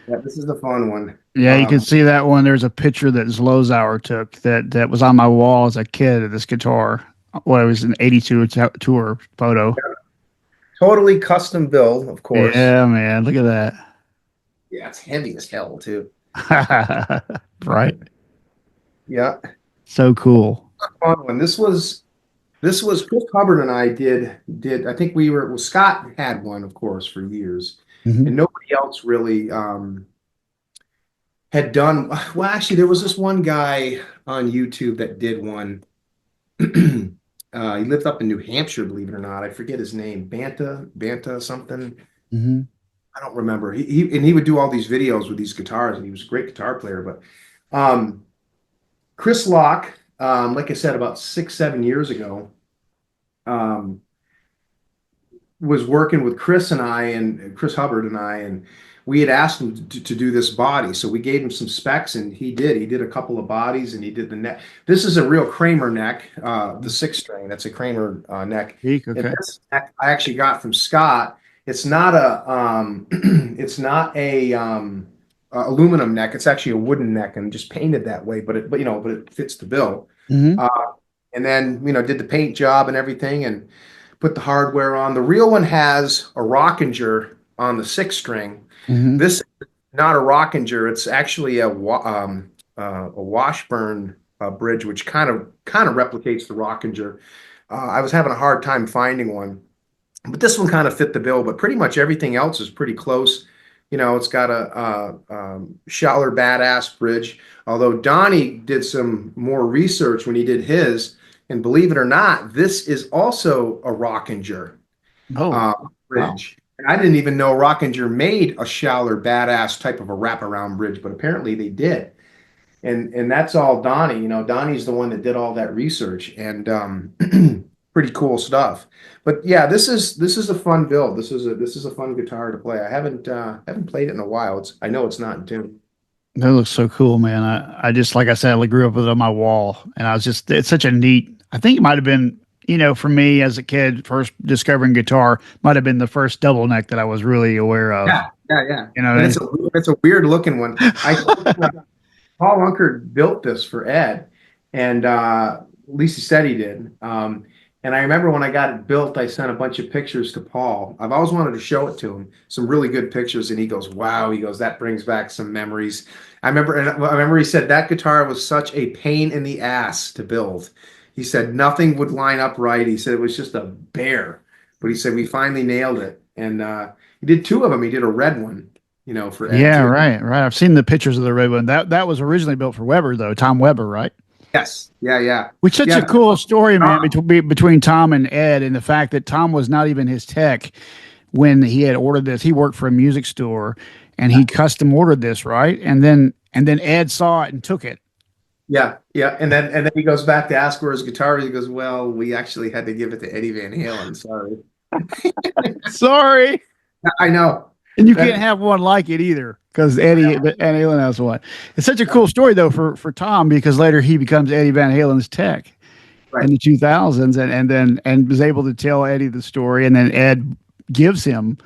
Yeah, this is the fun one. Yeah, you can see that one. There's a picture that Zlozauer took that was on my wall as a kid of this guitar. Well, it was an '82 tour photo. Totally custom build, of course. Yeah, man, look at that. Yeah, it's heavy as hell too. Right. Yeah, So cool. fun one. This was Chris Hubbard and I did. I think Scott had one, of course, for years, Mhm. and nobody else really had done. Well, actually, there was this one guy on YouTube that did one. He lived up in New Hampshire, believe it or not. I forget his name. Banta something. Mhm. I don't remember. He would do all these videos with these guitars, and he was a great guitar player. But Chris Locke, like I said, about 6, 7 years ago, was working with Chris and I and Chris Hubbard and I, and we had asked him to do this body. So we gave him some specs, and he did. He did a couple of bodies, and he did the neck. This is a real Kramer neck, the 6 string. That's a Kramer neck. Peak, And okay. this neck I actually got from Scott. It's not a it's not a aluminum neck. It's actually a wooden neck and just painted that way. But it fits the bill. Mhm. And then did the paint job and everything, and put the hardware on. The real one has a Rockinger on the 6 string. Mhm. This is not a Rockinger. It's actually a Washburn bridge, which kind of replicates the Rockinger. I was having a hard time finding one, but this one kind of fit the bill. But pretty much everything else is pretty close. It's got a Schaller Badass bridge. Although Donnie did some more research when he did his, and believe it or not, this is also a Rockinger Oh, bridge. And I didn't even know Rockinger made a Schaller Badass type of a wraparound bridge, but apparently they did. And that's all Donnie. Donnie's the one that did all that research, and pretty cool stuff. But yeah, this is a fun build. This is a fun guitar to play. I haven't played it in a while. I know it's not in tune. that looks so cool, man. I just, like I said, I grew up with it on my wall, and it's such a neat. I think it might have been, for me as a kid, first discovering guitar might have been the first double neck that I was really aware of. Yeah. And And it's a weird looking one. Paul Unkert built this for Ed, and at least he said he did. And I remember when I got it built, I sent a bunch of pictures to Paul. I've always wanted to show it to him, some really good pictures, and he goes, "Wow!" He goes, "That brings back some memories." I remember he said that guitar was such a pain in the ass to build. He said nothing would line up right. He said it was just a bear, but he said we finally nailed it. And he did 2 of them. He did a red one, for Ed Yeah, too. right. I've seen the pictures of the red one. That was originally built for Weber, though. Tom Weber, right? Yes, yeah. Which such a cool story, man, between Tom and Ed, and the fact that Tom was not even his tech when he had ordered this. He worked for a music store, and he custom ordered this, right? And then Ed saw it and took it. Yeah. And then he goes back to ask where his guitar is. He goes, "Well, we actually had to give it to Eddie Van Halen. Sorry." Sorry. I know. And you can't have one like it either, because Eddie Van Halen has one. It's such a cool story, though, for Tom, because later he becomes Eddie Van Halen's tech in the 2000s, and was able to tell Eddie the story, and then Ed gives him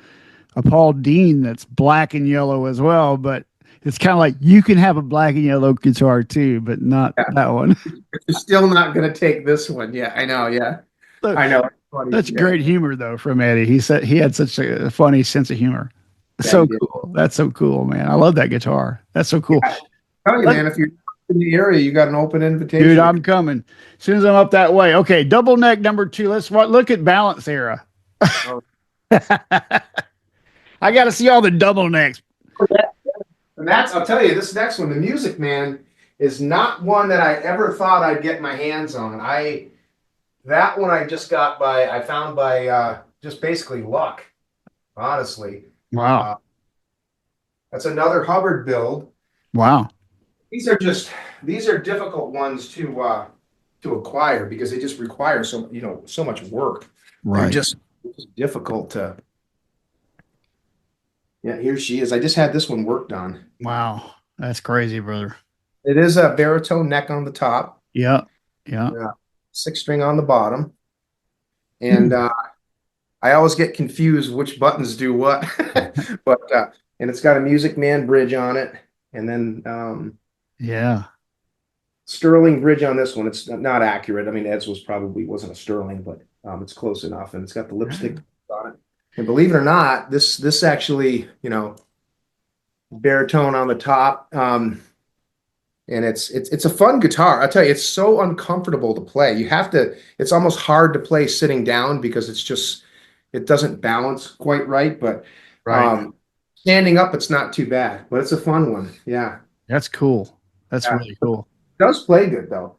a Paul Dean that's black and yellow as well, but it's kind of like you can have a black and yellow guitar too, but not that one. You're still not going to take this one. Yeah, I know. Yeah, So, I know. funny. That's Yeah, great humor though from Eddie. He said he had such a funny sense of humor. yeah, he So did. cool. That's so cool, man. I love that guitar. That's so cool. Yeah, tell you, Let- man, if you're in the area, you got an open Dude, invitation to I'm come. coming. As soon as I'm up that way. Okay, double neck number two. Look at balance era. Oh, I got to see all the double necks. yeah. And that's, I'll tell you, this next one, the Music Man, is not one that I ever thought I'd get my hands on. That one I found by just basically luck, honestly. Wow. Uh, that's another Hubbard build. Wow. These are difficult ones to acquire because they just require so much work. They're Right. just difficult to. Yeah, here she is. I just had this one worked on. Wow. That's crazy, brother. It is a baritone neck on the top, Yeah. Yeah. six string on the bottom, and Hmm. I always get confused which buttons do what. But and it's got a Music Man bridge on it, and then Yeah. Sterling bridge on this one. It's not accurate. I mean, Ed's wasn't a Sterling, but it's close enough, and it's got the lipstick on it. And believe it or not, this actually, baritone on the top. And it's a fun guitar. I tell you, it's so uncomfortable to play. It's almost hard to play sitting down because it doesn't balance quite right. But Right. standing up, it's not too bad. But it's a fun one. Yeah. That's cool. That's Yeah. really cool. It does play good though.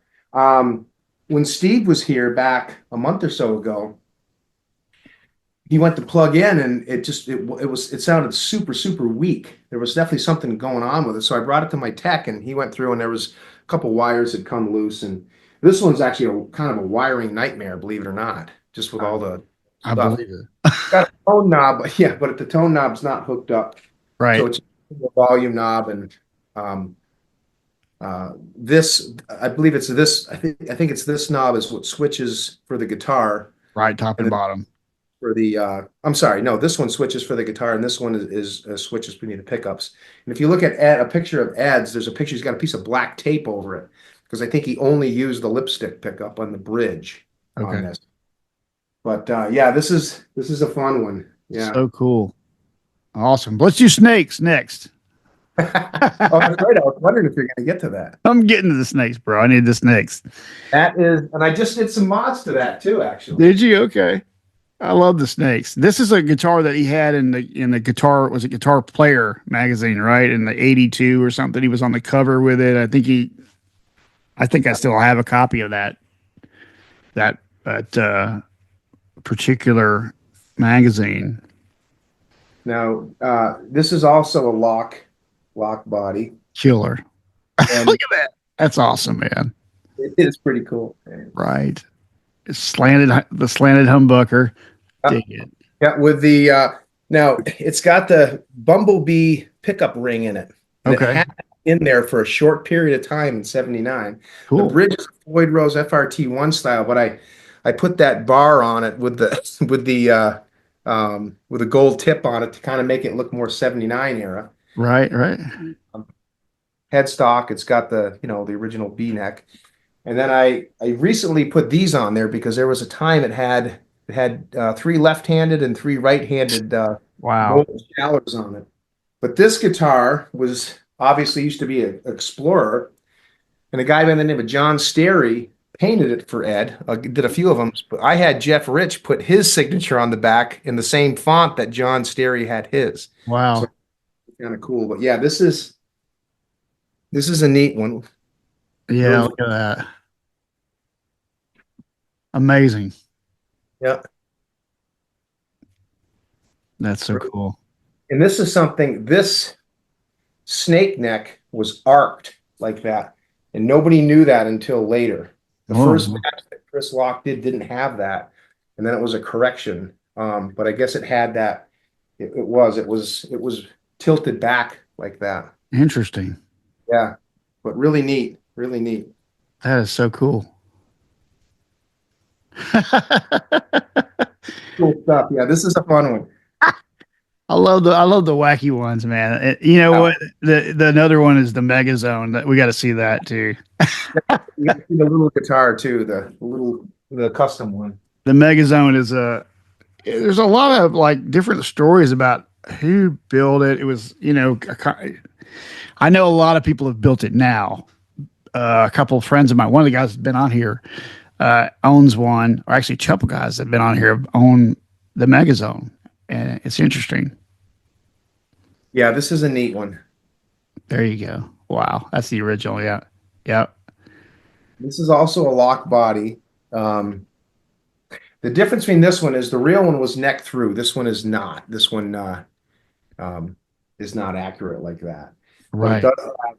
When Steve was here back a month or so ago, he went to plug in and it sounded super, super weak. There was definitely something going on with it. So I brought it to my tech and he went through and there was a couple wires that come loose. And this one's actually kind of a wiring nightmare, believe it or not, just with all the I stuff. believe it. Got a tone knob, but the tone knob's not hooked up. So Right. it's a volume knob and this, I believe it's this, I think it's this knob is what switches for the guitar. Right. Top And and bottom. for the I'm sorry, no, this one switches for the guitar and this one is switches between the pickups. And if you look at a picture of Ed's, there's a picture, he's got a piece of black tape over it because I think he only used the lipstick pickup on the bridge on Okay. this. But yeah, this is a fun one. Yeah. So cool. Awesome. Let's do snakes next. Oh, that's right. I was wondering if you're going to get to that. I'm getting to the snakes, bro. I need the snakes. That is, and I just did some mods to that too, actually. Did you? Okay. I love the snakes. This is a guitar that he had in the guitar was a Guitar Player magazine, right? In the '82 or something. He was on the cover with it. I think I still have a copy of that particular magazine. Now, this is also a lock body, Killer. and Look at that. That's awesome, man. it is pretty cool. Right. It's the slanted humbucker. Dig it. Yeah, with the now it's got the Bumblebee pickup ring in it. And it Okay. had it in there for a short period of time in '79. The Cool. bridge is a Floyd Rose FRT1 style, but I put that bar on it with the with a gold tip on it to kind of make it look more '79 era. Right, right. Headstock, it's got the original B neck. And then I recently put these on there because there was a time it had three left-handed and three right-handed Wow. gold scalars on it. But this guitar was obviously used to be an Explorer, and a guy by the name of John Sterry painted it for Ed. Did a few of them, but I had Jeff Rich put his signature on the back in the same font that John Sterry had his. Wow. So kind of cool. But yeah, this is a neat one. Yeah, look at that. Amazing. Yeah. That's so cool. And this is something, this snake neck was arced like that. And nobody knew that until later. The Whoa. first match that Chris Locke didn't have that. And then it was a correction. But I guess it had that. It was tilted back like that. Interesting. Yeah. But really neat. Really neat. That is so cool. Cool stuff. Yeah, this is a fun one. I love the wacky ones, man. You know what? The another one is the Mega Zone. That we got to see that too. You got to see the little guitar too, the custom one. the Megazone is a. There's a lot of like different stories about who built it. It was, I know a lot of people have built it now. A couple of friends of mine, one of the guys that's been on here, owns one, or actually a couple guys that have been on here own the Megazone, and it's interesting. Yeah, this is a neat one. There you go. Wow, that's the original. Yeah, yeah. This is also a lock body. Um, the difference between this one is the real one was neck through. This one is not. This one um, is not accurate like that. But it Right. does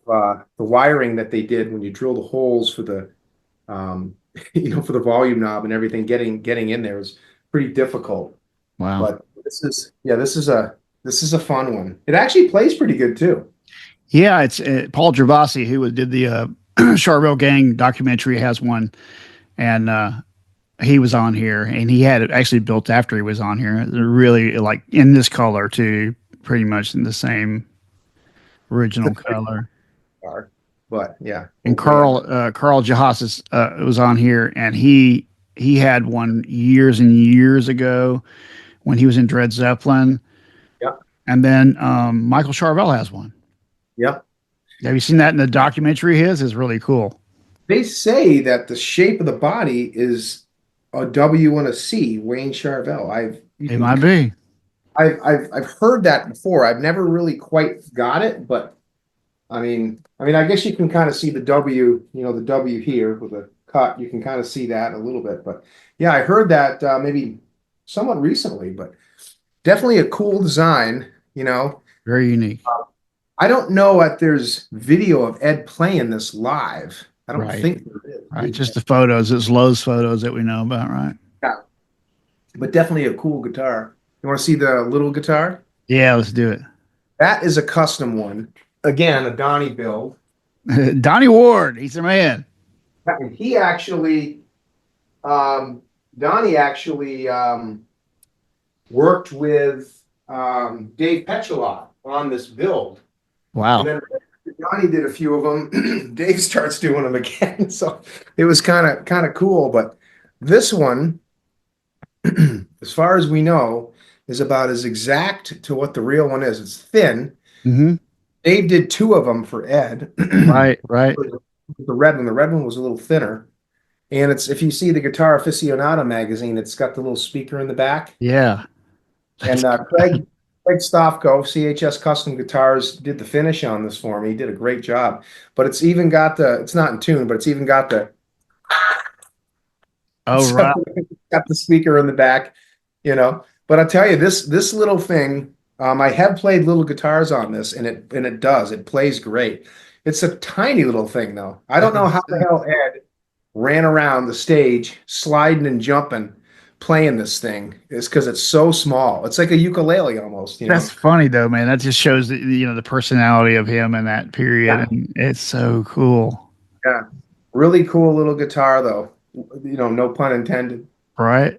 have the wiring that they did when you drill the holes for the um, for the volume knob and everything. Getting in there is pretty difficult. Wow. But this is a fun one. It actually plays pretty good too. Yeah, it's Paul Gervasi who did the Charvel Gang documentary has one, and he was on here, and he had it actually built after he was on here. They're really like in this color too, pretty much in the same original color. But yeah, And hopefully, Carl Jahas was on here, and he had one years and years ago when he was in Dred Zeppelin, yeah, and then Michael Charvel has one. yeah. Have you seen that in the documentary? His is really cool. They say that the shape of the body is a W and a C, Wayne Charvel. I've you It can might be I've heard that before. I've never really quite got it, but I guess you can kind of see the W, the W here with a cut. You can kind of see that a little bit, but yeah, I heard that maybe somewhat recently, but definitely a cool design. very unique. I don't know if there's video of Ed playing this live. I don't Right, think there right. is. Just the photos. It's Lowe's photos that we know about, right? Yeah, but definitely a cool guitar. You want to see the little guitar? Yeah, let's do That is a custom one. Again, a Donnie build. it. Donnie Ward, he's a man. And he actually, Donnie actually worked with Dave Petchalot on this build. And Wow. then Donnie did a few of them. Dave starts doing them again. So it was kind of cool. But this one, as far as we know, is about as exact to what the real one is. It's thin. Hmm. Dave did two of them for Ed. Right, right. The red one. The red one was a little thinner. And it's if you see the Guitar Aficionado magazine, it's got the little speaker in the back. Yeah. That's And Craig Stofko, CHS Custom Guitars, did the finish on this for me. He did a great job. But it's even got it's not in tune, but it's even got oh so right. it's got the speaker in the back. But I'll tell you, this little thing, I have played little guitars on this, and it plays great. It's a tiny little thing, though. I don't know how the hell Ed ran around the stage, sliding and jumping, playing this thing. It's because it's so small. It's like a ukulele almost. That's funny though, man. That just shows the personality of him in that period, Yeah, and it's so cool, yeah. Really cool little guitar, though. No pun intended. right?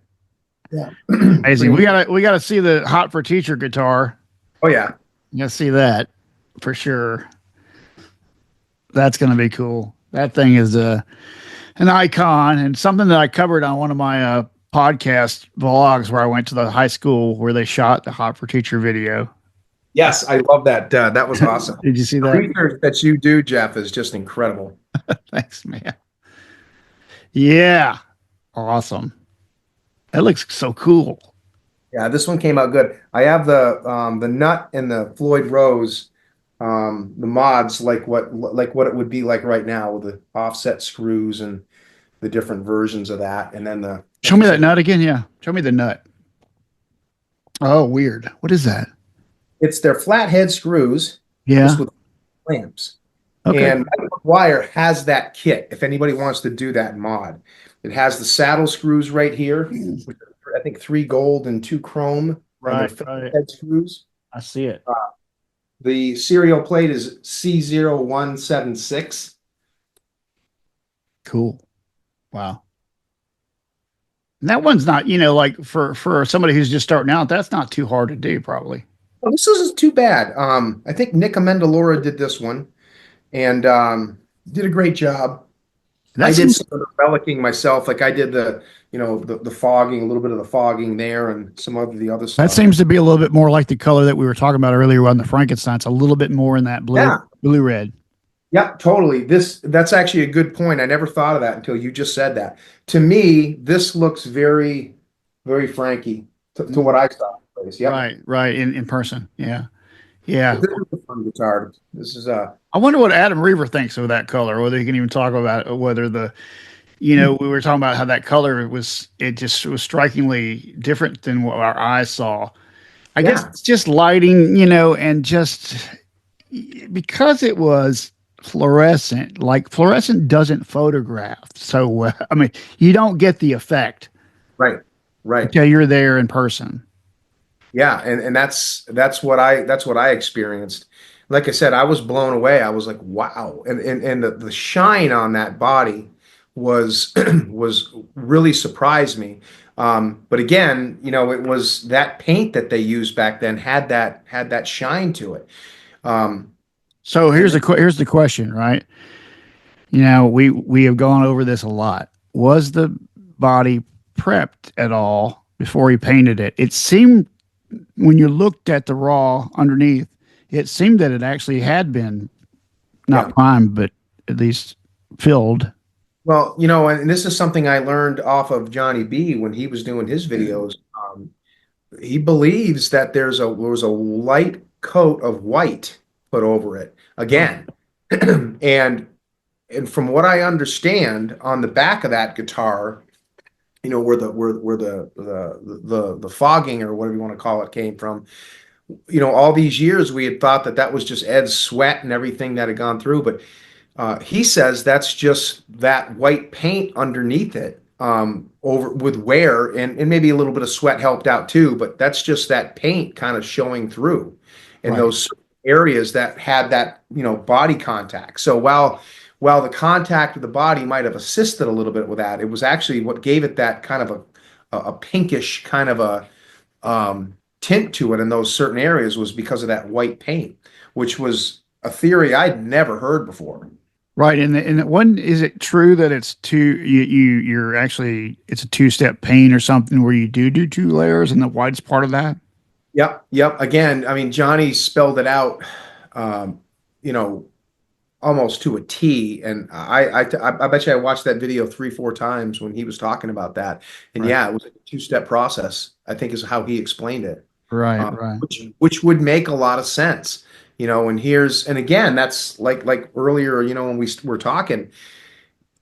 Yeah. Amazing. We gotta see the Hot for Teacher guitar. Oh yeah. You gotta see that for sure. That's gonna be cool. That thing is an icon and something that I covered on one of my podcast vlogs where I went to the high school where they shot the Hot for Teacher video. Yes, I love that. That was awesome. Did you see The that? research that you do, Jeff, is just incredible. Thanks, man. Yeah, awesome. That looks so cool. Yeah, this one came out good. I have the nut and the Floyd Rose, the mods like what it would be like right now with the offset screws and the different versions of that, and then Show like I me that said, nut again. Yeah, show me the nut. Oh, weird. What is that? it's their flathead screws just Yeah. with clamps. Okay. And Wire has that kit. If anybody wants to do that mod, it has the saddle screws right here, which are, I think 3 gold and 2 chrome on their Right. Right. head screws. I see it. The serial plate is C0176. Cool. Wow. And that one's not, like for somebody who's just starting out, that's not too hard to do, probably. Well, this isn't too bad. I think Nick Amendolara did this one and did a great job. That I did seems some of the relicing myself. Like I did the the fogging, a little bit of the fogging there, and some of the other That stuff. seems to be a little bit more like the color that we were talking about earlier on the Frankenstein. It's a little bit more in that Yeah, blue red. yeah, totally. That's actually a good point. I never thought of that until you just said that. To me, this looks very, very Frankie to what I saw. Yep. Right, right. In person. Yeah. Yeah. This is a fun guitar. This is I wonder what Adam Reaver thinks of that color, whether he can even talk about whether we were talking about how that color it just was strikingly different than what our eyes saw. I guess yeah, it's just lighting, and just because it was fluorescent, like fluorescent doesn't photograph so well. I mean, you don't get the effect right, right. until you're there in person. Yeah, and that's what I experienced. Like I said, I was blown away. I was like, wow. And the shine on that body was was really surprised me. But again, it was that paint that they used back then had that shine to it. Um, So and here's the question, right? We have gone over this a lot. Was the body prepped at all before he painted it? It seemed when you looked at the raw underneath, it seemed that it actually had been not yeah. primed, but at least filled. Well, and this is something I learned off of Johnny B when he was doing his videos. He believes that there was a light coat of white put over it again. And from what I understand, on the back of that guitar, where the fogging or whatever you want to call it came from, all these years we had thought that was just Ed's sweat and everything that had gone through, but he says that's just that white paint underneath it, over with wear, and maybe a little bit of sweat helped out too, but that's just that paint kind of showing through in Right. those areas that had that, body contact. So while the contact of the body might have assisted a little bit with that, it was actually what gave it that kind of a pinkish kind of a tint to it in those certain areas, was because of that white paint, which was a theory I'd never heard before. Right. And one, is it true that it's you're actually, it's a two-step paint or something where you do two layers and the white's part of that? Yep, yep. Again, I mean, Johnny spelled it out, um, you know, almost to a T. And I bet you I watched that video 3, 4 times when he was talking about that. And Right. yeah, it was like a two-step process, I think is how he explained it. Right. Right. Which would make a lot of sense. And again, that's like earlier, when we were talking,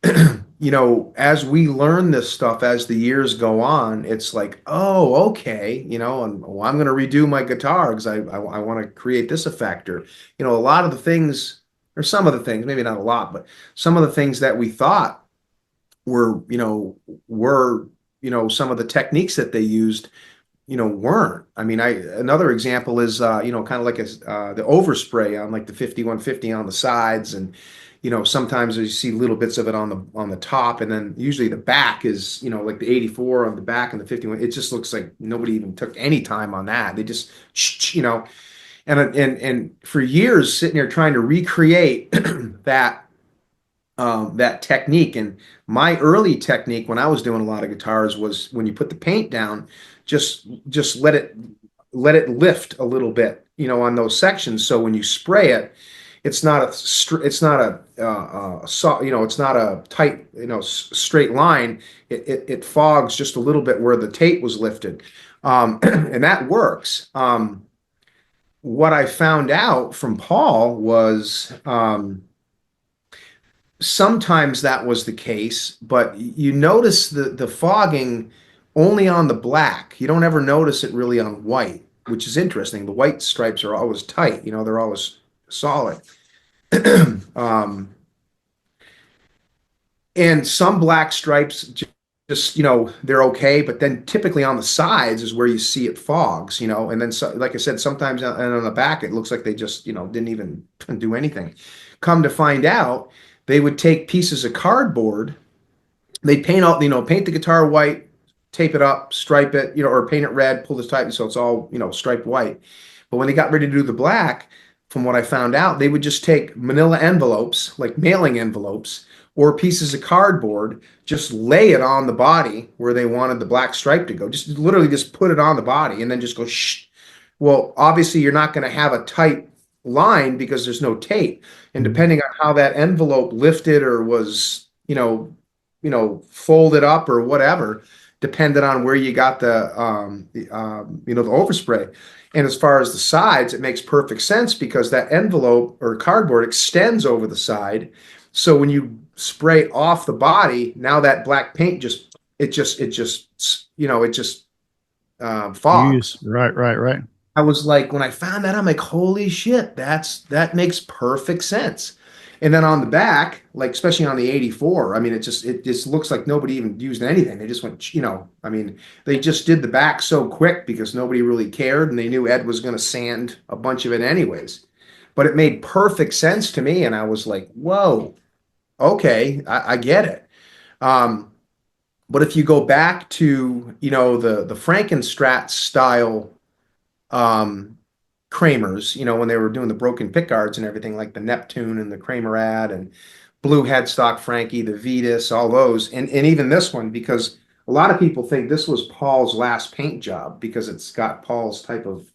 as we learn this stuff as the years go on, it's like, oh, okay, and I'm going to redo my guitar because I want to create this effect, or a lot of the things, or some of the things, maybe not a lot, but some of the things that we thought were some of the techniques that they used, weren't. I mean, another example is kind of like the overspray on like the 5150 on the sides, and sometimes you see little bits of it on the top, and then usually the back is like the 84 on the back and the 51. It just looks like nobody even took any time on that. They just and for years sitting here trying to recreate that technique. And my early technique when I was doing a lot of guitars was, when you put the paint down, just let it lift a little bit, on those sections. So when you spray it, it's not a tight, straight line. It fogs just a little bit where the tape was lifted, and that works. What I found out from Paul was, sometimes that was the case, but you notice the fogging only on the black. You don't ever notice it really on white, which is interesting. The white stripes are always tight, they're always solid. um, and some black stripes just, they're okay, but then typically on the sides is where you see it fogs, and then so, like I said, sometimes on the back it looks like they just, didn't even do anything. Come to find out, they would take pieces of cardboard, they'd paint the guitar white, tape it up, stripe it, or paint it red, pull the type so it's all, striped white. But when they got ready to do the black, from what I found out, they would just take manila envelopes, like mailing envelopes, or pieces of cardboard, just lay it on the body where they wanted the black stripe to go. Just literally just put it on the body and then just go shh. Well, obviously you're not going to have a tight line because there's no tape. And Mhm. depending on how that envelope lifted or was, folded up or whatever, depended on where you got the overspray. And as far as the sides, it makes perfect sense because that envelope or cardboard extends over the side. So when you spray off the body, now that black paint it just fogs. Use. Right, right, right. I was like, when I found that, I'm like, holy shit, that makes perfect sense. And then on the back, like especially on the 84, I mean, it just looks like nobody even used anything. They just went, I mean, they just did the back so quick because nobody really cared and they knew Ed was going to sand a bunch of it anyways. But it made perfect sense to me, and I was like, whoa, okay, I get it. Um, but if you go back to, the Frankenstrat style um, Kramers, when they were doing the broken pickguards and everything, like the Neptune and the Kramerad and Blue Headstock Frankie, the Vetus, all those, and even this one, because a lot of people think this was Paul's last paint job because it's got Paul's type of,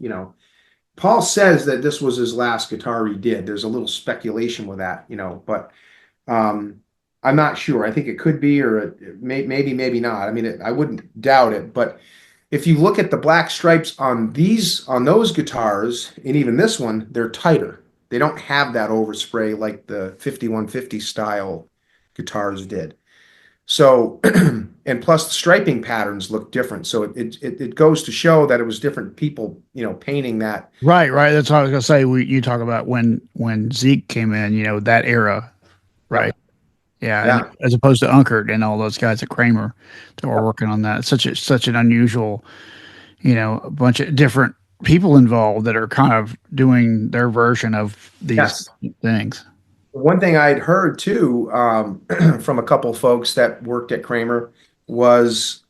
Paul says that this was his last guitar he did. There's a little speculation with that, but um, I'm not sure. I think it could be, or maybe not. I mean, I wouldn't doubt it, but if you look at the black stripes on those guitars, and even this one, they're tighter. They don't have that overspray like the 5150 style guitars did. So, and plus the striping patterns look different. So it goes to show that it was different people, painting that. Right, right. That's what I was gonna say. You talk about when Zeke came in, that era, right? Yep. Yeah, and Yeah. as opposed to Unkert and all those guys at Kramer that were working on that. It's such an unusual, a bunch of different people involved that are kind of doing their version of these Yes. things. One thing I'd heard too, from a couple folks that worked at Kramer was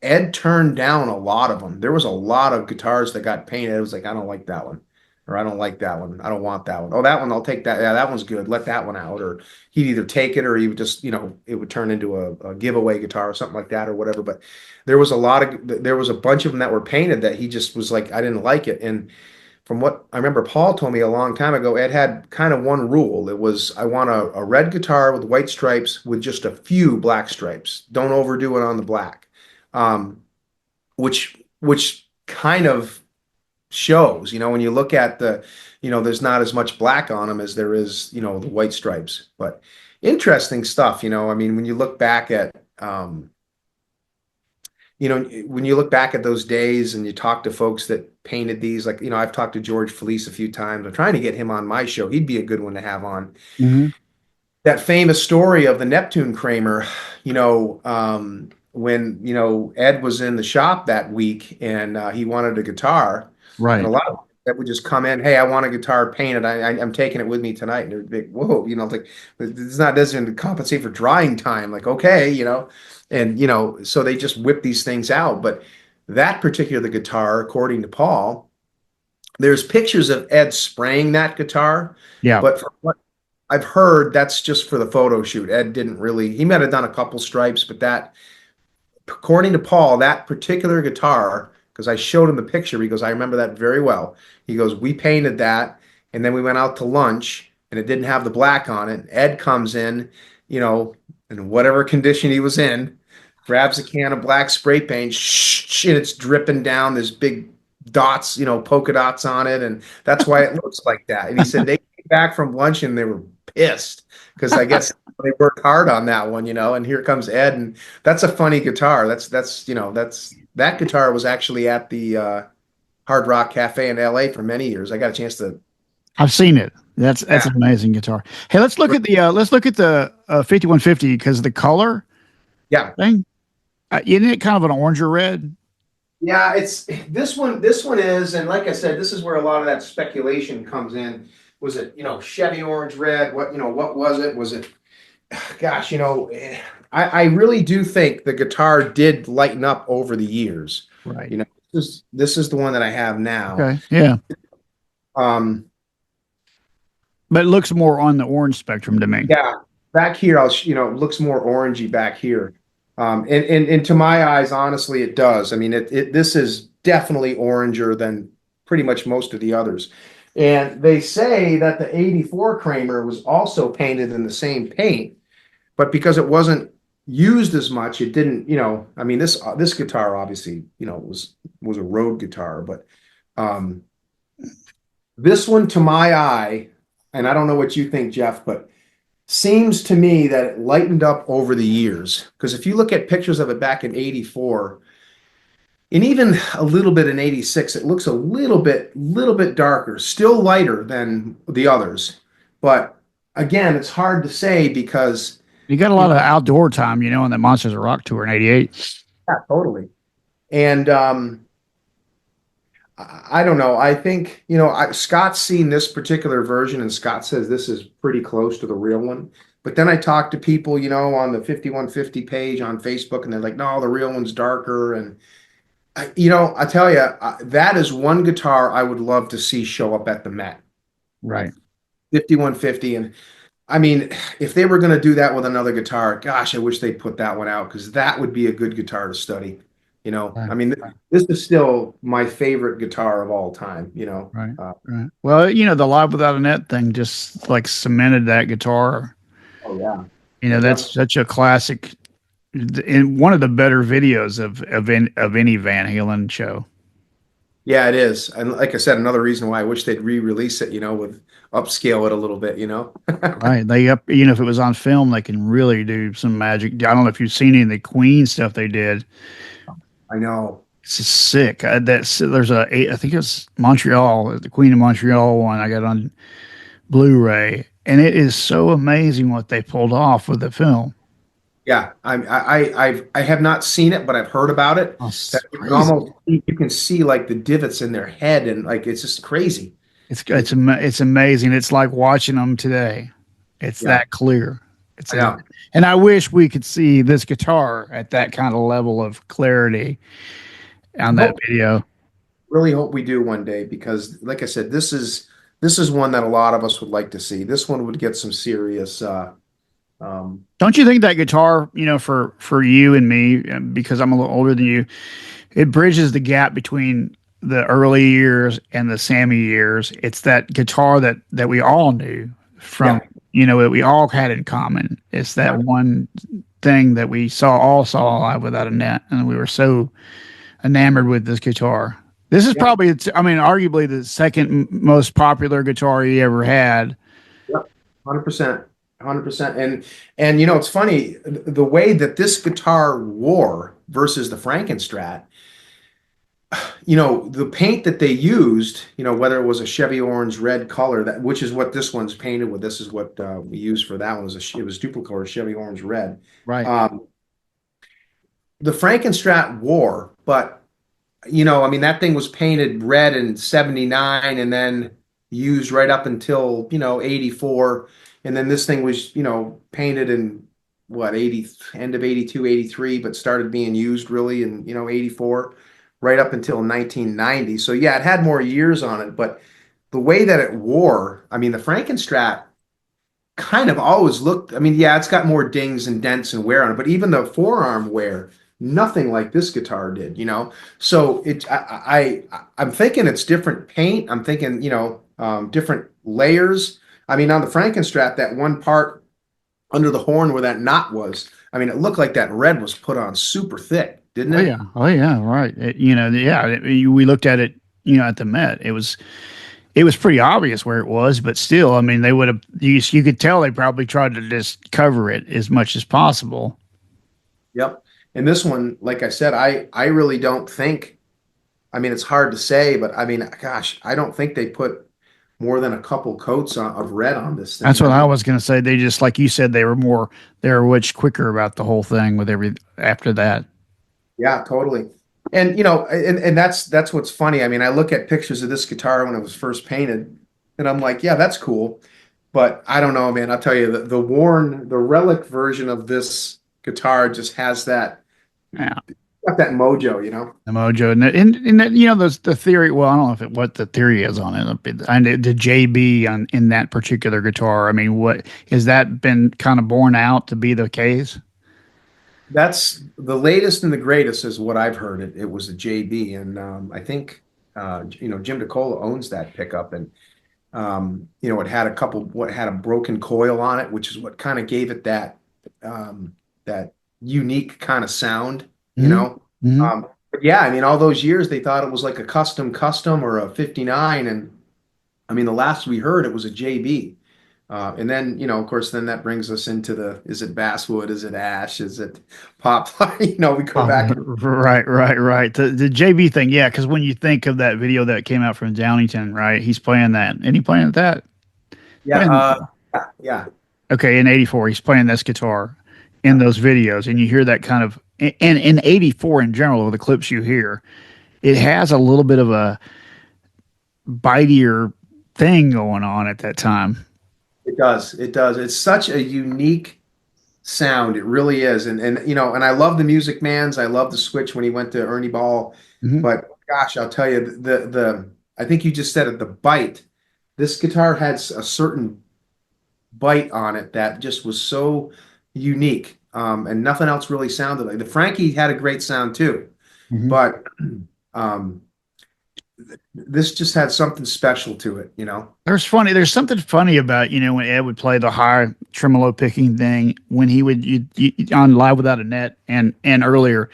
Ed turned down a lot of them. There was a lot of guitars that got painted. It was like, I don't like that one, or I don't like that one. I don't want that one. Oh, that one, I'll take that. Yeah, that one's good. Let that one out. Or he'd either take it or he would just, it would turn into a giveaway guitar or something like that or whatever. But there was a bunch of them that were painted that he just was like, I didn't like it. And from what I remember, Paul told me a long time ago, Ed had kind of one rule. It was, I want a red guitar with white stripes with just a few black stripes. Don't overdo it on the black. Um, which kind of shows, when you look at there's not as much black on them as there is, the white stripes. But interesting stuff, I mean, when you look back at, when you look back at those days and you talk to folks that painted these, like, I've talked to George Felice a few times. I'm trying to get him on my show. He'd be a good one to have on. Hmm. That famous story of the Neptune Kramer, when, Ed was in the shop that week and he wanted a guitar, and a Right. lot of that would just come in, hey, I want a guitar painted. I'm taking it with me tonight. And they're like, whoa, like, it's not, doesn't compensate for drying time. Like, okay, and, so they just whip these things out. But that particular guitar, according to Paul, there's pictures of Ed spraying that guitar, Yeah. but from what I've heard, that's just for the photo shoot. Ed didn't really, he might have done a couple stripes, but that, according to Paul, that particular guitar, because I showed him the picture, he goes, I remember that very well. He goes, we painted that, and then we went out to lunch, and it didn't have the black on it. Ed comes in, in whatever condition he was in, grabs a can of black spray paint, and it's dripping down. There's big dots, polka dots on it, and that's why it looks like that. And he said they came back from lunch and they were pissed because I guess they worked hard on that one, and here comes Ed, and that's a funny guitar. That guitar was actually at the Hard Rock Cafe in LA for many years. I got a chance to, I've seen it. That's yeah, an amazing guitar. Hey, let's look at the 5150 because the color yeah. thing. Isn't it kind of an orange or red? Yeah, it's this one is, and like I said, this is where a lot of that speculation comes in. Was it, Chevy orange red? What was it? Was it, gosh, I really do think the guitar did lighten up over the years. Right. You know, this is the one that I have now. Okay. Yeah. Um, But it looks more on the orange spectrum to me. yeah, back here, it looks more orangey back here. And to my eyes, honestly, it does. I mean, this is definitely oranger than pretty much most of the others. And they say that the 84 Kramer was also painted in the same paint, but because it wasn't used as much, it didn't, I mean, this guitar obviously, was a road guitar, but um, this one to my eye, and I don't know what you think, Jeff, but seems to me that it lightened up over the years. Because if you look at pictures of it back in 84 and even a little bit in 86, it looks a little bit darker, still lighter than the others. But again, it's hard to say because, You got a lot of outdoor time, on the Monsters of Rock tour in '88. yeah, totally. And I don't know. I think, Scott's seen this particular version and Scott says this is pretty close to the real one. But then I talk to people, on the 5150 page on Facebook and they're like, no, the real one's darker. And, I tell you, that is one guitar I would love to see show up at the Met. Right. 5150. And I mean, if they were going to do that with another guitar, gosh, I wish they'd put that one out because that would be a good guitar to study. Right. I mean, this is still my favorite guitar of all time, Right. Right. Well, the Live Without a Net thing just like cemented that guitar. Oh yeah. That's such a classic in one of the better videos of any Van Halen show. Yeah, it is. And like I said, another reason why I wish they'd re-release it, with upscale it a little bit. Right. If it was on film, they can really do some magic. I don't know if you've seen any of the Queen stuff they did. I know. It's just sick. I think it's Montreal, the Queen of Montreal one I got on Blu-ray, and it is so amazing what they pulled off with the film. Yeah, I have not seen it, but I've heard about it. Oh, That it's you can crazy. almost you can see like the divots in their head, and like it's just crazy. It's amazing. It's like watching them today. It's Yeah, that clear. It's I a, know. and I wish we could see this guitar at that kind of level of clarity on that Hope, video. really hope we do one day because, like I said, this is one that a lot of us would like to see. This one would get some serious. Um, Don't you think that guitar, for you and me, because I'm a little older than you, it bridges the gap between the early years and the Sammy years. It's that guitar that we all knew from, yeah, that we all had in common. It's that one thing that we all saw Live Without a Net, and we were so enamored with this guitar. This is yeah, probably, arguably the second most popular guitar he ever had. yeah, 100%, 100%. And it's funny the way that this guitar wore versus the Frankenstrat. The paint that they used, whether it was a Chevy orange red color, which is what this one's painted with. This is what we used for that one. It was duplicolor Chevy orange red. Right. Um, the Frankenstrat wore, but I mean that thing was painted red in 79 and then used right up until 84, and then this thing was painted in what 80 end of 82, 83, but started being used really in 84 right up until 1990. So yeah, it had more years on it, but the way that it wore, I mean, the Frankenstrat kind of always looked, I mean, yeah, it's got more dings and dents and wear on it, but even the forearm wear, nothing like this guitar did, So I'm thinking it's different paint. I'm thinking, different layers. I mean, on the Frankenstrat, that one part under the horn where that knot was, I mean, it looked like that red was put on super thick, didn't Oh it? yeah. Oh yeah. Right. We looked at it, at the Met. It was pretty obvious where it was, but still, I mean, they would have, you could tell they probably tried to just cover it as much as possible. Yep. And this one, like I said, I really don't think, I mean, it's hard to say, but I mean, gosh, I don't think they put more than a couple coats of red on this That's thing. I what I mean, was going to say. They just, like you said, they were much quicker about the whole thing with after that. yeah, totally. And and that's what's funny. I mean, I look at pictures of this guitar when it was first painted, and I'm like, yeah, that's cool. But I don't know, man. I'll tell you, the relic version of this guitar just has that Yeah. got that mojo, you know. The mojo, and that, you know, the theory. Well, I don't know if what the theory is on it. And the JB on in that particular guitar. I mean, what has that been kind of borne out to be the case? That's the latest and the greatest, is what I've heard. It was a JB, and I think Jim DeCola owns that pickup, and it had what had a broken coil on it, which is what kind of gave it that unique kind of sound, you Hmm. know. Hmm. But yeah, I mean, all those years they thought it was like a custom or a 59, and I mean, the last we heard it was a JB. And then, of course, then that brings us into is it basswood? Is it ash? Is it poplar? We go Oh, back. right, right, right. The JB thing, yeah, because when you think of that video that came out from Downington, right, he's playing that, and he playing that. Yeah, Playing, yeah, okay, in '84, he's playing this guitar in yeah. those videos, and you hear that kind of, and in '84 in general, the clips you hear, it has a little bit of a bitier thing going on at that time. It does. It does. It's such a unique sound. It really is. And I love the Music Man's. I love the switch when he went to Ernie Ball. Hmm. But gosh, I'll tell you, the I think you just said it, the bite. This guitar had a certain bite on it that just was so unique. And nothing else really sounded like the Frankie had a great sound too, Hmm. but um, this just had something special to it. There's something funny about, when Ed would play the high tremolo picking thing when he would on Live Without a Net and earlier.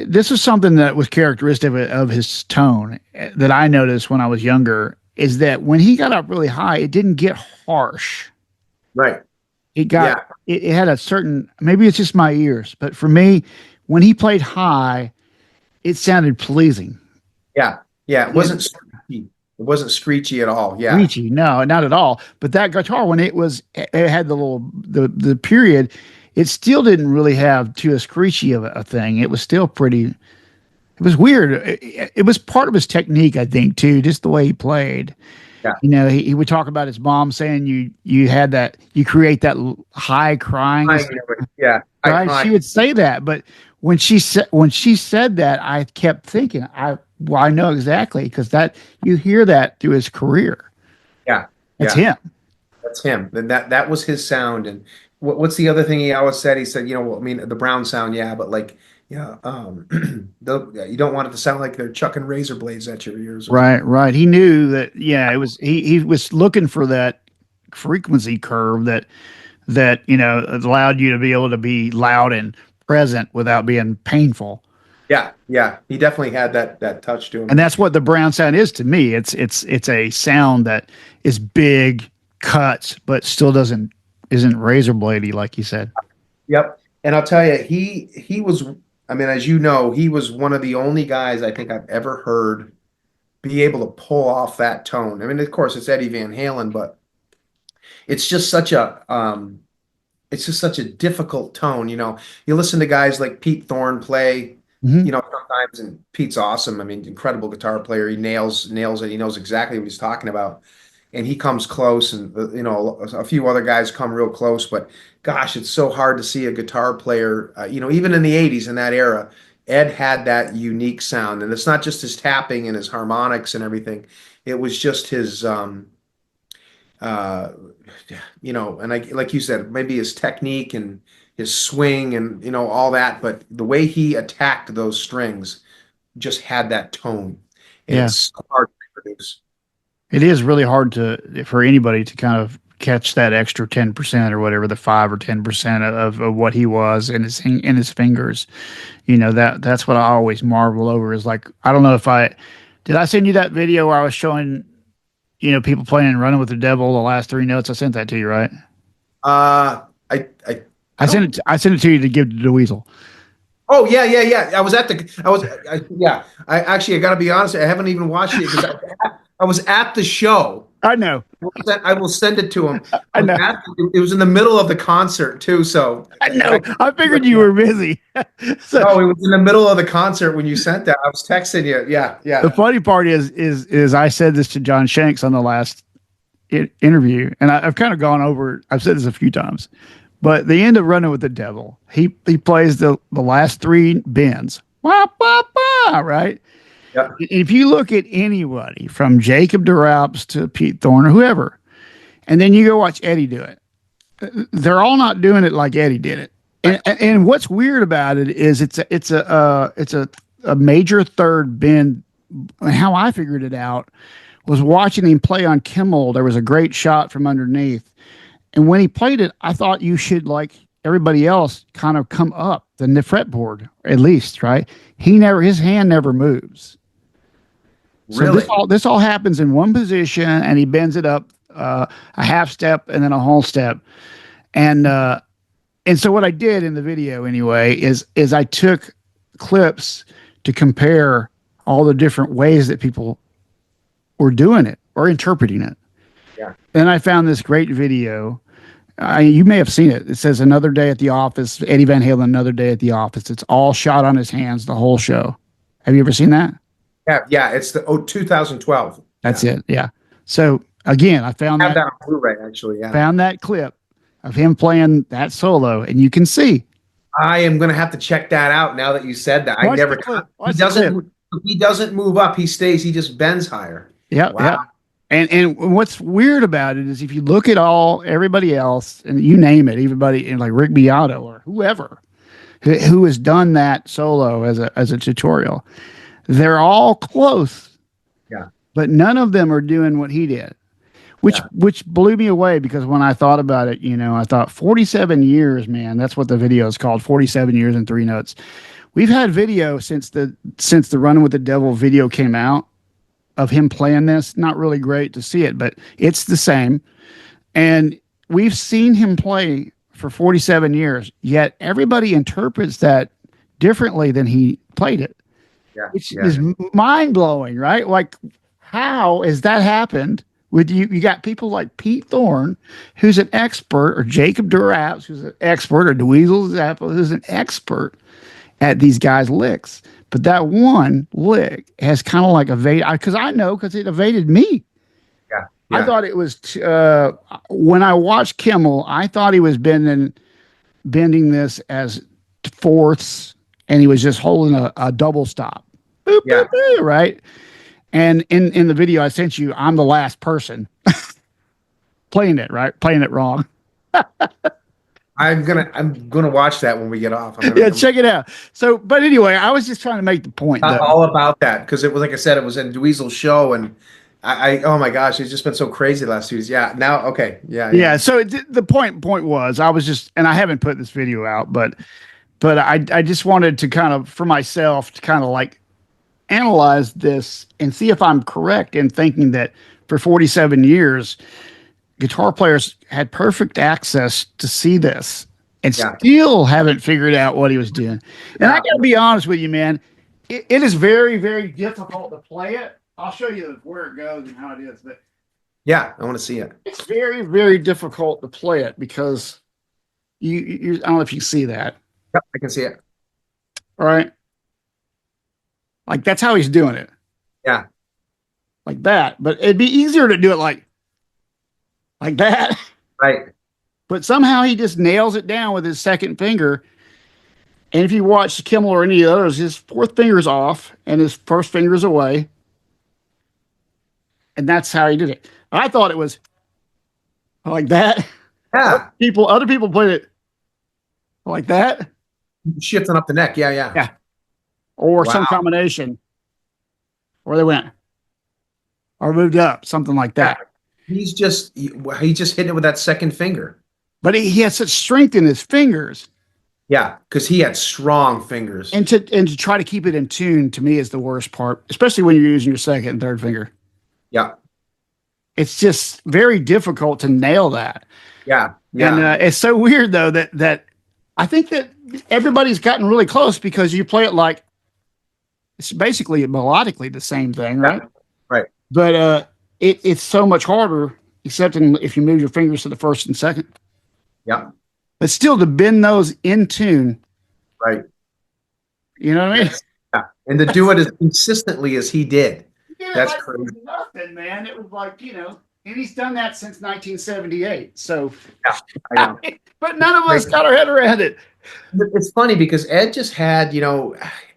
This is something that was characteristic of his tone that I noticed when I was younger, is that when he got up really high, it didn't get harsh. Right. It got Yeah. it had a certain, maybe it's just my ears, but for me, when he played high, it sounded pleasing. Yeah. Yeah. It Yeah, wasn't screechy. It wasn't screechy at all. Yeah. screechy, no, not at all. But that guitar, when it had the period, it still didn't really have too a screechy of a thing. It was still pretty. It was weird. It was part of his technique, I think, too, just the way he played. Yeah. He would talk about his mom saying you had that, you create that high crying, Yeah. right? She would say that, but when she said that, I kept thinking, I know exactly, because that you hear that through his career. Yeah. That's Yeah. him. That's him. And that was his sound. And what's the other thing he always said? He said, well, I mean, the Brown sound, yeah, but like, yeah, you don't want it to sound like they're chucking razor blades at your ears. Right, right. He knew that. Yeah, it was he was looking for that frequency curve that allowed you to be able to be loud and present without being painful. Yeah, yeah. He definitely had that touch to And him. that's what the Brown sound is to me. It's a sound that is big, cuts, but still isn't razor bladey, like you said. Yep. And I'll tell you, he was, I mean, as you know, he was one of the only guys I think I've ever heard be able to pull off that tone. I mean, of course, it's Eddie Van Halen, but it's just such a difficult tone. You listen to guys like Pete Thorne play, Hmm. sometimes, and Pete's awesome. I mean, incredible guitar player. He nails it. He knows exactly what he's talking about. And he comes close, and a few other guys come real close. But gosh, it's so hard to see a guitar player. Even in the '80s, in that era, Ed had that unique sound, and it's not just his tapping and his harmonics and everything. It was just his, uh, and like you said, maybe his technique and his swing and all that. But the way he attacked those strings just had that tone, and Yeah, it's so hard to produce. it is really hard for anybody to kind of catch that extra 10% or whatever, the 5 or 10% of what he was in his fingers. That's what I always marvel over, is like, I don't know if I send you that video where I was showing, people playing Running with the Devil, the last three notes. I sent that to you, right? I don't. I sent it to you to give to Dweezil. Oh yeah, yeah, yeah. Yeah. I got to be honest. I haven't even watched it because I was at the show. I know. I will send it to him. I know. It was in the middle of the concert too, so I know. I figured you were busy. So no, it was in the middle of the concert when you sent that. I was texting you. Yeah, the yeah. funny part is I said this to John Shanks on the last interview, and I've kind of gone over. I've said this a few times, But the end of Running with the Devil, he plays the last three bends. Wah, wah, wah, right? Yeah. If you look at anybody from Jacob DeRops to Pete Thorne or whoever, and then you go watch Eddie do it, they're all not doing it like Eddie did it. And what's weird about it is it's a major third bend. How I figured it out was watching him play on Kimmel. There was a great shot from underneath, and when he played it, I thought you should, like everybody else, kind of come up the fretboard at least, right? His hand never moves. So Really? this all happens in one position, and he bends it up a half step and then a whole step, and so what I did in the video anyway is I took clips to compare all the different ways that people were doing it or interpreting it. Yeah. And I found this great video. You may have seen it. It says "Another Day at the Office." Eddie Van Halen, "Another Day at the Office." It's all shot on his hands, the whole show. Have you ever seen that? Yeah. It's the 2012. That's it. Yeah. So again, I found I have that that on Blu-ray actually. Yeah. found that clip of him playing that solo, and you can see. I am gonna have to check that out now that you said that. I Watch never. the clip. He Watch the clip. doesn't. He doesn't move up. He stays. He just bends higher. Yeah, Wow. yeah. And what's weird about it is if you look at everybody else, and you name it, everybody like Rick Beato or whoever who has done that solo as a tutorial, they're all close. Yeah. But none of them are doing what he did. Which blew me away, because when I thought about it, I thought 47 years, man, that's what the video is called, 47 years and 3 notes. We've had video since the Running with the Devil video came out of him playing this. Not really great to see it, but it's the same. And we've seen him play for 47 years, yet everybody interprets that differently than he played it. Yeah. Which is mind blowing, right? Like, how has that happened? With you got people like Pete Thorne, who's an expert, or Jacob DeRaps, who's an expert, or Dweezil Zappa, who's an expert at these guys' licks. But that one lick has kind of like evaded, because it evaded me. Yeah. I thought it was, when I watched Kimmel, I thought he was bending this as fourths, and he was just holding a double stop. Boop, boop, boop, right? And in the video I sent you, I'm the last person playing it wrong. I'm gonna watch that when we get off. Check it out. So, but anyway, I was just trying to make the point. All about that, because it was, like I said, it was in Dweezil's show, and I oh my gosh, it's just been so crazy the last 2 years. Yeah. Now, okay. Yeah. So the point was, I was just, and I haven't put this video out, but I just wanted to kind of, for myself, to kind of like analyze this and see if I'm correct in thinking that for 47 years, guitar players had perfect access to see this and still haven't figured out what he was doing. And I gotta be honest with you, man, it is very, very difficult to play it. I'll show you where it goes and how it is, but I want to see it. It's very, very difficult to play it because you I don't know if you see that. Yep, I can see it. All right. Like, that's how he's doing it. Yeah. Like that. But it'd be easier to do it like that. Right. But somehow he just nails it down with his second finger. And if you watch Kimmel or any of the others, his fourth finger's off and his first finger's away. And that's how he did it. I thought it was like that. Yeah. Other people played it like that. Shifting up the neck. Yeah. Or some combination. Or they went. Or moved up. Something like that. He's just hitting it with that second finger. But he has such strength in his fingers. Yeah, because he had strong fingers. And to try to keep it in tune, to me, is the worst part, especially when you're using your second and third finger. Yeah. It's just very difficult to nail that. Yeah. And it's so weird, though, that I think that everybody's gotten really close, because you play it like it's basically melodically the same thing, right? Yeah. Right. But it's so much harder, except if you move your fingers to the first and second. Yeah. But still, to bend those in tune. Right. You know what I mean? Yeah. And to do it as consistently as he did. Yeah, that's like crazy. Nothing, man. It was like, And he's done that since 1978. So, Yeah, I know. but none of us got our head around it. It's funny because Ed just had,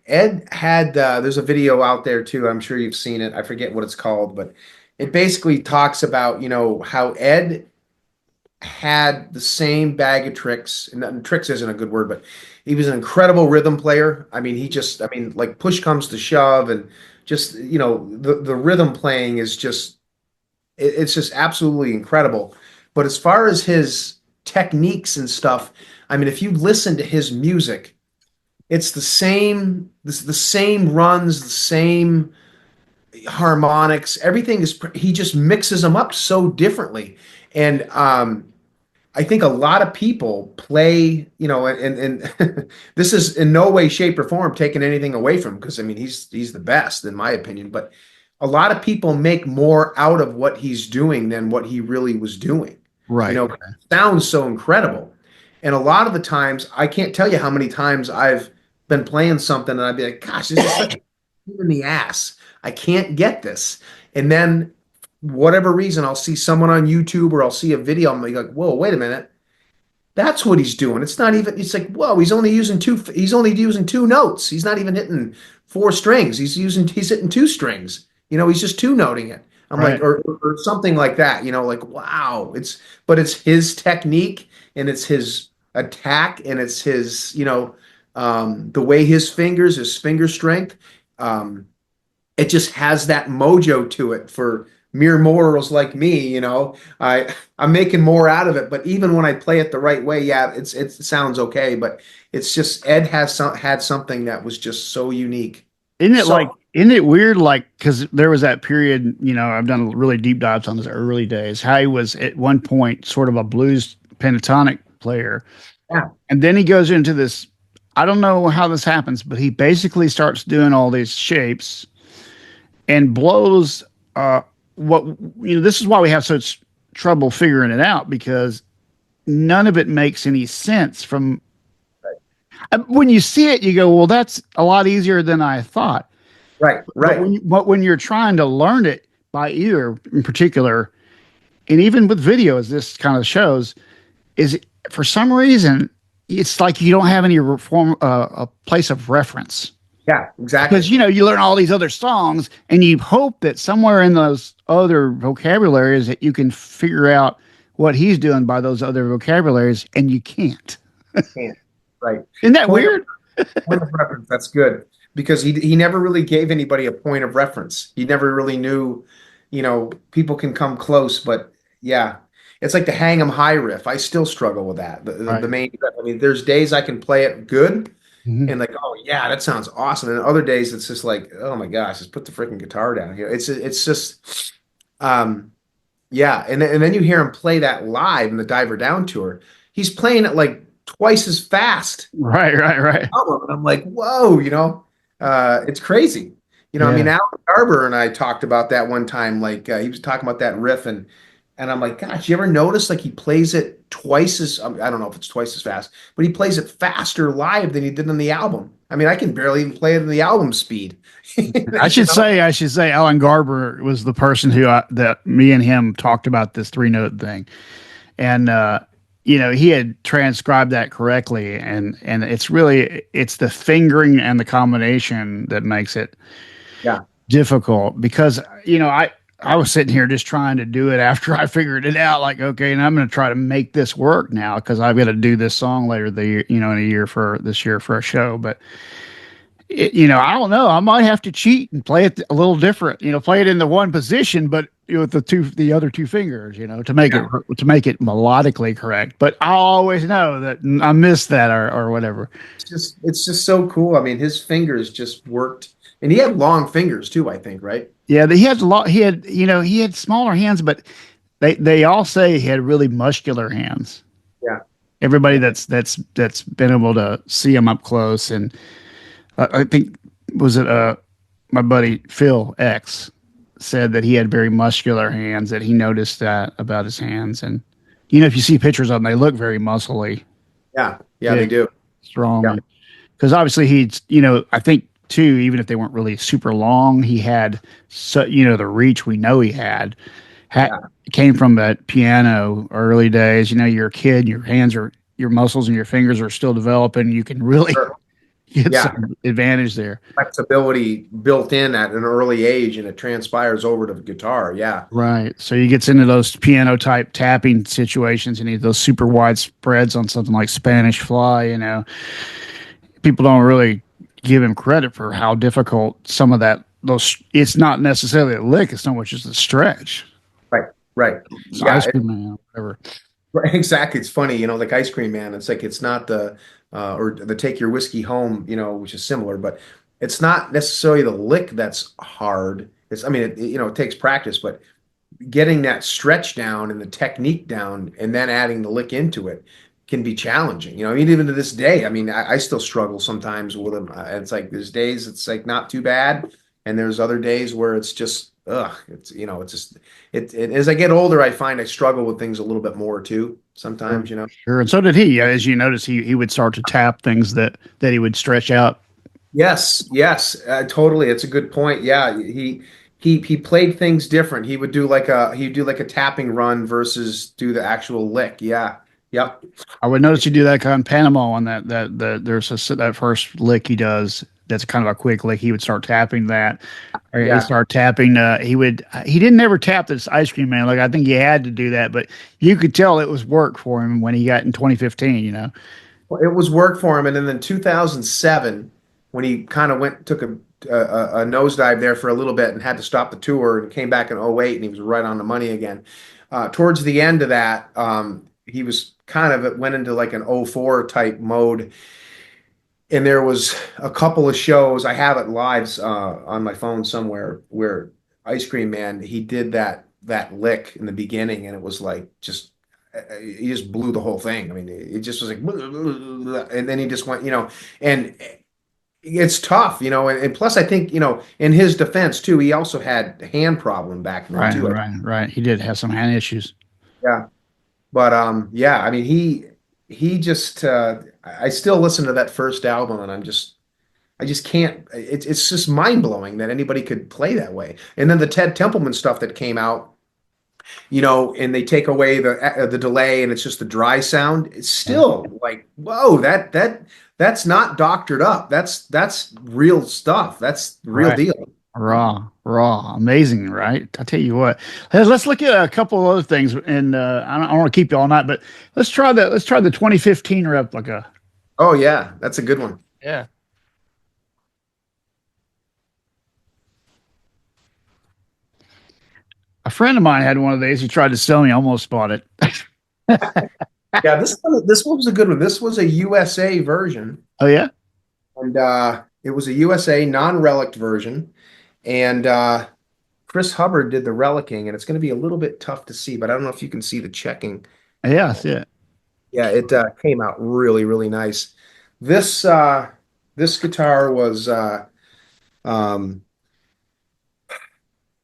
Ed had, there's a video out there too. I'm sure you've seen it. I forget what it's called, but it basically talks about, how Ed had the same bag of tricks, and tricks isn't a good word, but he was an incredible rhythm player. I mean, like push comes to shove, and just, the rhythm playing is just, it's just absolutely incredible. But as far as his techniques and stuff, I mean, if you listen to his music, it's the same runs, the same harmonics. Everything is, he just mixes them up so differently. And I think a lot of people play, and this is in no way, shape, or form taking anything away from him, because I mean he's the best in my opinion. But a lot of people make more out of what he's doing than what he really was doing. Right. It sounds so incredible. And a lot of the times, I can't tell you how many times I've been playing something and I'd be like, gosh, this is such a pain in the ass. I can't get this. And then whatever reason, I'll see someone on YouTube or I'll see a video. I'm like, whoa, wait a minute. That's what he's doing. It's not even, it's like, whoa, he's only using two notes. He's not even hitting four strings. He's hitting two strings. He's just two noting it. I'm Right. like, or something like that, like, wow, but it's his technique and it's his attack and it's his, the way his finger strength, it just has that mojo to it for mere mortals like me. I'm making more out of it, but even when I play it the right way, yeah, it sounds okay, but it's just Ed had something that was just so unique. Isn't it weird? Like, because there was that period, I've done really deep dives on his early days. How he was at one point sort of a blues pentatonic player. Yeah. And then he goes into this. I don't know how this happens, but he basically starts doing all these shapes and blows. What this is why we have such trouble figuring it out, because none of it makes any sense from when you see it. You go, well, that's a lot easier than I thought. Right, right. But when you're trying to learn it by ear, in particular, and even with video, as this kind of shows, is for some reason it's like you don't have any a place of reference. Yeah, exactly. Because you learn all these other songs, and you hope that somewhere in those other vocabularies that you can figure out what he's doing by those other vocabularies, and you can't. Can't. Right. Isn't that weird? Point of reference. That's good, because he never really gave anybody a point of reference. He never really knew, people can come close, but yeah, it's like the Hang 'em High riff. I still struggle with that. The main riff. I mean, there's days I can play it good and like, oh yeah, that sounds awesome. And other days it's just like, oh my gosh, just put the freaking guitar down here. It's just, yeah. And then you hear him play that live in the Diver Down tour. He's playing it like twice as fast. Right. And I'm like, whoa, it's crazy. I mean, Alan Garber and I talked about that one time. Like he was talking about that riff, and I'm like, gosh, you ever notice like he plays it twice as, I don't know if it's twice as fast, but he plays it faster live than he did on the album. I mean, I can barely even play it in the album speed. I should say Alan Garber was the person that me and him talked about this 3-note thing. And, he had transcribed that correctly, and it's the fingering and the combination that makes it difficult, because I was sitting here just trying to do it after I figured it out. Like, okay, and I'm going to try to make this work now because I've got to do this song later in a year for this year for a show. But I don't know. I might have to cheat and play it a little different. Play it in the one position, but with the other two fingers. To make it melodically correct. But I always know that I missed that or whatever. It's just so cool. I mean, his fingers just worked, and he had long fingers too, I think, right? Yeah, he had a lot. He had smaller hands, but they all say he had really muscular hands. Yeah. Everybody that's been able to see him up close, and I think was it my buddy Phil X said that he had very muscular hands. That he noticed that about his hands, and if you see pictures of them, they look very muscly. Yeah, they do. Strong, because obviously he's I think. Too, even if they weren't really super long, he had the reach we know he had, ha- Yeah, came from that piano early days. You know, you're a kid, your hands are, your muscles and your fingers are still developing. You can really sure. get Yeah, some advantage there. flexibility built in at an early age, and it transpires over to the guitar. Yeah, Right. So he gets into those piano type tapping situations and he those super wide spreads on something like Spanish Fly. You know, people don't really give him credit for how difficult some of that. Those, it's not necessarily a lick; it's not much as a stretch. right, right. It's Yeah, ice cream man, whatever. right, exactly. It's funny, like Ice Cream Man. It's like it's not the or the Take Your Whiskey Home, which is similar, but it's not necessarily the lick that's hard. It's, I mean, it takes practice, but getting that stretch down and the technique down and then adding the lick into it can be challenging. I mean, even to this day, I mean, I still struggle sometimes with them. It's like there's days it's like not too bad, and there's other days where it's just ugh. It's just as I get older, I find I struggle with things a little bit more too Sure. sometimes. Sure. And so did he. As you notice, he would start to tap things that he would stretch out. Yes, yes, totally. It's a good point. Yeah, he played things different. He'd do like a tapping run versus do the actual lick. Yeah. Yep. I would notice you do that kind of Panama on that there's that first lick he does. That's kind of a quick lick. He would start tapping that. Or he'd Yeah. start tapping. He didn't ever tap this ice cream man. Like I think he had to do that, but you could tell it was work for him when he got in 2015. You know. Well, it was work for him, and then in 2007, when he kind of took a nosedive there for a little bit and had to stop the tour and came back in '08, and he was right on the money again. Towards the end of that, he was kind of went into like an '04 type mode, and there was a couple of shows. I have it live on my phone somewhere where Ice Cream Man he did that lick in the beginning, and it was like just he just blew the whole thing. I mean, it just was like, and then he just went, and it's tough, and plus I think, in his defense too, he also had a hand problem back then Right. too. Right. Right. He did have some hand issues. Yeah. But yeah, I mean, he just I still listen to that first album and I just can't. It's just mind blowing that anybody could play that way. And then the Ted Templeman stuff that came out, and they take away the delay and it's just the dry sound. It's Yeah. still like, whoa, that's not doctored up. That's real stuff. That's the real Right. deal. Raw, amazing, right? I tell you what, let's look at a couple of other things, and I don't want to keep you all night, but let's try the 2015 replica. Oh yeah, that's a good one. Yeah. A friend of mine had one of these. He tried to sell me, almost bought it. Yeah, this one was a good one. This was a USA version, Oh yeah, and it was a USA non-relic version, and Chris Hubbard did the relicing, and it's going to be a little bit tough to see, but I don't know if you can see the checking. yeah, that's it. Yeah, it came out really, really nice. This this guitar was um,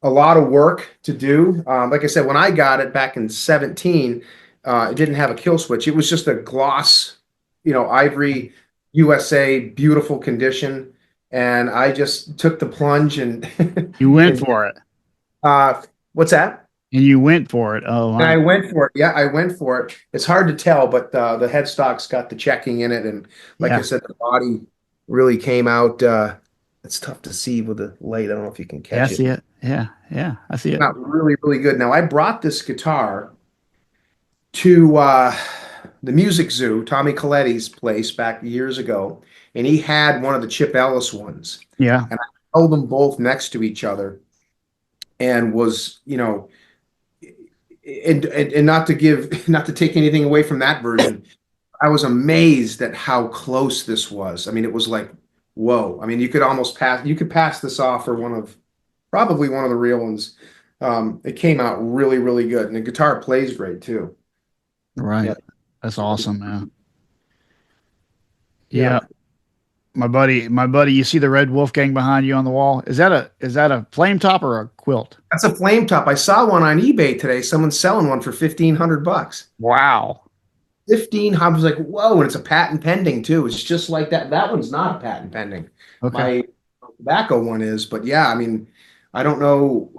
a lot of work to do. Like I said, when I got it back in 17, it didn't have a kill switch. It was just a gloss, ivory USA, beautiful condition. And I just took the plunge and You went and for it, uh, what's that? and you went for it. Oh And I my, went for it. Yeah, I went for it. It's hard to tell, but the headstock's got the checking in it, and like I yeah, said, the body really came out. It's tough to see with the light. I don't know if you can yeah, I catch it. see it. Yeah, yeah, I see it. Not really, really good. Now, I brought this guitar to the Music Zoo, Tommy Coletti's place back years ago, and he had one of the Chip Ellis ones, Yeah, and I held them both next to each other, and was, and not to give, not to take anything away from that version, I was amazed at how close this was. I mean, it was like, whoa. I mean, you could pass this off for probably one of the real ones. It came out really, really good, and the guitar plays great too. right. Yeah, That's awesome, man. yeah. Yeah, my buddy. You see the red Wolfgang behind you on the wall? Is that a flame top or a quilt? That's a flame top. I saw one on eBay today. Someone's selling one for $1,500. Wow. 15. I was like, whoa, and it's a patent pending too. It's just like that. That one's not a patent pending. Okay. My tobacco one is, but yeah, I mean, I don't know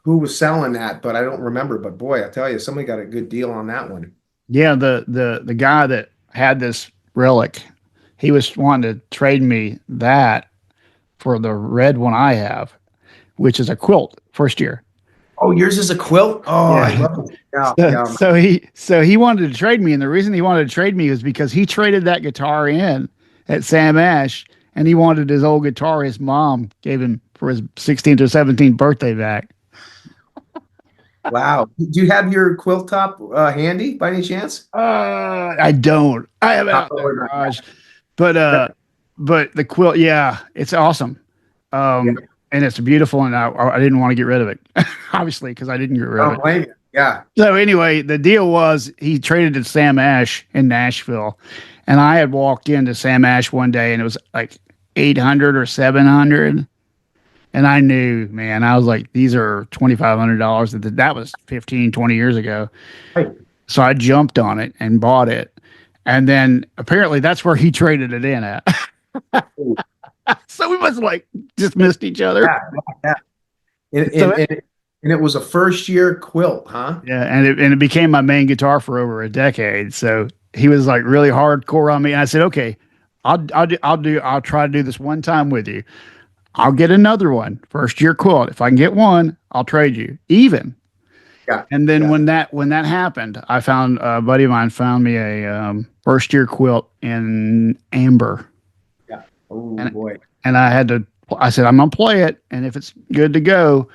who was selling that, but I don't remember. But boy, I tell you, somebody got a good deal on that one. Yeah, the guy that had this relic, he was wanting to trade me that for the red one I have, which is a quilt first year. Oh, yours is a quilt? Oh, I Yeah. love it. Yeah, So, yeah. so he wanted to trade me, and the reason he wanted to trade me was because he traded that guitar in at Sam Ash, and he wanted his old guitar his mom gave him for his 16th or 17th birthday back. Wow. Do you have your quilt top handy by any chance? I don't. I have it Oh, out in the we're not- garage, but but the quilt, yeah, it's awesome. yeah, And it's beautiful, and I didn't want to get rid of it, obviously, because I didn't get rid I of don't it. blame you. Yeah. So anyway, the deal was he traded to Sam Ash in Nashville, and I had walked into Sam Ash one day, and it was like 800 or 700, and I knew, man, I was like, these are $2,500. That was 15, 20 years ago. Right. So I jumped on it and bought it, and then apparently that's where he traded it in at. So we must have like just missed each other. Yeah. Yeah. And, So and, and, and it was a first year quilt, huh? yeah, and it became my main guitar for over a decade. So he was like really hardcore on me, and I said, "Okay, I'll try to do this one time with you. I'll get another one, first year quilt. If I can get one, I'll trade you even." Yeah. And then Yeah. when that happened, I found a buddy of mine found me a first year quilt in amber, Yeah. Oh and boy. and I said, I'm gonna play it, and if it's good to go,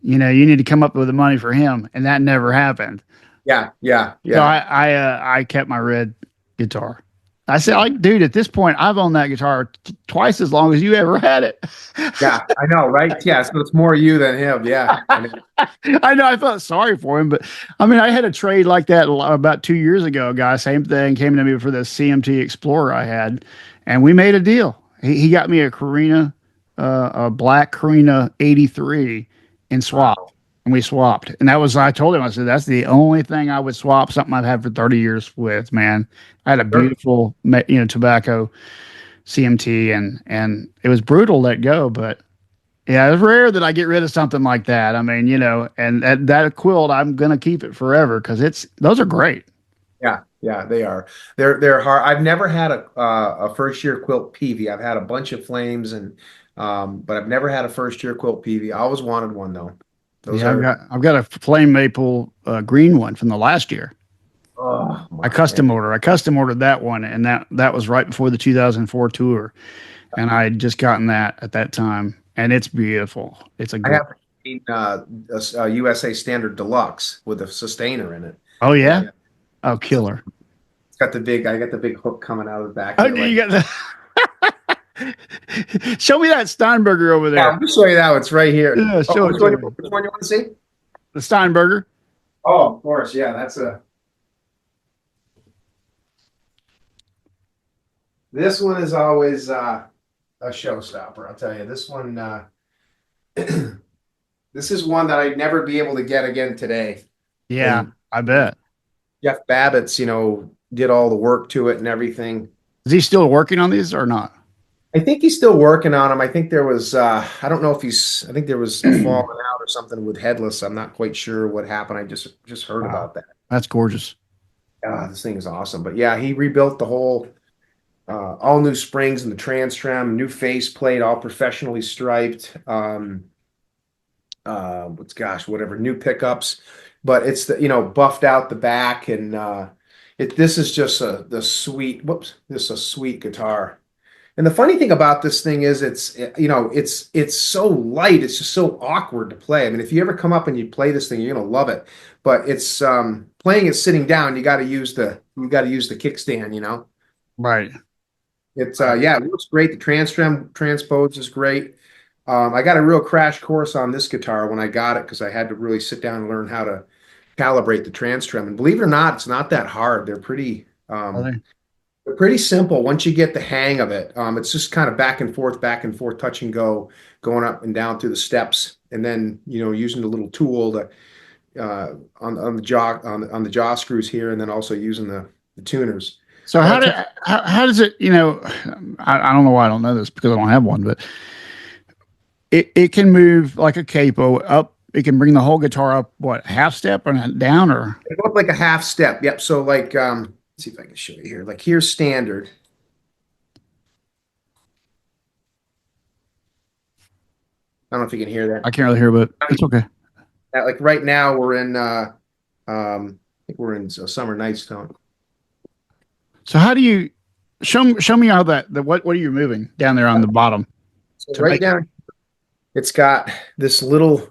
you need to come up with the money for him, and that never happened. Yeah. Yeah. So Yeah. I kept my red guitar. I said, like, dude, at this point, I've owned that guitar twice as long as you ever had it. Yeah. I know, right? Yeah. So it's more you than him. Yeah. I know I felt sorry for him, but I mean, I had a trade like that about 2 years ago. A guy, same thing, came to me for the CMT Explorer I had, and we made a deal. He got me a black Carina 83 and swapped. Wow. And we swapped. And I told him, I said, that's the only thing I would swap something I've had for 30 years with, man. I had a Sure. beautiful, tobacco CMT, and it was brutal to let go, but yeah, it's rare that I get rid of something like that. I mean, and that quilt, I'm going to keep it forever because those are great. Yeah. Yeah. They are. They're hard. I've never had a first year quilt PV. I've had a bunch of flames but I've never had a first year quilt PV. I always wanted one though. Those Yeah, are. I've got a flame maple green one from the last year. Oh I my custom ordered. I custom ordered that one, and that was right before the 2004 tour, and I had just gotten that at that time, and it's beautiful. It's a I good. have a USA Standard Deluxe with a sustainer in it. Oh yeah. Yeah. Oh, killer. It's got the big. I got the big hook coming out of the back. Oh, Of it, do you got the? Show me that Steinberger over yeah, there. I'm gonna show you that. It's right here. Yeah, show it which to one? me. Which one you want to see? The Steinberger. Oh, of course. Yeah, that's a. This one is always a showstopper. I'll tell you. This one. This is one that I'd never be able to get again today. Yeah, And I bet. Jeff Babbitt's, did all the work to it and everything. Is he still working on these or not? I think he's still working on them. I think there was, I don't know if I think there was a falling out or something with Headless. I'm not quite sure what happened. I just heard Wow. about that. That's gorgeous. This thing is awesome. But yeah, he rebuilt the whole, all new springs in the TransTrem, new faceplate, all professionally striped. Whatever, new pickups. But it's buffed out the back, and this is just a sweet guitar. And the funny thing about this thing is it's so light, it's just so awkward to play. I mean, if you ever come up and you play this thing, you're gonna love it. But it's playing it sitting down, you gotta use the kickstand. Right. It's it looks great. The TransTrem transpose is great. I got a real crash course on this guitar when I got it because I had to really sit down and learn how to calibrate the TransTrem. And believe it or not, it's not that hard. They're pretty they're pretty simple once you get the hang of it. It's just kind of back and forth, touch and go, going up and down through the steps, and then using the little tool to on the jaw screws here, and then also using the tuners. So how does it? I don't know why I don't know this because I don't have one, but it can move like a capo up it can bring the whole guitar up, what, half step or down or? Go up like a half step. Yep. So like, let's see if I can show you here. Like here's standard. I don't know if you can hear I can't really hear, but it's okay. that. Like right now we're in, I think we're in a summer night's tone. So how do you show me how what are you moving down there on the bottom So to right make it? down, it's got this little,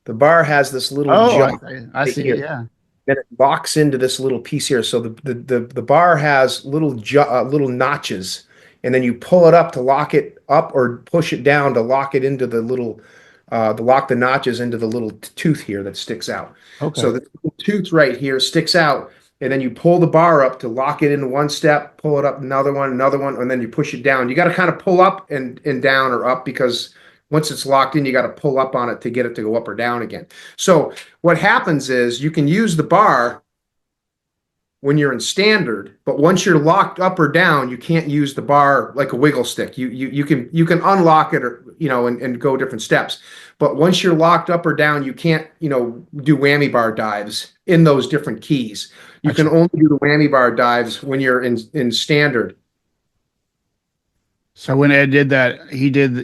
the bar has this little Oh, jump I right see. here. Yeah. Then it locks into this little piece here. So the bar has little notches, and then you pull it up to lock it up, or push it down to lock it into the little to lock the notches into the little tooth here that sticks out. Okay. So the little tooth right here sticks out, and then you pull the bar up to lock it into one step, pull it up another one, and then you push it down. You got to kind of pull up and down or up, because once it's locked in, you got to pull up on it to get it to go up or down again. So what happens is you can use the bar when you're in standard, but once you're locked up or down, you can't use the bar like a wiggle stick. You can unlock it, or and go different steps. But once you're locked up or down, you can't do whammy bar dives in those different keys. You can Gotcha. only do the whammy bar dives when you're in standard. So when Ed did that, he did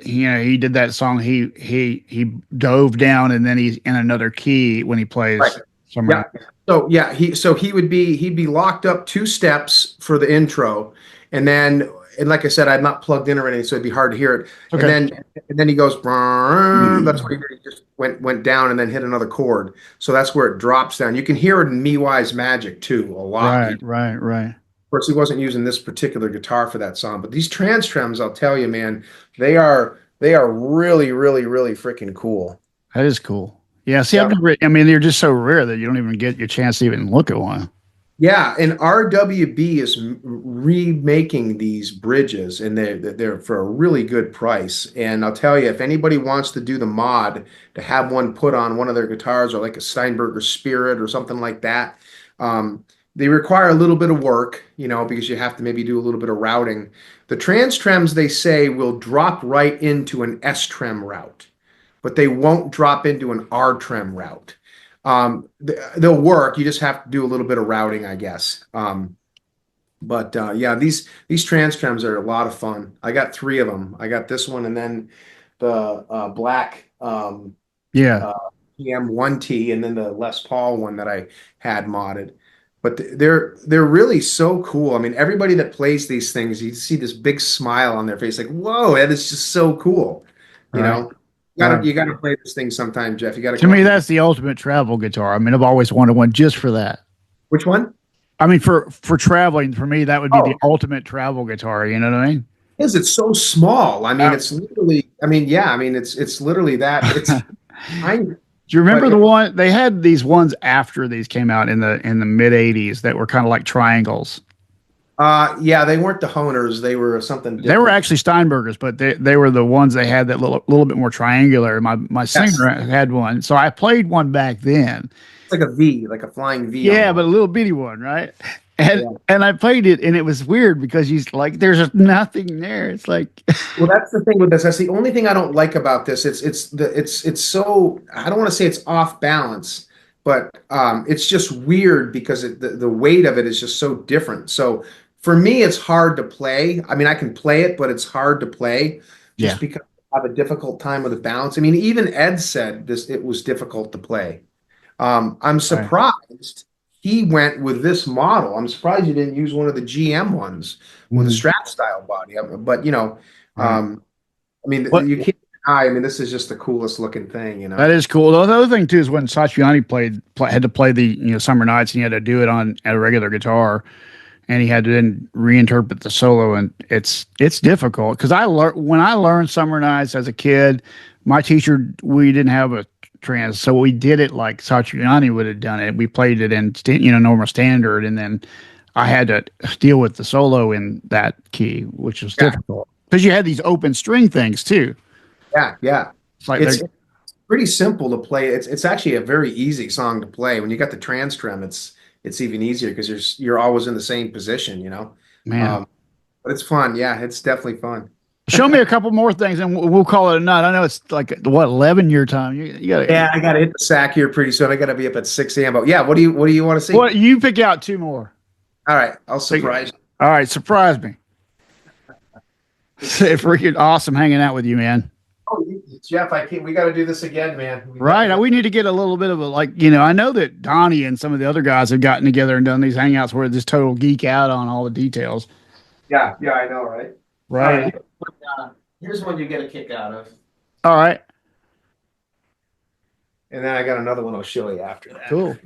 that song. He dove down and then he's in another key when he Right. plays Summer Yeah. Night. So yeah, he'd be locked up two steps for the intro, and then like I said, I'm not plugged in or anything, so it'd be hard to hear it. And Okay. then he goes, "Brrrr." That's where he just went down and then hit another chord. So that's where it drops down. You can hear it in Me Wise Magic too a lot. Right, right, right. Of course, he wasn't using this particular guitar for that song, but these TransTrems, I'll tell you, man, they are really, really, really freaking cool. That is cool. Yeah. See, I've Yeah. never. I mean, they're just so rare that you don't even get your chance to even look at one. Yeah, and RWB is remaking these bridges, and they're for a really good price. And I'll tell you, if anybody wants to do the mod to have one put on one of their guitars, or like a Steinberger Spirit or something like that, they require a little bit of work, because you have to maybe do a little bit of routing. The TransTrems, they say, will drop right into an S-Trem route, but they won't drop into an R-Trem route. They'll work. You just have to do a little bit of routing, I guess. But yeah, these TransTrems are a lot of fun. I got three of them. I got this one, and then the black Yeah. GM1T, and then the Les Paul one that I had modded. But they're really so cool. I mean, everybody that plays these things, you see this big smile on their face, like, "Whoa, that is just so cool." You Right. know, Right. you gotta play this thing sometime, Jeff. You gotta To come me, up with that's the ultimate travel guitar. I mean, I've always wanted one just for that. which one? I mean, for traveling, for me, that would be the Oh, ultimate travel guitar. You know what I mean? is it's so small. I mean, Uh, it's literally. I mean, yeah. I mean, it's literally that. It's tiny, Do you but remember the one they had these ones after these came out in the mid '80s that were kind of like triangles? yeah, they weren't the Honers. They were something They were different. actually Steinbergers, but they were the ones they had that little bit more triangular. My Yes, singer had one, so I played one back then. it's like a V, like a flying V Yeah, but a almost. little bitty one, right? And Yeah. and I played it, and it was weird because you like there's nothing there. It's like, Well, that's the thing with this. That's the only thing I don't like about this. It's so, I don't want to say it's off balance, but it's just weird because the weight of it is just so different. So for me, it's hard to play. I mean, I can play it, but it's hard to play yeah, just because I have a difficult time with the balance. I mean, even Ed said this, it was difficult to play. I'm right, surprised he went with this model. I'm surprised you didn't use one of the GM ones with a mhm, strap style body. But right. um, I mean, What you can't deny. I mean, this is just the coolest looking thing. that is cool. The other thing too is when Satriani had to play the Summer Nights, and he had to do it on a regular guitar, and he had to then reinterpret the solo, and it's difficult because I learned Summer Nights as a kid. My teacher, we didn't have a trans, so we did it like Satriani would have done it. We played it in normal standard, and then I had to deal with the solo in that key, which was Yeah, difficult because you had these open string things too. yeah, yeah. It's like It's they're pretty simple to play. It's actually a very easy song to play. When you got the TransTrem, it's even easier because you're always in the same position. man. Um, but it's fun. Yeah, it's definitely fun. Show me a couple more things, and we'll call it a night. I know it's like what 11 your time. You got Yeah, to. I got to hit the sack here pretty soon. I got to be up at 6 a.m. But yeah, what do you want to see? What you pick out two more? All right, I'll surprise you. All right, surprise me. It's freaking awesome hanging out with you, man. Oh, Jeff, I can't. We got to do this again, man. Right. We need to get a little bit of a I know that Donnie and some of the other guys have gotten together and done these hangouts where they just total geek out on all the details. Yeah, yeah, I know, right? All Right. right, here's one you get a kick out of. All right. And then I got another one I'll show you after that. Cool.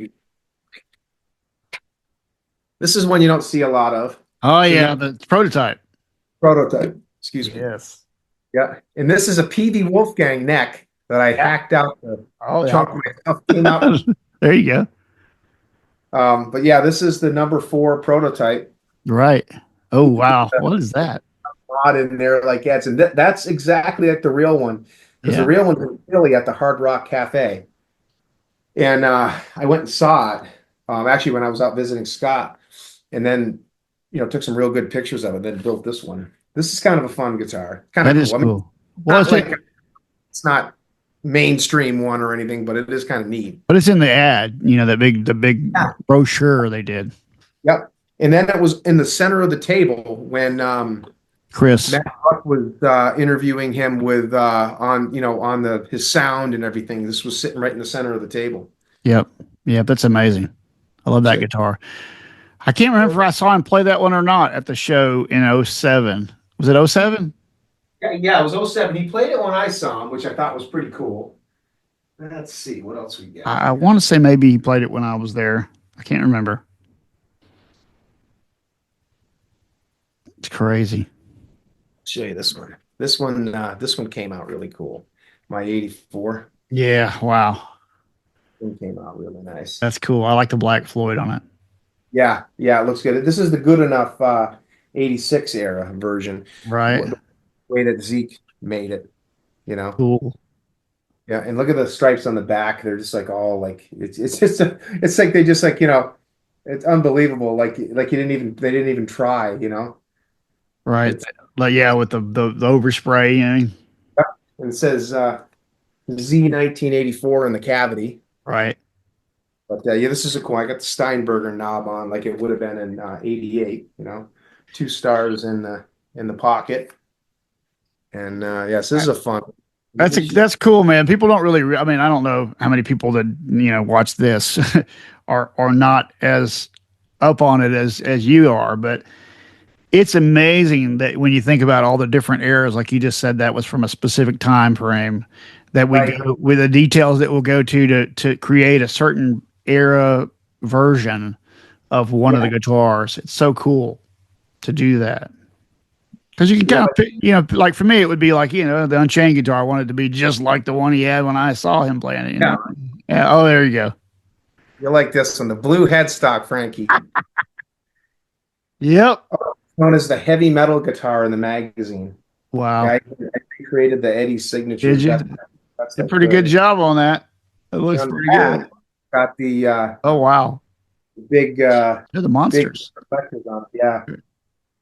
This is one you don't see a lot of. Oh yeah, the prototype. Prototype. Excuse me. Yes. Yeah. And this is a PV Wolfgang neck that I hacked out the Oh chunk myself. Came out. There you go. But yeah, this is the number 4 prototype. Right. Oh wow. What is that? Mod in there like ads, and that's exactly like the real one, because the real one's in Philly at the Hard Rock Cafe. And I went and saw it actually when I was out visiting Scott, and then took some real good pictures of it. Then built this one. This is kind of a fun guitar. Kind of That cool. is cool. Well, it's not mainstream one or anything, but it is kind of neat. but it's in the ad. The big brochure they did. Yep. And then it was in the center of the table when Chris. Matt Buck was interviewing him with on his sound and everything. This was sitting right in the center of the table. Yep. Yep. That's amazing. I love that guitar. I can't remember if I saw him play that one or not at the show in 07. Was it 07? Yeah, it was 07. He played it when I saw him, which I thought was pretty cool. Let's see what else we got. I want to say maybe he played it when I was there. I can't remember. It's crazy. Show you this one. This one came out really cool. My 84. Yeah. Wow. It came out really nice. That's cool. I like the Black Floyd on it. Yeah, it looks good. This is the good enough 86 era version. Right. The way that Zeke made it, Cool. Yeah, and look at the stripes on the back. They're just like all like it's it's like they just it's unbelievable. Like they didn't even try, Right. Like with the overspray, And it says Z 1984 in the cavity. Right. But this is a cool. I got the Steinberger knob on, like it would have been in '88. 2 stars in the pocket, and yes, this is a fun. That's cool, man. People don't really. I mean, I don't know how many people that watch this are not as up on it as you are, but it's amazing that when you think about all the different eras, like you just said, that was from a specific time frame that we go with the details that we'll go to create a certain era version of one of the guitars. It's so cool to do that. Because you can kind of, like for me, it would be like, the Unchained guitar. I wanted it to be just like the one he had when I saw him playing it. Yeah. Oh, there you go. You like this one, the blue headstock Frankie. Yep. Known as the heavy metal guitar in the magazine. Wow. I created the Eddie signature. Did you? That's a pretty good job on that. It looks pretty good. Got the oh wow. Big they're the monsters. Big reflectors on it. Yeah.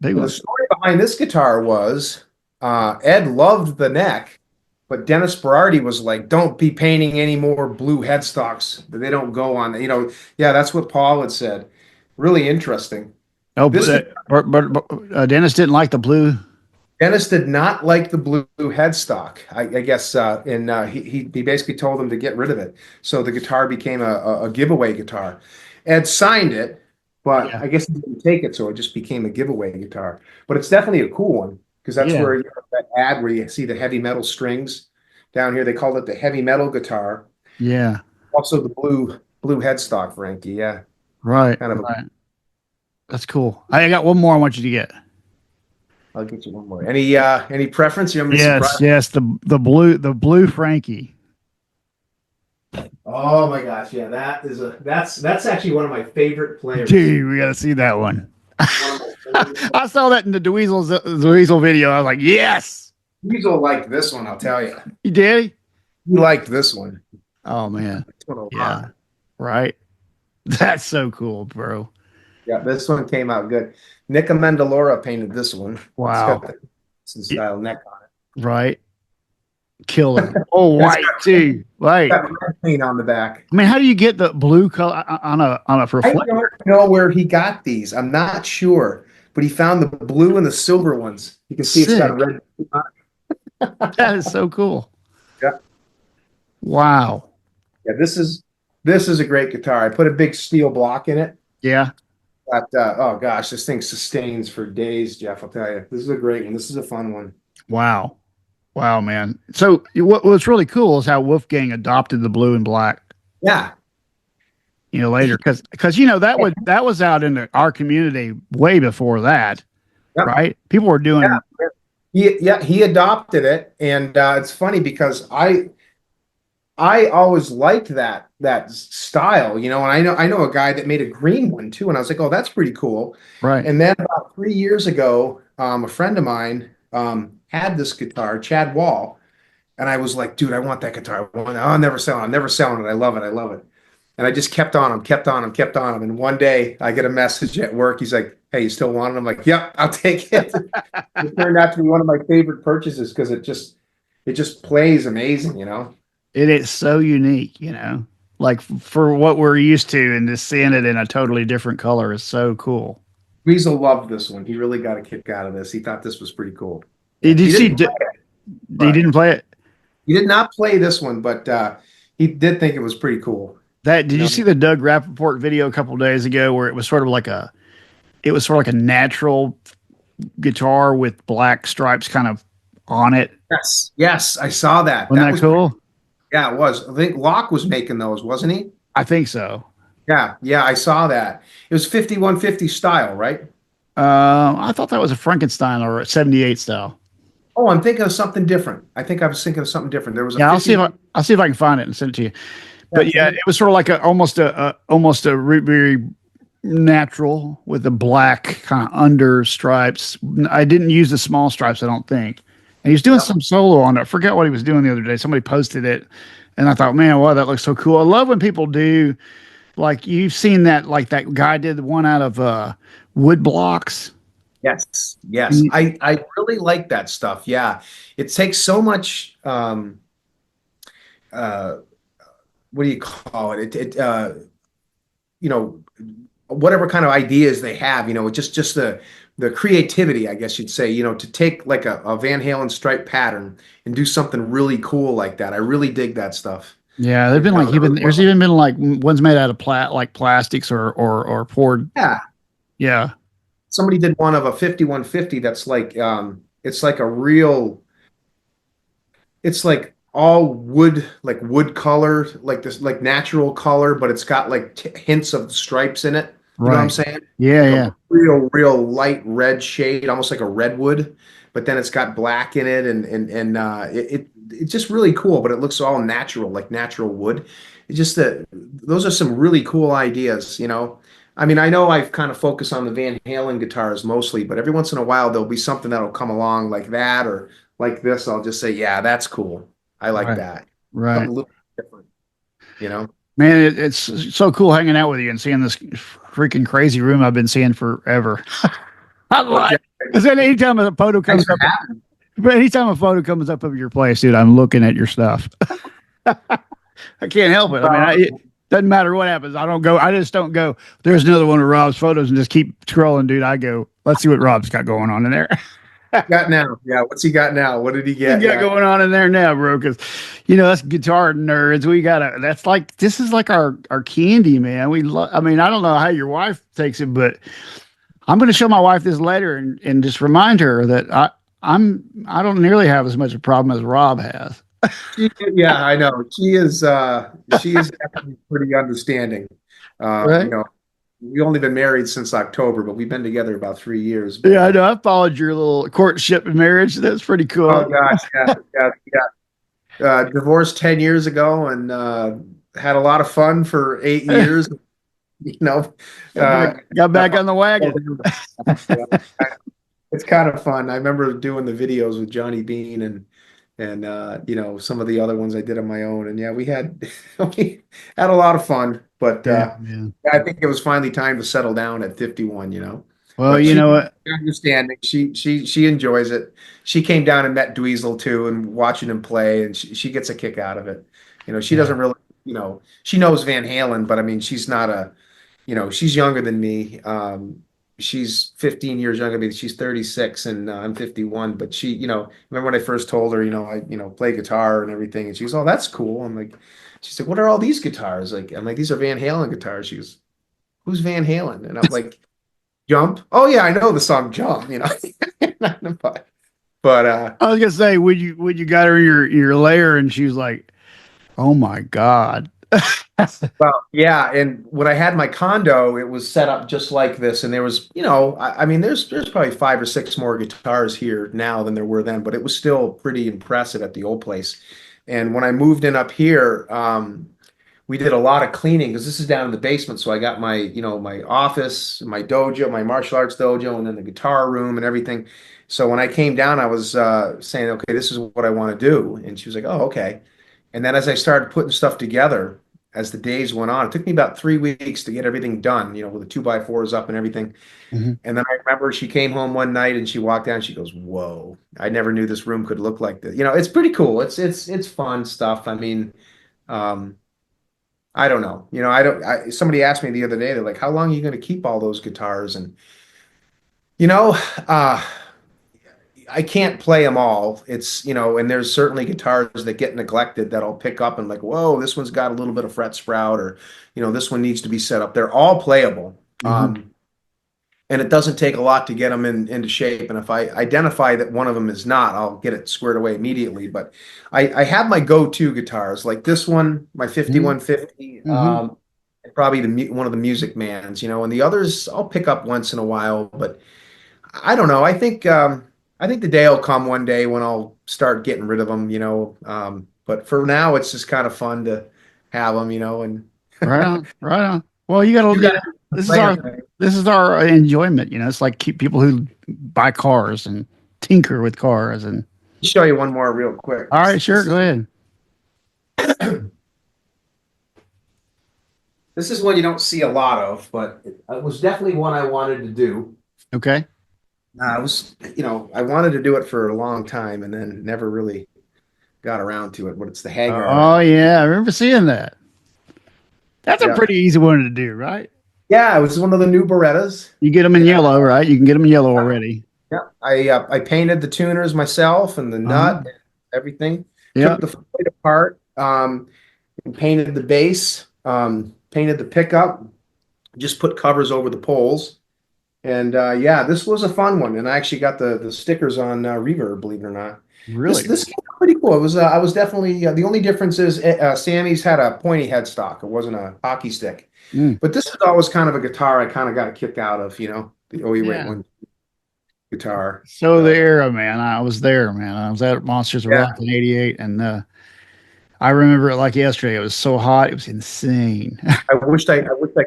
The story behind this guitar was Ed loved the neck, but Dennis Berardi was like, don't be painting any more blue headstocks. They don't go on. Yeah, that's what Paul had said. Really interesting. Oh, but Dennis didn't like the blue. Dennis did not like the blue headstock, I guess, and he basically told him to get rid of it. So the guitar became a giveaway guitar. Ed signed it, but I guess he didn't take it, so it just became a giveaway guitar. But it's definitely a cool one, because that's where that ad where you see the heavy metal strings down here. They called it the heavy metal guitar. Yeah. Also the blue headstock, Frankie. Yeah. Right. Kind of right. That's cool. I got one more I want you to get. I'll get you one more. Any preference? You want me to yes. The blue Frankie. Oh my gosh, yeah, that's actually one of my favorite players. Dude, we gotta see that one. I saw that in the Dweezil video. I was like, yes. Dweezil liked this one, I'll tell you. He did? He liked this one. Oh man. Yeah. Right. That's so cool, bro. Yeah, this one came out good. Nick Amendolara painted this one. Wow. Y- style neck on right. Killer. Oh, it. It's white too. Right. got red paint on the back. I mean, how do you get the blue color on a I reflector? don't know where he got these. I'm not sure, but he found the blue and the silver ones. You can see it's got Sick. red on it. That is so cool. Yeah, Wow. yeah. This is a great guitar. I put a big steel block in it. Yeah. But oh gosh, this thing sustains for days, Jeff. I'll tell you, this is a great one. This is a fun one. Wow. Wow, man. So what's really cool is how Wolfgang adopted the blue and black, Yeah, later, because that was out in our community way before that, yep, right? People were yeah. doing He adopted it, and it's funny because I always liked that style, and I know a guy that made a green one too, and I was like, oh, that's pretty cool. right. And then about 3 years ago, a friend of mine had this guitar, Chad Wall, and I was like, dude, I want that guitar. I'll never sell it. I'm never selling it. I love it. I love it. And I just kept on him, kept on him, kept on him. And one day I get a message at work. He's like, hey, you still want it? I'm like, yep, I'll take it. It turned out to be one of my favorite purchases because it just plays amazing. It is so unique, like for what we're used to, and just seeing it in a totally different color is so cool. Dweezil loved this one. He really got a kick out of this. He thought this was pretty cool. Yeah. Did you He see? didn't play it, He but didn't play it. he did not play this one, but he did think it was pretty cool. That did You you know? see the Doug Rappaport video a couple of days ago where it was sort of like a natural guitar with black stripes kind of on it. Yes, yes, I saw that. Wasn't That that was cool? Yeah, it was. I think Locke was making those, wasn't he? I think so. Yeah, yeah, I saw that. It was 5150 style, right? I thought that was a Frankenstein or a 78 style. Oh, I'm thinking of something different. I think I was thinking of something different. There was a Yeah, 51. I'll see if I can find it and send it to you. Yeah, But yeah, it was sort of like almost a very natural with the black kind of under stripes. I didn't use the small stripes, I don't think. And he was doing yeah, some solo on it. I forgot what he was doing the other day. Somebody posted it, and I thought, man, wow, that looks so cool. I love when people do like you've seen that, like that guy did the one out of wood blocks. yes, yes. And I really like that stuff. Yeah. It takes so much uh what do you call it? You know, whatever kind of ideas they have, just the creativity, I guess you'd say, to take like a Van Halen stripe pattern and do something really cool like that. I really dig that stuff. yeah, they've It been like sounds even really there's well. even been like ones made out of like plastics or poured. Yeah. Yeah, Somebody did one of a 5150 that's it's like a real, it's like all wood, like wood color, like this, like natural color, but it's got like hints of stripes in it. You know what I'm right. saying? Yeah, Like a yeah, real light red shade, almost like a redwood, but then it's got black in it, it's just really cool. But it looks all natural, like natural wood. It's just that those are some really cool ideas. I mean, I know I've kind of focused on the Van Halen guitars mostly, but every once in a while there'll be something that'll come along like that or like this. I'll just say, yeah, that's cool. I like right, that. right. Something a little different, you know? Man, it's so cool hanging out with you and seeing this freaking crazy room I've been seeing forever. I Well, like Jeff, because anytime a photo thanks comes for up, having me. but anytime a photo comes up of your place, dude, I'm looking at your stuff. I can't help it. I mean, it doesn't matter what happens. I don't go. I just don't go. There's another one of Rob's photos and just keep scrolling, dude. I go. Let's see what Rob's got going on in there. Got now? Yeah, what's he got now? What did he You get? got Yeah. going on in there now, bro? Because that's guitar nerds. We gotta. That's like this is like our candy, man. I mean, I don't know how your wife takes it, but I'm going to show my wife this later and just remind her that I don't nearly have as much a problem as Rob has. Yeah, I know. She is actually pretty understanding. Uh, you Right? know, we've only been married since October, but we've been together about 3 years. Yeah, I know. I followed your little courtship and marriage. That's pretty Oh cool. gosh, yeah, yeah, yeah. Divorced 10 years ago and had a lot of fun for 8 years. You know, got back, uh, got back on the wagon. yeah, it's kind of fun. I remember doing the videos with Johnny Bean and some of the other ones I did on my own. And yeah, we had we had a lot of fun, but Yeah, man. I think it was finally time to settle down at 51. Well, But you she's know what? understanding. She enjoys it. She came down and met Dweezil too, and watching him play, and she gets a kick out of it. She Yeah. doesn't really, she knows Van Halen, but I mean, she's not she's younger than me. She's 15 years younger than me. She's 36 and I'm 51. But she, remember when I first told her, I, play guitar and everything, and she goes, "Oh, that's cool." I'm like, she's like, "What are all these guitars?" I'm like, "These are Van Halen guitars." She goes, "Who's Van Halen?" And I'm like, "Jump." "Oh yeah, I know the song Jump." But I was gonna say, would you got her in your lair and she was like, "Oh my God." well, yeah, and when I had my condo, it was set up just like this, and there was, I mean, there's probably five or six more guitars here now than there were then, but it was still pretty impressive at the old place. And when I moved in up here, we did a lot of cleaning because this is down in the basement. So I got my, my office, my dojo, my martial arts dojo, and then the guitar room and everything. So when I came down, I was saying, okay, this is what I want to do, and she was like, oh, okay. And then as I started putting stuff together, as the days went on, it took me about 3 weeks to get everything done, with the 2x4s up and everything. Mhm. And then I remember she came home one night and she walked down. And she goes, "Whoa! I never knew this room could look like this." It's pretty cool. It's fun stuff. I mean, um, I don't know. I don't. Somebody asked me the other day. They're like, "How long are you going to keep all those guitars?" And you know, uh, I can't play them all. And there's certainly guitars that get neglected that I'll pick up and like, whoa, this one's got a little bit of fret sprout, or this one needs to be set up. They're all playable. Mhm. And it doesn't take a lot to get them into shape. And if I identify that one of them is not, I'll get it squared away immediately. But I have my go-to guitars, like this one, my Mhm. 5150, Mhm. and probably one of the Music Mans, and the others I'll pick up once in a while. But I don't know. I think the day will come one day when I'll start getting rid of them. But for now, it's just kind of fun to have them. And Right on. Right on. Well, you gotta, you guys are this is playing our tonight. this is our enjoyment. It's like keep people who buy cars and tinker with cars and Show you one more real quick. all right, This, sure, this go is ahead. this is one you don't see a lot of, but it was definitely one I wanted to do. Okay. I wanted to do it for a long time and then never really got around to it. But it's the Hagar. Oh yeah, I remember seeing that. That's a Yeah, pretty easy one to do, right? yeah, it was one of the new Berettas. You get them in yellow, right? You can get them in yellow already. Yeah, I painted the tuners myself and the Uh-huh. nut and everything. Yeah. Took the Floyd apart, and painted the base, painted the pickup. Just put covers over the poles, and yeah, this was a fun one. And I actually got the stickers on Reverb, believe it or not. This Really? this came out pretty cool. It was I was definitely the only difference is Sammy's had a pointy headstock. It wasn't a hockey stick, Mm. but this is always kind of a guitar I kind of got a kick out of. The OE Wait Yeah. One guitar. So the So era, man. I was there, man. I was at Monsters of yeah. Rock in '88, and I remember it like yesterday. It was so hot, it was insane. I wish I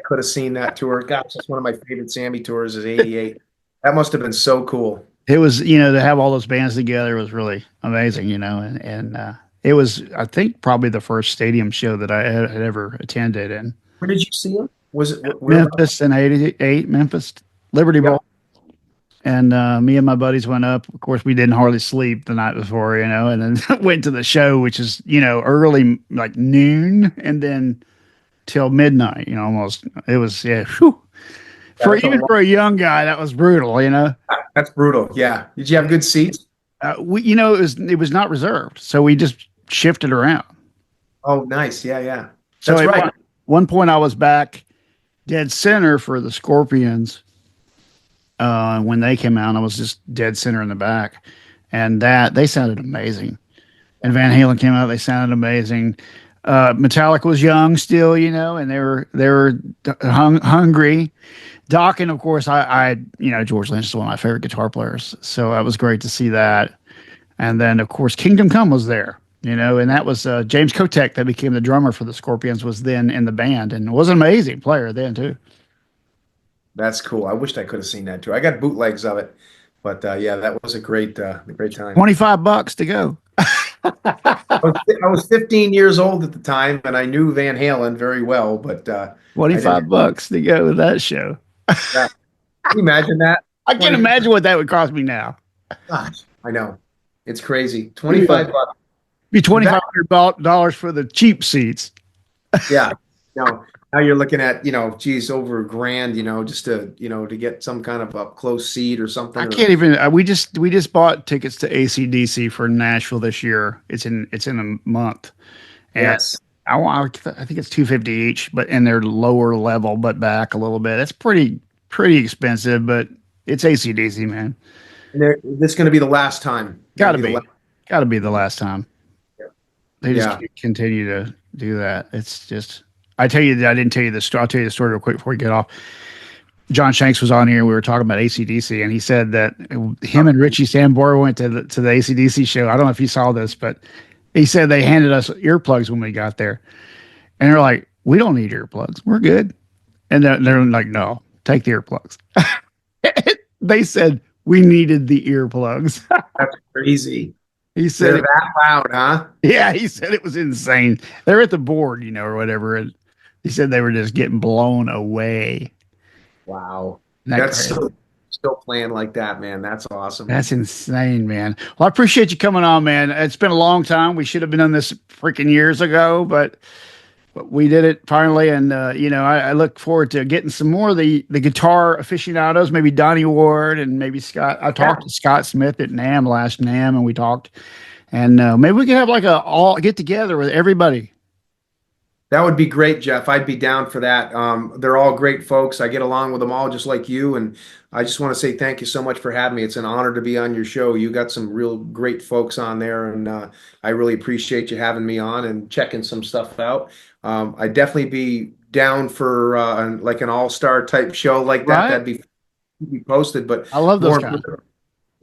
could have seen that tour. Gosh, that's one of my favorite Sammy tours is '88. That must have been so cool. It was, to have all those bands together was really amazing, and it was, I think, probably the first stadium show that I had ever attended in Where did you see him? Was it where? Memphis in '88, Memphis Liberty Yep. Bowl. And me and my buddies went up. Of course, we didn't hardly sleep the night before, and then went to the show, which is, early, like noon, and then till midnight, almost. It was, yeah, whew. Yeah, For even for a young guy, that was brutal. that's brutal. Yeah. Did you have good seats? It was not reserved, so we just shifted around. Oh, nice. Yeah, yeah. So That's at right. one point, I was back dead center for the Scorpions. When they came out, I was just dead center in the back, and that they sounded amazing. And Van Halen came out; they sounded amazing. Metallica was young still, and they were hungry. Dokken, of course, George Lynch is one of my favorite guitar players, so that was great to see that. And then, of course, Kingdom Come was there, and that was James Kotek that became the drummer for the Scorpions was then in the band and was an amazing player then too. That's cool. I wished I could have seen that too. I got bootlegs of it, but yeah, that was a great time. $25 to go. I was 15 years old at the time, and I knew Van Halen very well, but I didn't. 25 bucks to go to that show. Yeah. Can you imagine that? I can't imagine what that would cost me now. Gosh, I know. It's crazy. It'd 25 bucks. be That, $2,500 for the cheap seats. yeah. No, now you're looking at, geez, over a grand, just to get some kind of up close seat or something. I Or can't even. We just bought tickets to ACDC for Nashville this year. It's in a month, and yes. I think it's 250 each, but and they're lower level, but back a little bit. It's pretty expensive, but it's ACDC, man. And this is going to be the last time. Got Going to to be the be, last. got to be the last time. They just Yeah. can't continue to do that. It's just. I tell you that I didn't tell you the story. I'll tell you the story real quick before we get off. John Shanks was on here and we were talking about ACDC, and he said that him and Richie Sambora went to the ACDC show. I don't know if you saw this, but he said they handed us earplugs when we got there. And they're like, we don't need earplugs. We're good. And they're like, no, take the earplugs. They said we needed the earplugs. That's crazy. He They're said, that loud, huh? yeah, he said it was insane. They're at the board, or whatever. And he said they were just getting blown away. Wow. Isn't that That's crazy? still playing like that, man. That's awesome. That's insane, man. Well, I appreciate you coming on, man. It's been a long time. We should have been on this freaking years ago, but we did it finally. And, I look forward to getting some more of the guitar aficionados, maybe Donnie Ward and maybe Scott. I talked to Scott Smith at NAM last NAM, and we talked. And maybe we can have like a all get together with everybody. That would be great, Jeff. I'd be down for that. They're all great folks. I get along with them all just like you. And I just want to say thank you so much for having me. It's an honor to be on your show. You got some real great folks on there. And I really appreciate you having me on and checking some stuff out. I'd definitely be down for like an all-star type show like that. Right? That'd be posted. But I love those more guys.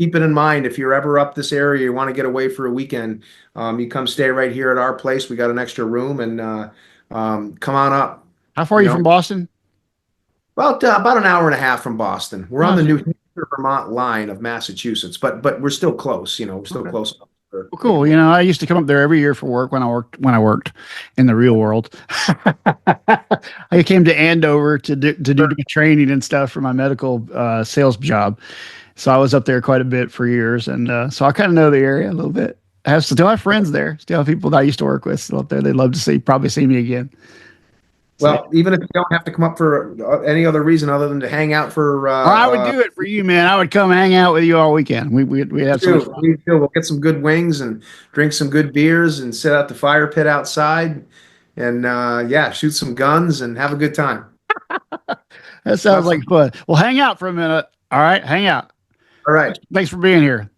keep it in mind, if you're ever up this area, you want to get away for a weekend, you come stay right here at our place. We got an extra room, and come on up. How far are you from Boston? About an hour and a half from Boston. We're on the Awesome. New Hampshire Vermont line of Massachusetts, but we're still close. We're still Okay. close. Well, cool. I used to come up there every year for work when I worked in the real world. I came to Andover to do training and stuff for my medical sales job. So I was up there quite a bit for years, and so I kind of know the area a little bit. I still have friends there, still have people that I used to work with still up there. They'd love to probably see me again. So, Well, even if you don't have to come up for any other reason other than to hang out for, I would do it for you, man. I would come hang out with you all weekend. We have so much fun. we'll get some good wings and drink some good beers and sit at the fire pit outside and shoot some guns and have a good time. That sounds like fun. Well, hang out for a minute. All right, hang out. All right. Thanks for being here.